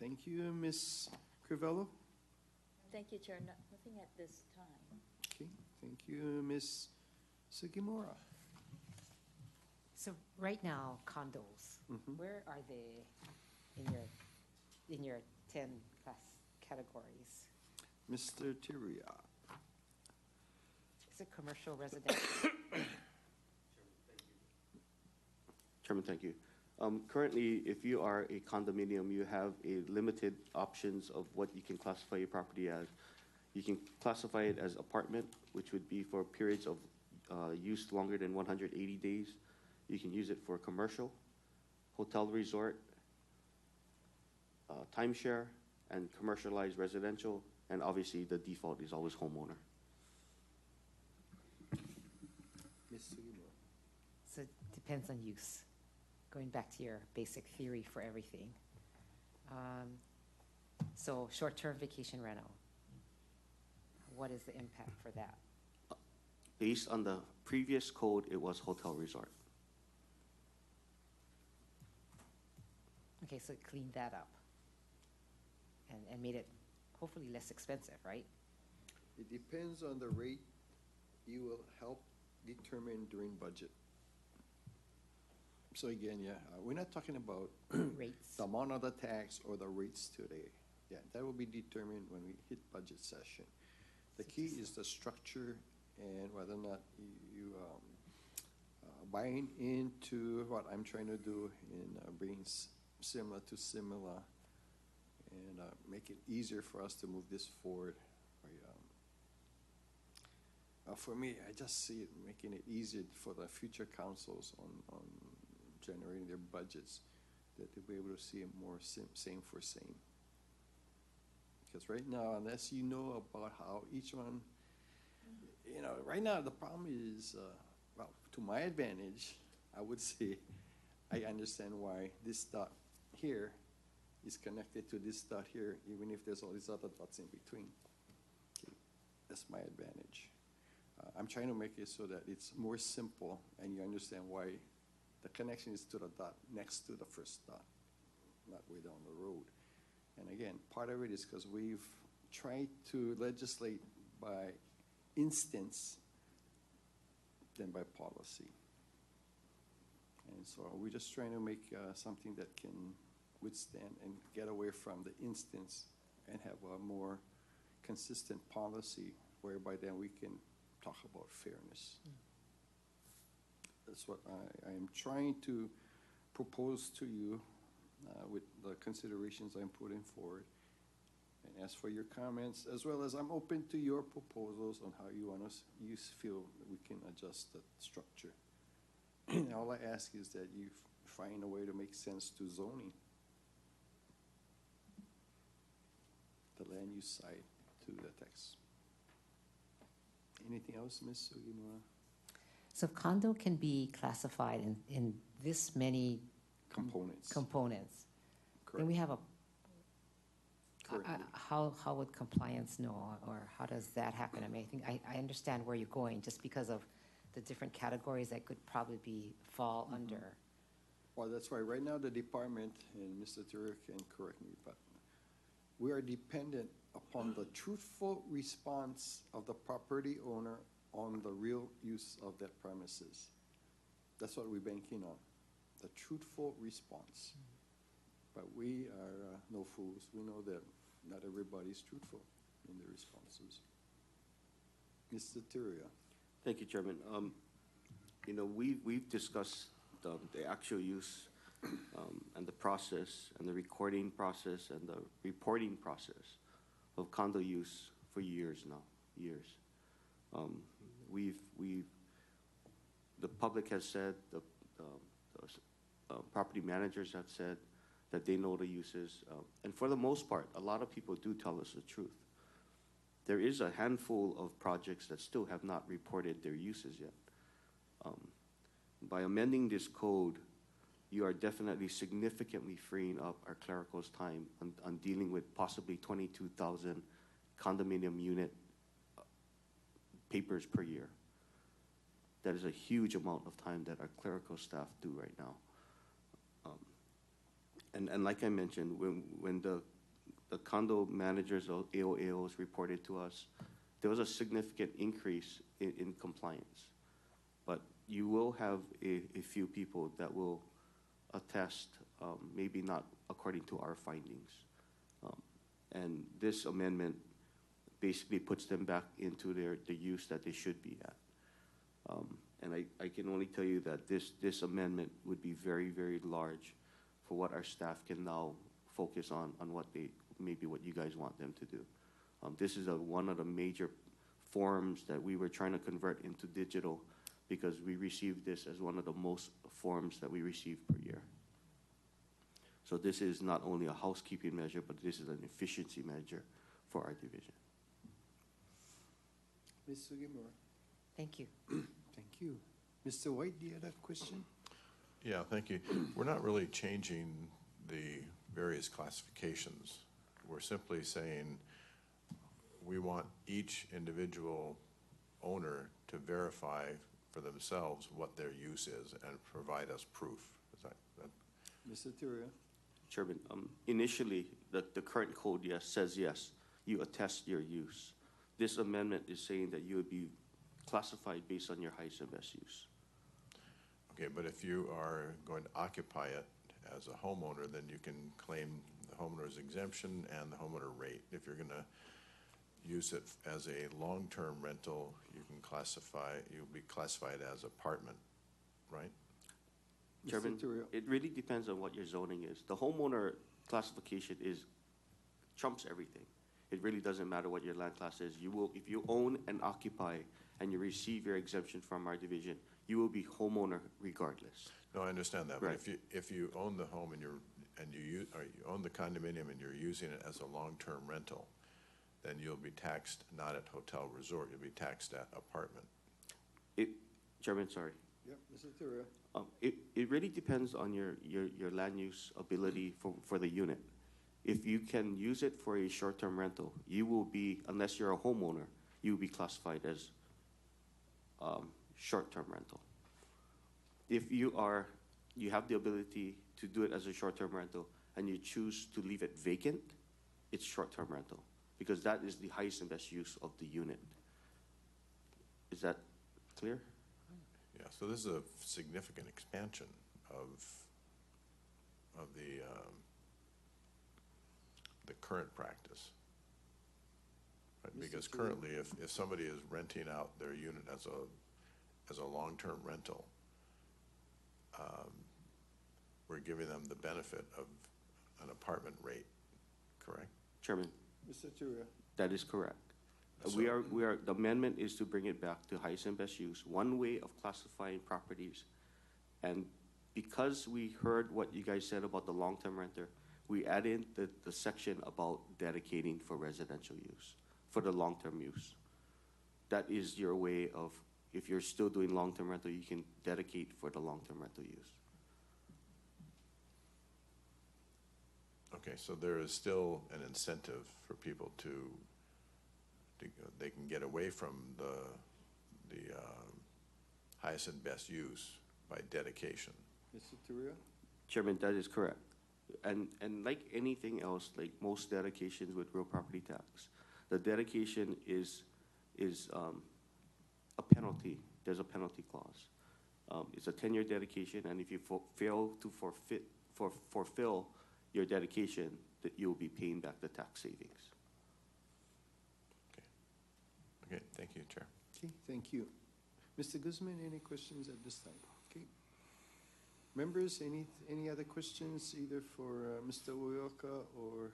Speaker 3: Thank you. Ms. Crivello?
Speaker 18: Thank you, Chair. Nothing at this time.
Speaker 3: Okay, thank you. Ms. Sugimura?
Speaker 21: So right now, condos, where are they in your 10 class categories?
Speaker 3: Mr. Tiria?
Speaker 21: Is it commercial, residential?
Speaker 1: Chairman, thank you. Currently, if you are a condominium, you have a limited options of what you can classify your property as. You can classify it as apartment, which would be for periods of use longer than 180 days. You can use it for commercial, hotel resort, timeshare, and commercialized residential, and obviously the default is always homeowner.
Speaker 3: Ms. Sugimura?
Speaker 21: So it depends on use. Going back to your basic theory for everything. So short-term vacation rental, what is the impact for that?
Speaker 1: Based on the previous code, it was hotel resort.
Speaker 21: Okay, so clean that up and made it hopefully less expensive, right?
Speaker 3: It depends on the rate you will help determine during budget. So again, yeah, we're not talking about
Speaker 21: Rates.
Speaker 3: the amount of the tax or the rates today. Yeah, that will be determined when we hit budget session. The key is the structure and whether or not you buying into what I'm trying to do in bringing similar to similar and make it easier for us to move this forward. For me, I just see it making it easier for the future councils on generating their budgets, that they'll be able to see it more same for same. Because right now, unless you know about how each one, right now the problem is, well, to my advantage, I would say, I understand why this dot here is connected to this dot here, even if there's all these other dots in between. Okay. That's my advantage. I'm trying to make it so that it's more simple and you understand why the connection is to the dot next to the first dot, not way down the road. And again, part of it is because we've tried to legislate by instance than by policy. And so we're just trying to make something that can withstand and get away from the instance and have a more consistent policy whereby then we can talk about fairness. That's what I am trying to propose to you with the considerations I'm putting forward. And as for your comments, as well as I'm open to your proposals on how you want us, you feel that we can adjust the structure. And all I ask is that you find a way to make sense to zoning, the land use side to the text. Anything else, Ms. Sugimura?
Speaker 21: So condo can be classified in this many
Speaker 3: components.
Speaker 21: Then we have a,
Speaker 3: Correct.
Speaker 21: how would compliance know, or how does that happen? I mean, I understand where you're going, just because of the different categories that could probably fall under.
Speaker 3: Well, that's why right now the department, and Mr. Turek can correct me, but we are dependent upon the truthful response of the property owner on the real use of that premises. That's what we're banking on, the truthful response. But we are no fools. We know that not everybody's truthful in their responses. Mr. Turia.
Speaker 1: Thank you, Chairman. We've discussed the actual use and the process and the recording process and the reporting process of condo use for years now, years. The public has said, the property managers have said that they know the uses. And for the most part, a lot of people do tell us the truth. There is a handful of projects that still have not reported their uses yet. By amending this code, you are definitely significantly freeing up our clerical's time on dealing with possibly 22,000 condominium unit papers per year. That is a huge amount of time that our clerical staff do right now. And like I mentioned, when the condo managers or AOAOs reported to us, there was a significant increase in compliance. But you will have a few people that will attest, maybe not according to our findings. And this amendment basically puts them back into the use that they should be at. And I can only tell you that this amendment would be very, very large for what our staff can now focus on what maybe what you guys want them to do. This is one of the major forms that we were trying to convert into digital, because we received this as one of the most forms that we receive per year. So this is not only a housekeeping measure, but this is an efficiency measure for our division.
Speaker 3: Ms. Sugimura.
Speaker 21: Thank you.
Speaker 3: Thank you. Mr. White, do you have a question?
Speaker 23: Yeah, thank you. We're not really changing the various classifications. We're simply saying we want each individual owner to verify for themselves what their use is and provide us proof. Is that?
Speaker 3: Mr. Turia.
Speaker 1: Chairman, initially, the current code, yes, says yes, you attest your use. This amendment is saying that you would be classified based on your highest and best use.
Speaker 23: Okay, but if you are going to occupy it as a homeowner, then you can claim the homeowner's exemption and the homeowner rate. If you're gonna use it as a long-term rental, you'll be classified as apartment, right?
Speaker 1: Chairman, it really depends on what your zoning is. The homeowner classification trumps everything. It really doesn't matter what your land class is. If you own and occupy and you receive your exemption from our division, you will be homeowner regardless.
Speaker 23: No, I understand that,
Speaker 1: Right.
Speaker 23: but if you own the home and you own the condominium and you're using it as a long-term rental, then you'll be taxed not at hotel resort, you'll be taxed at apartment.
Speaker 1: Chairman, sorry.
Speaker 3: Yep, Mr. Teruya.
Speaker 1: It really depends on your land use ability for the unit. If you can use it for a short-term rental, you will be, unless you're a homeowner, you will be classified as short-term rental. If you have the ability to do it as a short-term rental and you choose to leave it vacant, it's short-term rental because that is the highest and best use of the unit. Is that clear?
Speaker 23: Yeah, so this is a significant expansion of the current practice. Right? Because currently, if somebody is renting out their unit as a long-term rental, we're giving them the benefit of an apartment rate, correct?
Speaker 1: Chairman?
Speaker 3: Mr. Teruya.
Speaker 1: That is correct.
Speaker 23: So-
Speaker 1: The amendment is to bring it back to highest and best use, one way of classifying properties. And because we heard what you guys said about the long-term renter, we add in the section about dedicating for residential use, for the long-term use. That is your way of, if you're still doing long-term rental, you can dedicate for the long-term rental use.
Speaker 23: Okay, so there is still an incentive for people they can get away from the highest and best use by dedication.
Speaker 3: Mr. Teruya.
Speaker 1: Chairman, that is correct. And like anything else, like most dedications with real property tax, the dedication is a penalty. There's a penalty clause. It's a 10-year dedication, and if you fail to fulfill your dedication, that you'll be paying back the tax savings.
Speaker 23: Okay, thank you, Chair.
Speaker 3: Okay, thank you. Mr. Guzman, any questions at this time? Okay. Members, any other questions either for Mr. Uyoka or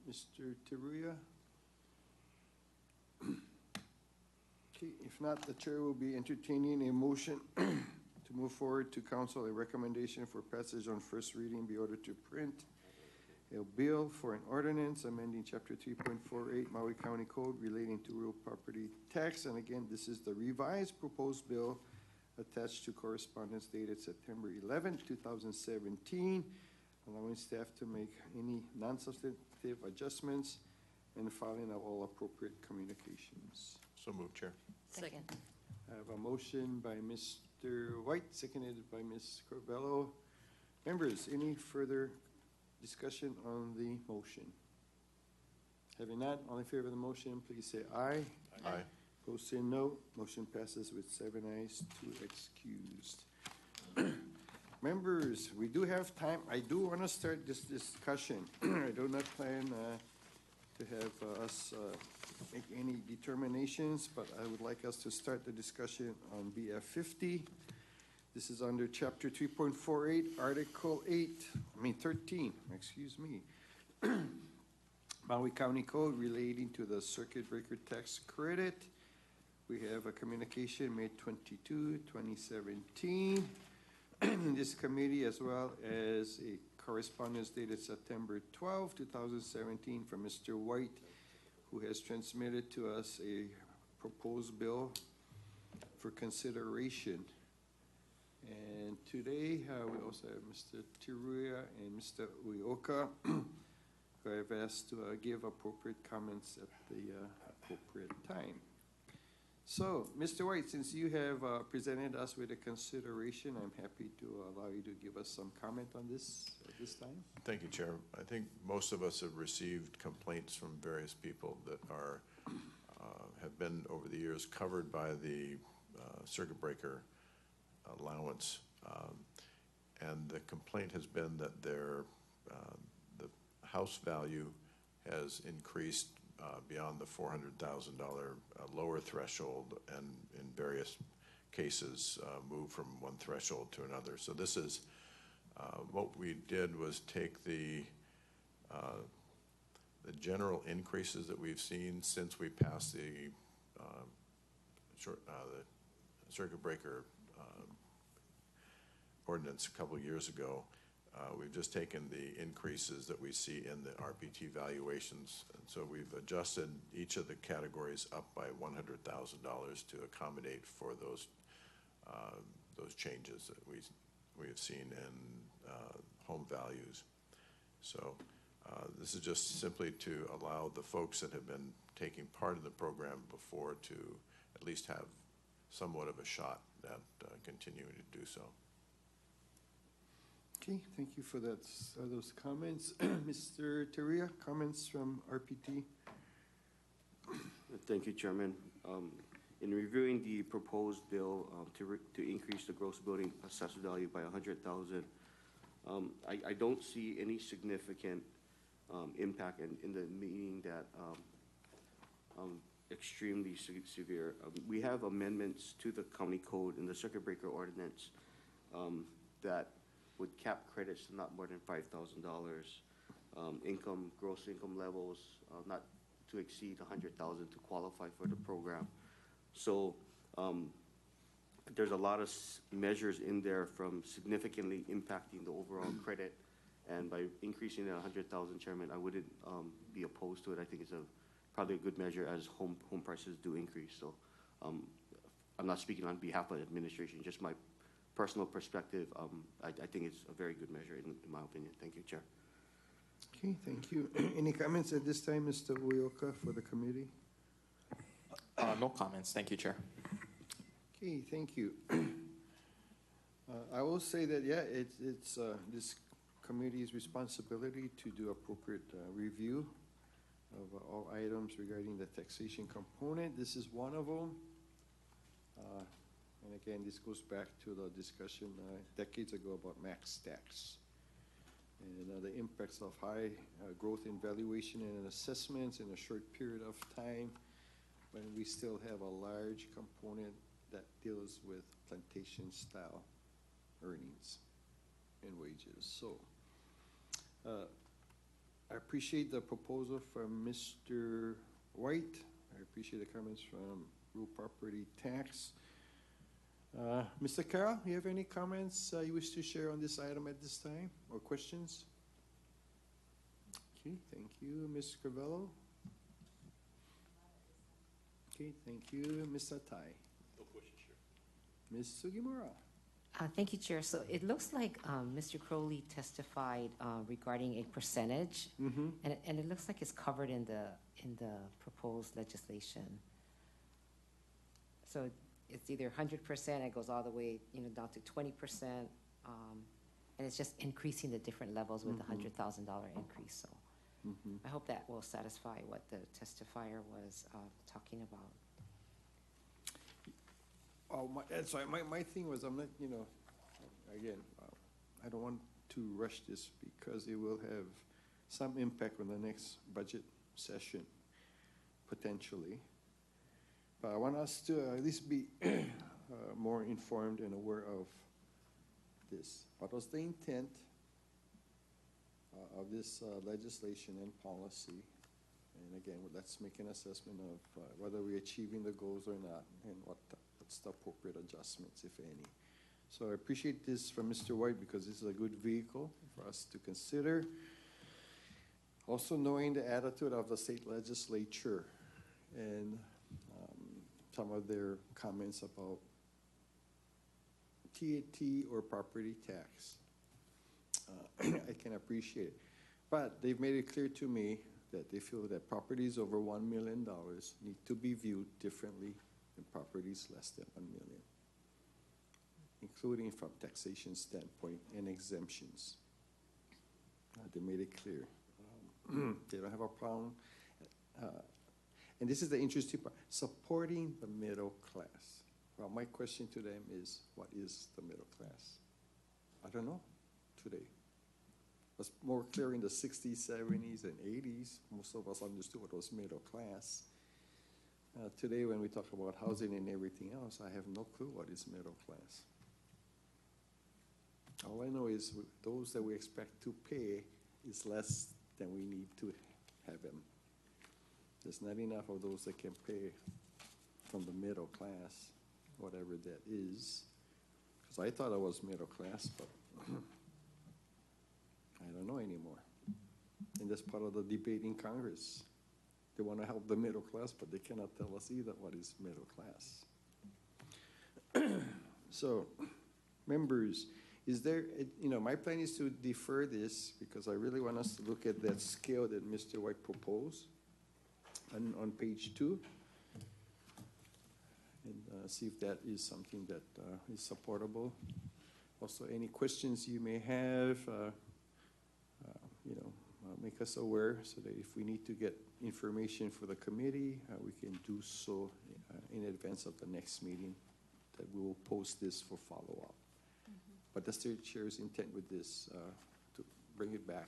Speaker 3: Mr. Teruya? Okay, if not, the chair will be entertaining a motion to move forward to council a recommendation for passage on first reading be ordered to print a bill for an ordinance amending chapter 3.48 Maui County Code relating to real property tax. And again, this is the revised proposed bill attached to correspondence dated September 11, 2017, allowing staff to make any non-substantive adjustments and filing of all appropriate communications.
Speaker 23: So moved, Chair.
Speaker 8: Second.
Speaker 3: I have a motion by Mr. White, seconded by Ms. Corbello. Members, any further discussion on the motion? Having not, all in favor of the motion, please say aye.
Speaker 23: Aye.
Speaker 3: Opposed, say no. Motion passes with 7 ayes, 2 excused. Members, we do have time. I do want to start this discussion. I do not plan to have us make any determinations, but I would like us to start the discussion on BF 50. This is under Chapter 3.48, Article 13, excuse me. Maui County Code relating to the circuit breaker tax credit. We have a communication May 22, 2017 in this committee, as well as a correspondence dated September 12, 2017 from Mr. White, who has transmitted to us a proposed bill for consideration. And today, we also have Mr. Teruya and Mr. Uyoka, who I've asked to give appropriate comments at the appropriate time. So, Mr. White, since you have presented us with a consideration, I'm happy to allow you to give us some comment on this at this time.
Speaker 23: Thank you, Chair. I think most of us have received complaints from various people that are, have been over the years covered by the circuit breaker allowance. And the complaint has been that the house value has increased beyond the $400,000 lower threshold, and in various cases moved from one threshold to another. So this is, what we did was take the general increases that we've seen since we passed the circuit breaker ordinance a couple of years ago. We've just taken the increases that we see in the RPT valuations, and so we've adjusted each of the categories up by $100,000 to accommodate for those changes that we have seen in home values. So this is just simply to allow the folks that have been taking part in the program before to at least have somewhat of a shot at continuing to do so.
Speaker 3: Okay, thank you for that, those comments. Mr. Teria, comments from RPT?
Speaker 1: Thank you, Chairman. In reviewing the proposed bill to increase the gross building assessed value by $100,000, I don't see any significant impact in the meaning that extremely severe. We have amendments to the county code in the circuit breaker ordinance that would cap credits to not more than $5,000, gross income levels not to exceed $100,000 to qualify for the program. So there's a lot of measures in there from significantly impacting the overall credit, and by increasing it 100,000, Chairman, I wouldn't be opposed to it. I think it's probably a good measure as home prices do increase. So I'm not speaking on behalf of the administration, just my personal perspective. I think it's a very good measure in my opinion. Thank you, Chair.
Speaker 3: Okay, thank you. Any comments at this time, Mr. Uyoka, for the committee?
Speaker 17: No comments. Thank you, Chair.
Speaker 3: Okay, thank you. I will say that, yeah, it's this committee's responsibility to do appropriate review of all items regarding the taxation component. This is one of them. And again, this goes back to the discussion decades ago about max tax and the impacts of high growth in valuation and assessments in a short period of time when we still have a large component that deals with plantation style earnings and wages. So I appreciate the proposal from Mr. White. I appreciate the comments from real property tax. Mr. Carroll, you have any comments you wish to share on this item at this time, or questions? Okay, thank you. Ms. Crivello? Okay, thank you. Ms. Atai?
Speaker 20: No question, Chair.
Speaker 3: Ms. Sugimura?
Speaker 21: Thank you, Chair. So it looks like Mr. Crowley testified regarding a percentage, and it looks like it's covered in the proposed legislation. So it's either 100%, it goes all the way, down to 20%, and it's just increasing the different levels with the $100,000 increase. So I hope that will satisfy what the testifier was talking about.
Speaker 3: Oh, that's right. My thing was, I'm not, again, I don't want to rush this because it will have some impact on the next budget session, potentially. But I want us to at least be more informed and aware of this. What was the intent of this legislation and policy? And again, let's make an assessment of whether we're achieving the goals or not, and what's the appropriate adjustments, if any. So I appreciate this from Mr. White because this is a good vehicle for us to consider. Also knowing the attitude of the state legislature and some of their comments about TAT or property tax. I can appreciate it. But they've made it clear to me that they feel that properties over $1 million need to be viewed differently and properties less than 1 million, including from taxation standpoint and exemptions. They made it clear. They don't have a problem. And this is the interesting part, supporting the middle class. Well, my question to them is, what is the middle class? I don't know today. It was more clear in the 60s, 70s, and 80s. Most of us understood what was middle class. Today, when we talk about housing and everything else, I have no clue what is middle class. All I know is those that we expect to pay is less than we need to have them. There's not enough of those that can pay from the middle class, whatever that is. Because I thought I was middle class, but I don't know anymore. And that's part of the debate in Congress. They want to help the middle class, but they cannot tell us either what is middle class. So, members, is there, my plan is to defer this because I really want us to look at that scale that Mr. White proposed on page 2 and see if that is something that is supportable. Also, any questions you may have, make us aware so that if we need to get information for the committee, we can do so in advance of the next meeting, that we will post this for follow-up. But that's the chair's intent with this, to bring it back.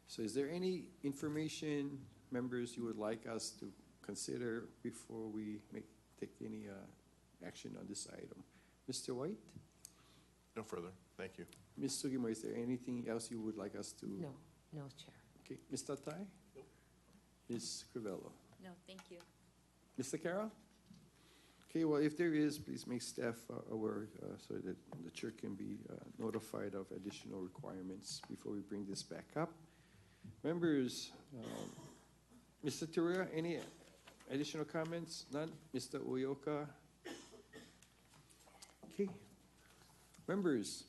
Speaker 3: So is there any information, members, you would like us to consider before we take any action on this item? Mr. White?
Speaker 23: No further. Thank you.
Speaker 3: Ms. Sugimori, is there anything else you would like us to?
Speaker 21: No, Chair.
Speaker 3: Okay, Mr. Tai? Nope. Ms. Crivello?
Speaker 18: No, thank you.
Speaker 3: Mr. Carroll? Okay, well, if there is, please make staff aware so that the chair can be notified of additional requirements before we bring this back up. Members, Mr. Teruya, any additional comments? None? Mr. Uyoka? Okay. Members,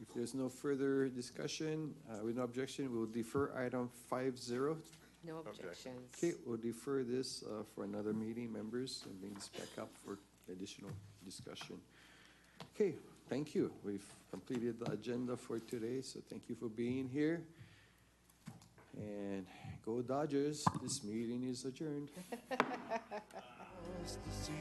Speaker 3: if there's no further discussion, with no objection, we'll defer item 5-0.
Speaker 21: No objections.
Speaker 3: Okay, we'll defer this for another meeting, members, and bring this back up for additional discussion. Okay, thank you. We've completed the agenda for today, so thank you for being here. And go Dodgers. This meeting is adjourned.
Speaker 4: To see